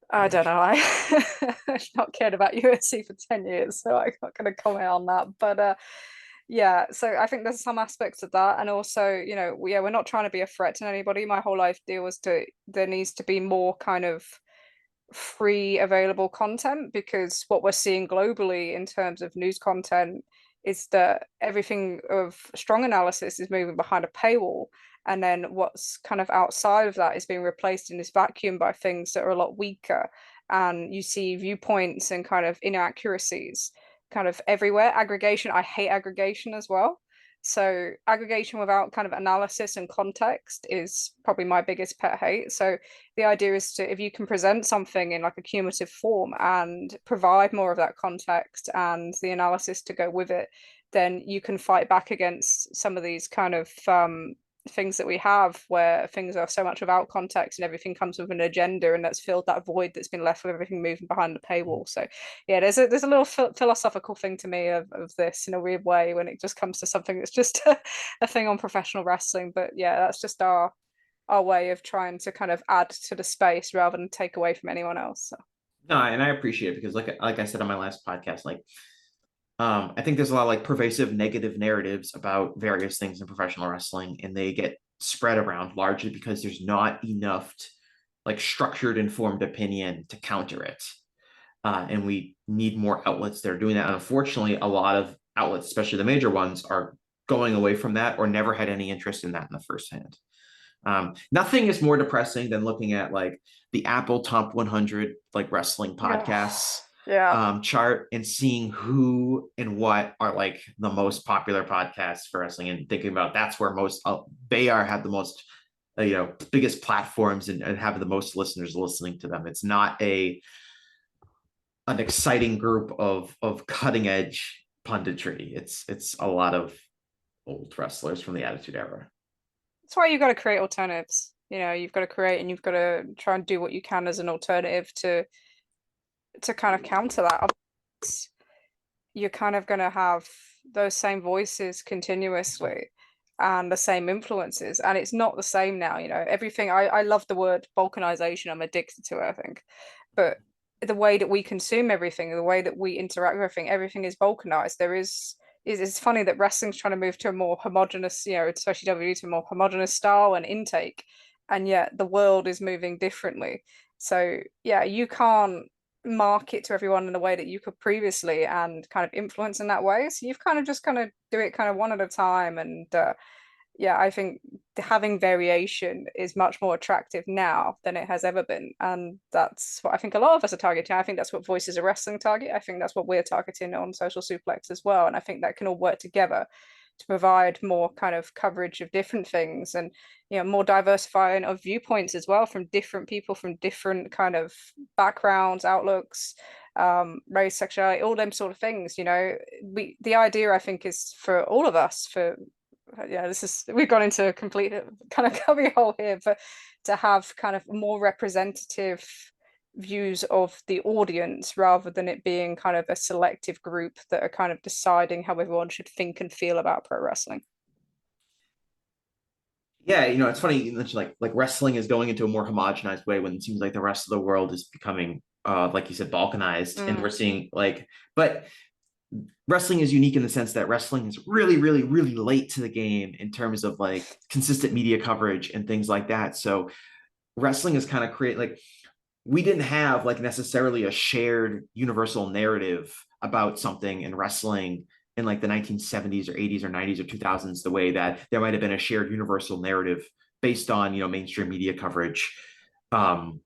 I don't know. I've not cared about UFC for 10 years, so I'm not going to comment on that. But yeah, so I think there's some aspects of that, and also, we're not trying to be a threat to anybody. My whole idea was there needs to be more kind of free available content, because what we're seeing globally in terms of news content is that everything of strong analysis is moving behind a paywall, and then what's kind of outside of that is being replaced in this vacuum by things that are a lot weaker, and you see viewpoints and kind of inaccuracies kind of everywhere. Aggregation, I hate aggregation as well. So aggregation without kind of analysis and context is probably my biggest pet hate. So the idea is if you can present something in like a cumulative form and provide more of that context and the analysis to go with it, then you can fight back against some of these kind of things that we have, where things are so much without context and everything comes with an agenda, and that's filled that void that's been left with everything moving behind the paywall. So yeah, there's a little philosophical thing to me of this in a weird way when it just comes to something that's just a thing on professional wrestling. But yeah, that's just our way of trying to kind of add to the space rather than take away from anyone else. So. No, and I appreciate it, because like I said on my last podcast, like I think there's a lot of like pervasive negative narratives about various things in professional wrestling, and they get spread around largely because there's not enough like structured, informed opinion to counter it. And we need more outlets that are doing that. And unfortunately, a lot of outlets, especially the major ones, are going away from that or never had any interest in that in the first hand. Nothing is more depressing than looking at like the Apple Top 100 like wrestling podcasts. Chart and seeing who and what are like the most popular podcasts for wrestling, and thinking about that's where most they have the most biggest platforms and have the most listeners listening to them. It's not an exciting group of cutting edge punditry. It's a lot of old wrestlers from the Attitude Era. That's why you've got to create alternatives. You've got to create, and you've got to try and do what you can as an alternative to kind of counter that. you're kind of going to have those same voices continuously and the same influences, and it's not the same now. Everything, I love the word balkanization. I'm addicted to it, I think. But the way that we consume everything, the way that we interact with everything is balkanized. It's funny that wrestling's trying to move to a more homogenous, especially WWE, to a more homogenous style and intake, and yet the world is moving differently. So yeah, you can't market to everyone in the way that you could previously and kind of influence in that way. So you've kind of just kind of do it kind of one at a time. And yeah, I think having variation is much more attractive now than it has ever been. And that's what I think a lot of us are targeting. I think that's what Voices of Wrestling target. I think that's what we're targeting on Social Suplex as well. And I think that can all work together to provide more kind of coverage of different things, and more diversifying of viewpoints as well, from different people, from different kind of backgrounds, outlooks, race, sexuality, all them sort of things. The idea, I think, is for all of us, we've gone into a complete kind of cubbyhole here, but to have kind of more representative views of the audience, rather than it being kind of a selective group that are kind of deciding how everyone should think and feel about pro wrestling. Yeah, it's funny you mentioned like wrestling is going into a more homogenized way when it seems like the rest of the world is becoming like you said, balkanized. And we're seeing but wrestling is unique in the sense that wrestling is really, really, really late to the game in terms of consistent media coverage and things like that. So wrestling is kind of we didn't have necessarily a shared universal narrative about something in wrestling in the 1970s or 80s or 90s or 2000s, the way that there might have been a shared universal narrative based on, mainstream media coverage of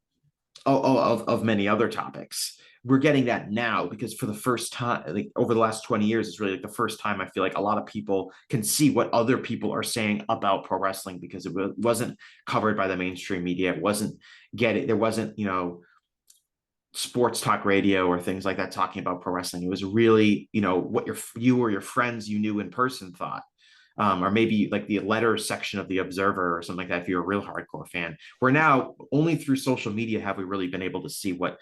many other topics. We're getting that now because for the first time, over the last 20 years, it's really the first time I feel like a lot of people can see what other people are saying about pro wrestling, because it wasn't covered by the mainstream media. It wasn't there wasn't, sports talk radio or things like that talking about pro wrestling. It was really, what you or your friends you knew in person thought. Or maybe the letter section of the Observer or something like that if you're a real hardcore fan. Where now only through social media have we really been able to see what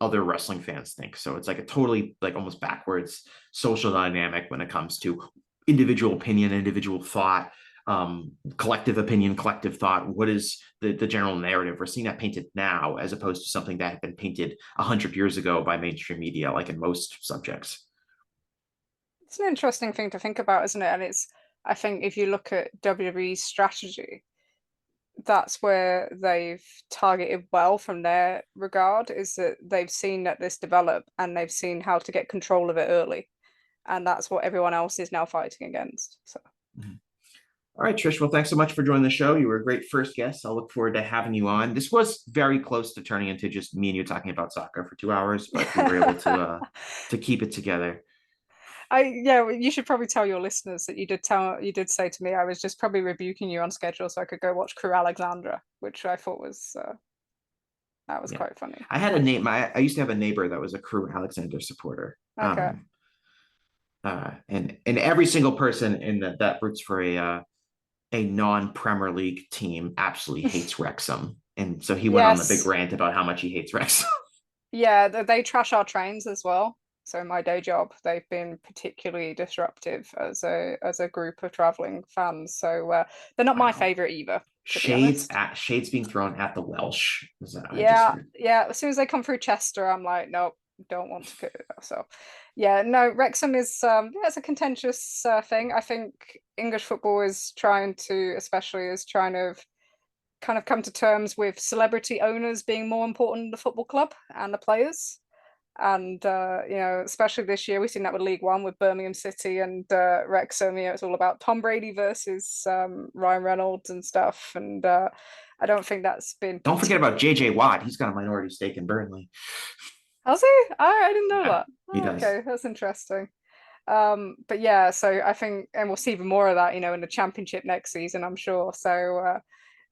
other wrestling fans think. So it's a totally almost backwards social dynamic when it comes to individual opinion, individual thought, collective opinion, collective thought. What is the general narrative? We're seeing that painted now as opposed to something that had been painted 100 years ago by mainstream media, like in most subjects. It's an interesting thing to think about, isn't it? And I think if you look at WWE's strategy, that's where they've targeted well from their regard, is that they've seen that this develop and they've seen how to get control of it early. And that's what everyone else is now fighting against. So. All right, Trish. Well, thanks so much for joining the show. You were a great first guest. I'll look forward to having you on. This was very close to turning into just me and you talking about soccer for 2 hours, but we were able to keep it together. You should probably tell your listeners that you did say to me I was just probably rebuking you on schedule so I could go watch Crew Alexandra, which I thought was quite funny. I had a name. I used to have a neighbor that was a Crew Alexandra supporter. Okay. And every single person in that roots for a non-Premier League team absolutely hates Wrexham, and so he went on the big rant about how much he hates Wrexham. Yeah, they trash our trains as well. So in my day job, they've been particularly disruptive as a group of traveling fans. So they're not my favorite either. Shades being thrown at the Welsh. Yeah. As soon as they come through Chester, I'm like, nope, don't want to go. So yeah, no, Wrexham is it's a contentious thing. I think English football is trying to kind of come to terms with celebrity owners being more important than the football club and the players. And especially this year, we've seen that with League One with Birmingham City and Wrexham. It's all about Tom Brady versus Ryan Reynolds and stuff. And I don't think that's been. Don't forget about JJ Watt. He's got a minority stake in Burnley. Has he? I didn't know that. He does. Okay, that's interesting. But yeah, so I think, and we'll see even more of that, in the Championship next season, I'm sure. So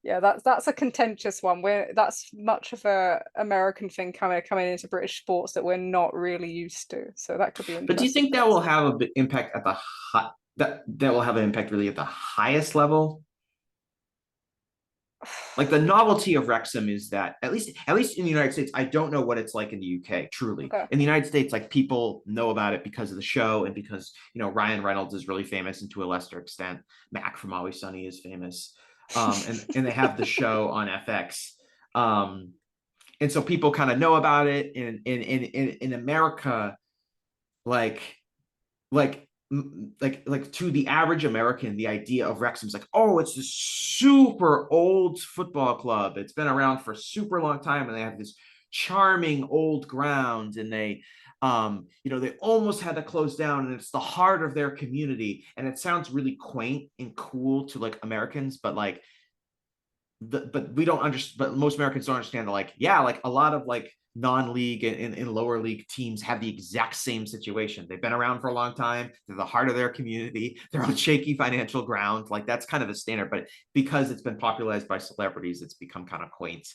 yeah, that's a contentious one. That's much of a American thing coming into British sports that we're not really used to. So that could be interesting. But do you think that will have a big impact at that will have an impact really at the highest level? like the novelty of Wrexham is that at least in the United States, I don't know what it's like in the UK, truly. Okay. In the United States, like people know about it because of the show and because, you know, Ryan Reynolds is really famous, and to a lesser extent, Mac from Always Sunny is famous. And they have the show on FX. And so people kind of know about it in America, like to the average American, the idea of Wrexham is like, oh, it's this super old football club. It's been around for a super long time, and they have this charming old ground, and they, you know, they almost had to close down, and it's the heart of their community. And it sounds really quaint and cool to like Americans, but like, but we don't understand. But most Americans don't understand that, like, yeah, like a lot of like non-league and lower league teams have the exact same situation. They've been around for a long time. They're the heart of their community. They're on shaky financial ground. Like that's kind of a standard, but because it's been popularized by celebrities, it's become kind of quaint,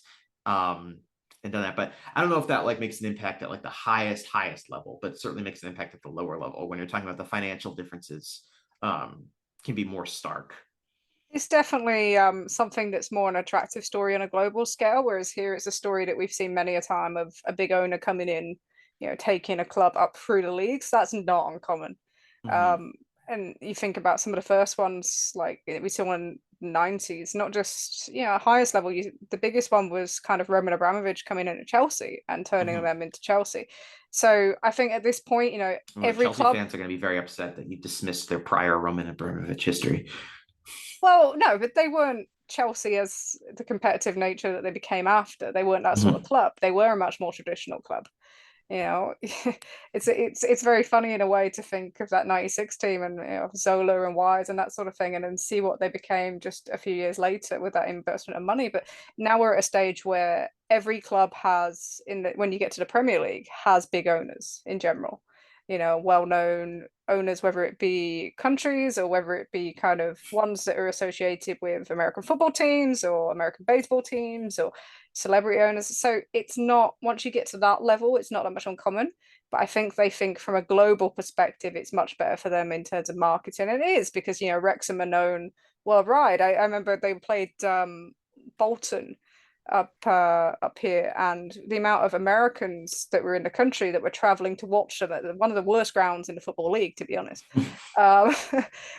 and done that. But I don't know if that like makes an impact at like the highest level, but certainly makes an impact at the lower level when you're talking about the financial differences, can be more stark. It's definitely something that's more an attractive story on a global scale, whereas here it's a story that we've seen many a time of a big owner coming in, you know, taking a club up through the leagues. That's not uncommon. Mm-hmm. And you think about some of the first ones, like we saw in the 90s, not just, you know, highest level. The biggest one was kind of Roman Abramovich coming in at Chelsea and turning Mm-hmm. them into Chelsea. So I think at this point, you know, Well, every Chelsea club. fans are going to be very upset that you dismissed their prior Roman Abramovich history. Well, no, but they weren't Chelsea as the competitive nature that they became after. They weren't that sort of Mm-hmm. club. They were a much more traditional club. You know, it's very funny in a way to think of that '96 team and, you know, Zola and Wise and that sort of thing, and then see what they became just a few years later with that investment of money. But now we're at a stage where every club has, when you get to the Premier League, has big owners in general. You know, well-known owners, whether it be countries or whether it be kind of ones that are associated with American football teams or American baseball teams or celebrity owners. So it's not, once you get to that level, it's not that much uncommon. But I think they think from a global perspective, it's much better for them in terms of marketing. And it is because, you know, Wrexham are known worldwide. I remember they played Bolton up here, and the amount of Americans that were in the country that were traveling to watch them at one of the worst grounds in the football league, to be honest, um,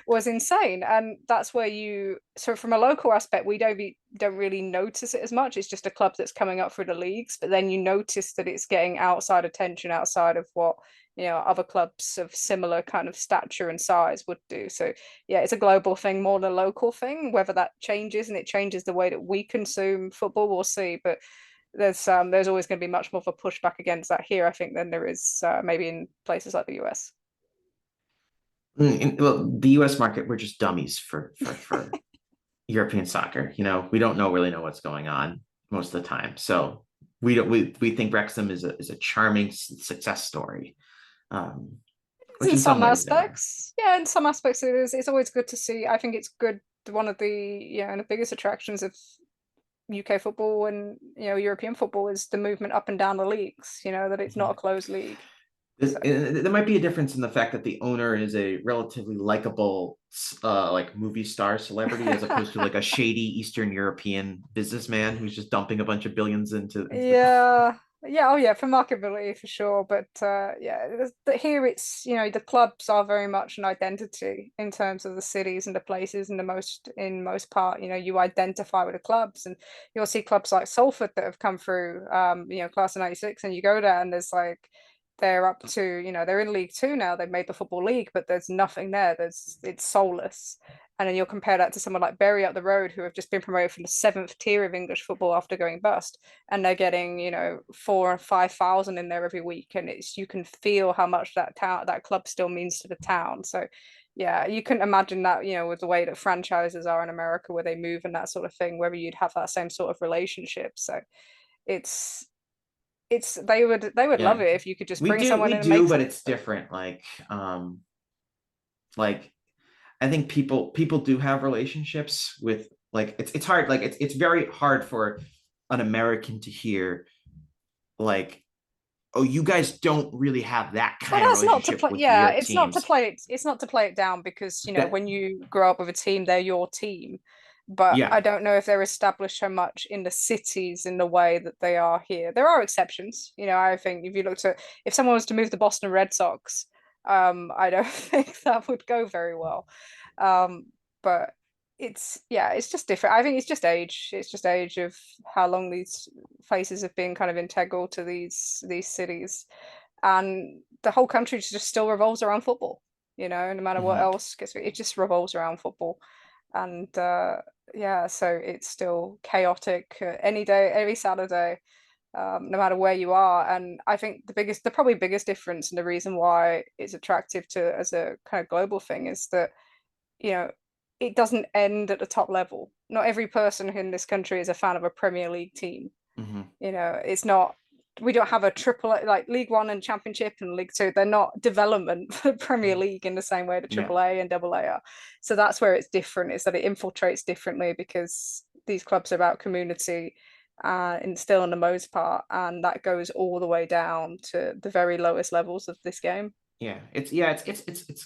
was insane. And that's where so from a local aspect, we don't really notice it as much. It's just a club that's coming up through the leagues, but then you notice that it's getting outside attention, outside of what, you know, other clubs of similar kind of stature and size would do. So yeah, it's a global thing more than a local thing. Whether that changes and it changes the way that we consume football, we'll see. But there's always going to be much more of a pushback against that here, I think, than there is maybe in places like the US. Well, the US market, we're just dummies for European soccer. You know, we don't really know what's going on most of the time. So we think Wrexham is a charming success story. Which In some ways they are. aspects, yeah, in some aspects it is. It's always good to see. I think it's good. One of the, you know, the biggest attractions of UK football and, you know, European football is the movement up and down the leagues. You know, that it's not a closed league. So. There might be a difference in the fact that the owner is a relatively likable, like movie star celebrity, as opposed to like a shady Eastern European businessman who's just dumping a bunch of billions into Yeah. Yeah, oh yeah, for marketability for sure. But yeah, here it's, you know, the clubs are very much an identity in terms of the cities and the places, and in most part, you know, you identify with the clubs, and you'll see clubs like Salford that have come through, you know, class of '96, and you go there and there's like, they're up to, you know, they're in League Two now, they've made the Football League, but there's nothing there. It's soulless. And then you'll compare that to someone like Bury up the road, who have just been promoted from the 7th tier of English football after going bust, and they're getting, you know, 4,000 or 5,000 in there every week, and you can feel how much that club still means to the town. So yeah, you couldn't imagine that, you know, with the way that franchises are in America, where they move and that sort of thing, whether you'd have that same sort of relationship. So it's they would love yeah. it if you could just We bring do someone we in and do, make but something. it's different. Like I think people do have relationships with, like, it's hard, like it's very hard for an American to hear, like, oh, you guys don't really have that Well, kind of that's not to relationship play. with Yeah, your it's not to teams. play it. It's not to play it down because, you know, That when you grow up with a team, they're your team. but Yeah. I don't know if they're established so much in the cities in the way that they are here. There are exceptions. I think if someone was to move the Boston Red Sox, I don't think that would go very well. But it's just different. I think it's just age. It's just age of how long these places have been kind of integral to these cities, and the whole country just still revolves around football. No matter what else, it just revolves around football, and so it's still chaotic any day, every Saturday, no matter where you are. And I think the probably biggest difference and the reason why it's attractive to as a kind of global thing is that it doesn't end at the top level. Not every person in this country is a fan of a Premier League team. It's not. We don't have a triple like League One and Championship and League Two. They're not development for Premier League in the same way that Triple A and Double A are. So that's where it's different. Is that it infiltrates differently because these clubs are about community, and still in the most part, and that goes all the way down to the very lowest levels of this game. It's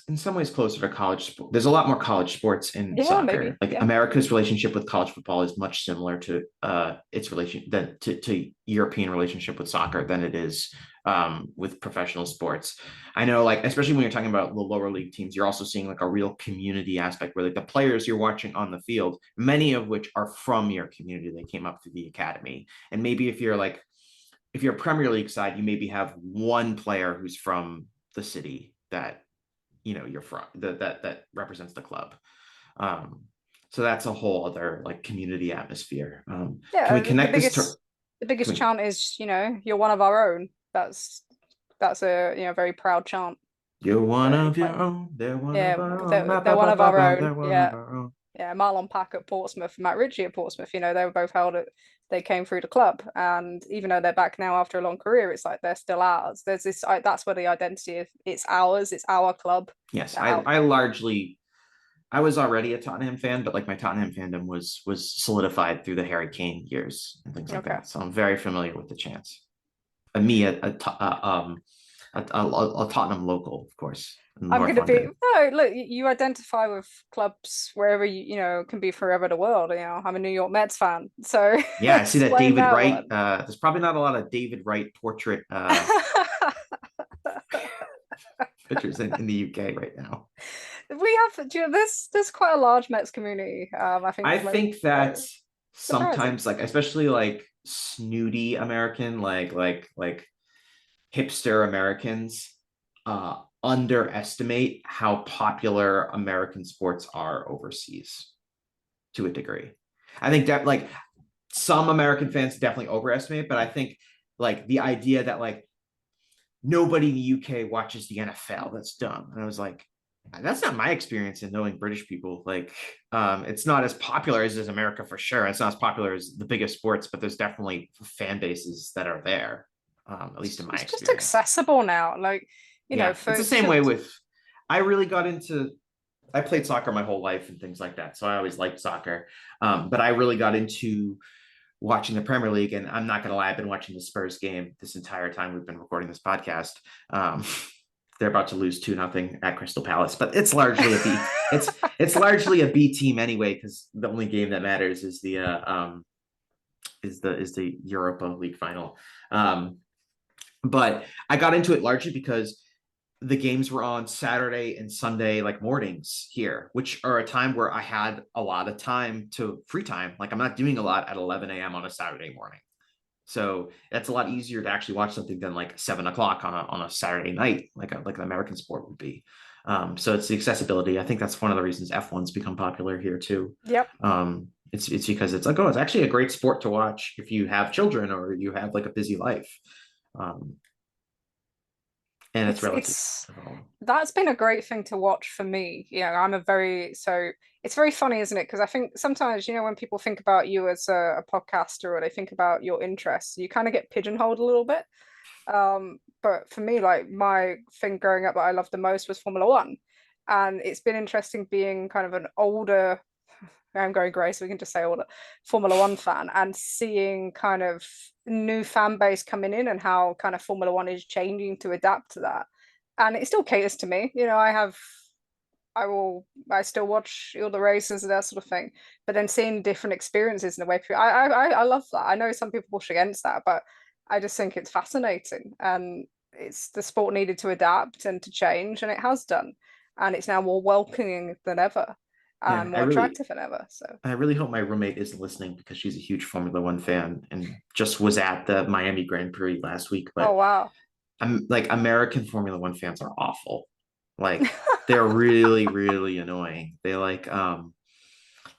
in some ways closer to college sport. There's a lot more college sports in soccer. Maybe. America's relationship with college football is much similar to its relation to European relationship with soccer than it is with professional sports. I know, especially when you're talking about the lower league teams, you're also seeing a real community aspect where the players you're watching on the field, many of which are from your community, they came up through the academy. And maybe if you're a Premier League side, you maybe have one player who's from the city that you're from, that represents the club. So that's a whole other community atmosphere. Can we connect the biggest chant is you're one of our own. That's a very proud chant. You're one of your own. They're one of our own. They're one of our own. They're one of our own. Marlon Pack at Portsmouth, Matt Ritchie at Portsmouth, they were both held at, they came through the club, and even though they're back now after a long career, it's like they're still ours. There's this, that's where the identity of it's ours, it's our club. Yes, I was already a Tottenham fan, but my Tottenham fandom was solidified through the Harry Kane years and things like that. So I'm very familiar with the chants. And me, a Tottenham local, of course. I'm going to be look. You identify with clubs wherever you can be forever the world. I'm a New York Mets fan, so yeah. I see that David Wright. There's probably not a lot of David Wright portrait pictures in the UK right now. We have. There's quite a large Mets community. I think that sometimes, especially snooty American, hipster Americans, underestimate how popular American sports are overseas to a degree. I think that some American fans definitely overestimate, but I think the idea that nobody in the UK watches the NFL, that's dumb. And I was like, that's not my experience in knowing British people. It's not as popular as America for sure. It's not as popular as the biggest sports, but there's definitely fan bases that are there. At least in my experience. It's just accessible now. It's the same way with, I played soccer my whole life and things like that. So I always liked soccer. But I really got into watching the Premier League, and I'm not going to lie, I've been watching the Spurs game this entire time we've been recording this podcast. They're about to lose 2-0 at Crystal Palace, but it's largely a B. it's largely a B team anyway, because the only game that matters is the Europa League final. But I got into it largely because the games were on Saturday and Sunday, mornings here, which are a time where I had a lot of time free time. I'm not doing a lot at 11 a.m. on a Saturday morning. So that's a lot easier to actually watch something than 7 o'clock on a Saturday night, like an American sport would be. So it's the accessibility. I think that's one of the reasons F1's become popular here too. Yep. It's because it's it's actually a great sport to watch if you have children or you have a busy life. And that's been a great thing to watch for me. It's very funny, isn't it? Because I think sometimes, when people think about you as a podcaster or they think about your interests, you kind of get pigeonholed a little bit. But for me, my thing growing up that I loved the most was Formula One. And it's been interesting being kind of an older, I'm going grey, so we can just say older Formula One fan, and seeing kind of new fan base coming in and how kind of Formula One is changing to adapt to that. And it still caters to me. I have I still watch all the races and that sort of thing. But then seeing different experiences in the way people, I love that. I know some people push against that, but I just think it's fascinating. And it's the sport needed to adapt and to change, and it has done. And it's now more welcoming than ever Yeah, and more attractive than ever. So I really hope my roommate isn't listening because she's a huge Formula One fan and just was at the Miami Grand Prix last week. oh But wow. I'm like, American Formula One fans are awful. Like they're really, really annoying. They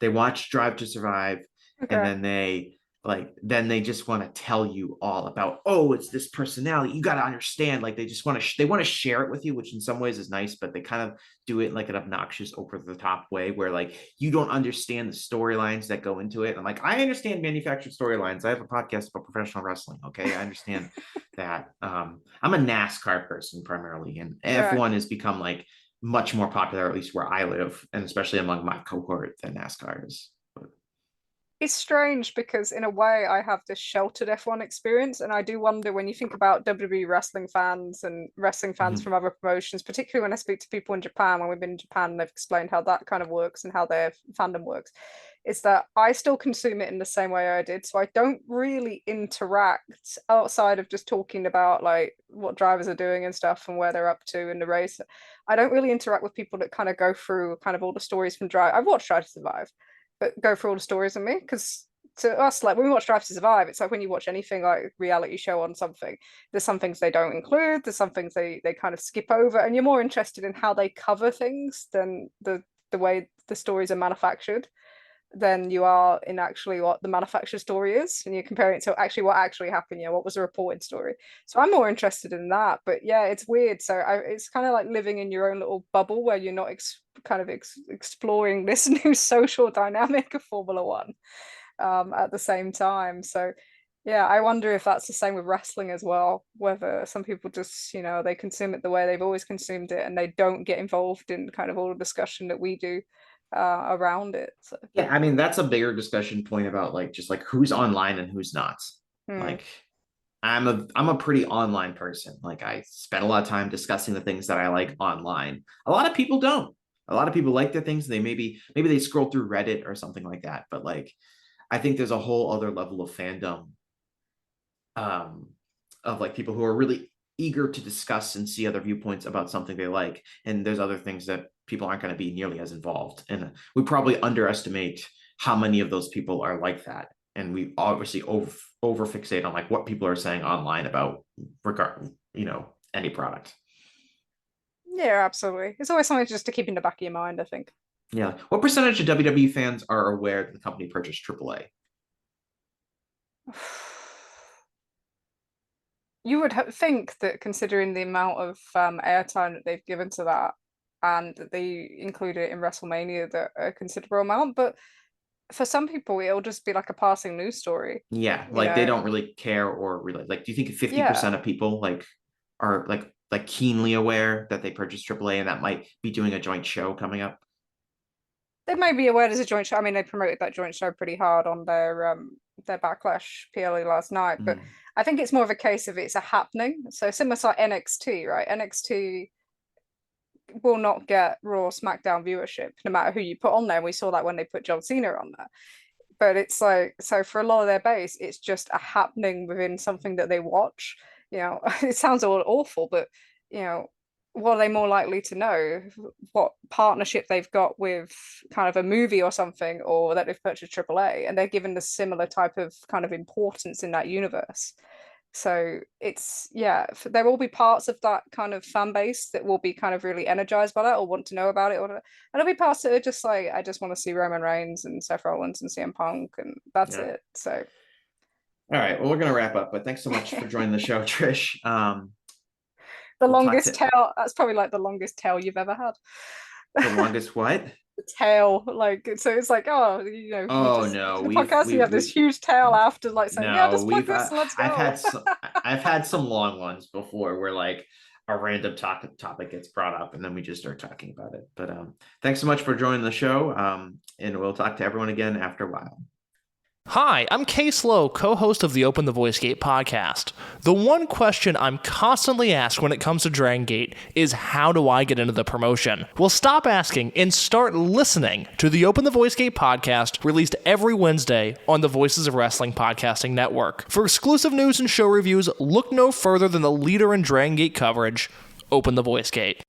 watch Drive to Survive, and Okay. then they just want to tell you all about, oh, it's this personality. You got to understand. Like they just want to they want to share it with you, which in some ways is nice, but they kind of do it like an obnoxious, over the top way where like you don't understand the storylines that go into it. I'm like, I understand manufactured storylines. I have a podcast about professional wrestling. Okay, I understand that. I'm a NASCAR person primarily, and Right. F1 has become like much more popular, at least where I live, and especially among my cohort than NASCAR is. But It's strange because in a way I have this sheltered F1 experience, and I do wonder when you think about WWE wrestling fans and wrestling fans mhm. from other promotions, particularly when I speak to people in Japan, when we've been in Japan and they've explained how that kind of works and how their fandom works, is that I still consume it in the same way I did. So I don't really interact outside of just talking about like what drivers are doing and stuff and where they're up to in the race. I don't really interact with people that kind of go through kind of all the stories from Drive. I've watched Drive to Survive, but go through all the stories with me, because to us, like when we watch Drive to Survive, it's like when you watch anything like reality show on something, there's some things they don't include, there's some things they kind of skip over, and you're more interested in how they cover things than the way the stories are manufactured than you are in actually what the manufactured story is, and you're comparing it to actually what actually happened, what was the reported story. So I'm more interested in that. But yeah, it's weird. So it's kind of like living in your own little bubble where you're not exploring this new social dynamic of Formula One at the same time. So yeah, I wonder if that's the same with wrestling as well, whether some people just, they consume it the way they've always consumed it and they don't get involved in kind of all the discussion that we do around it. So Yeah, I mean that's a bigger discussion point about like just like who's online and who's not. hmm. Like I'm a pretty online person. Like I spend a lot of time discussing the things that I like online. A lot of people don't. A lot of people like their things. They maybe they scroll through Reddit or something like that. But like I think there's a whole other level of fandom, um, of like people who are really eager to discuss and see other viewpoints about something they like. And there's other things that people aren't going to be nearly as involved. And we probably underestimate how many of those people are like that. And we obviously over fixate on like what people are saying online about any product. Yeah, absolutely. It's always something just to keep in the back of your mind, I think. Yeah. What percentage of WWE fans are aware that the company purchased AAA? You would think that considering the amount of airtime that they've given to that and that they include it in WrestleMania, that a considerable amount, but for some people it'll just be like a passing news story, Yeah, you like they know? don't really care or really like. Do you think 50% Yeah. of people like are like keenly aware that they purchased AAA and that might be doing a joint show coming up? They may be aware there's a joint show. I mean, they promoted that joint show pretty hard on their Backlash PLE last night, but Mm. I think it's more of a case of it's a happening. So similar to like NXT, right? NXT will not get Raw SmackDown viewership no matter who you put on there. We saw that when they put John Cena on there. But it's like, so for a lot of their base, it's just a happening within something that they watch. It sounds all awful, but you know, what are they more likely to know? What partnership they've got with kind of a movie or something, or that they've purchased AAA, and they're given the similar type of kind of importance in that universe. So it's, yeah, there will be parts of that kind of fan base that will be kind of really energized by that or want to know about it, and there'll be parts that are just like, I just want to see Roman Reigns and Seth Rollins and CM Punk, and that's Yeah. it. So All right. Well, we're gonna wrap up, but thanks so much for joining the show, Trish. the We'll talk longest to tail, that's probably like the longest tail you've ever had. the longest what? The tail, like, so it's like, oh, you Oh just no, do the podcast and you have this we huge tail after, like saying, yeah, no, just plug we've this and let's I've go. had some long ones before where like a random topic gets brought up and then we just start talking about it. But thanks so much for joining the show. And we'll talk to everyone again after a while. Hi, I'm Case Lowe, co-host of the Open the Voice Gate podcast. The one question I'm constantly asked when it comes to Dragon Gate is, how do I get into the promotion? Well, stop asking and start listening to the Open the Voice Gate podcast, released every Wednesday on the Voices of Wrestling podcasting network. For exclusive news and show reviews, look no further than the leader in Dragon Gate coverage, Open the Voice Gate.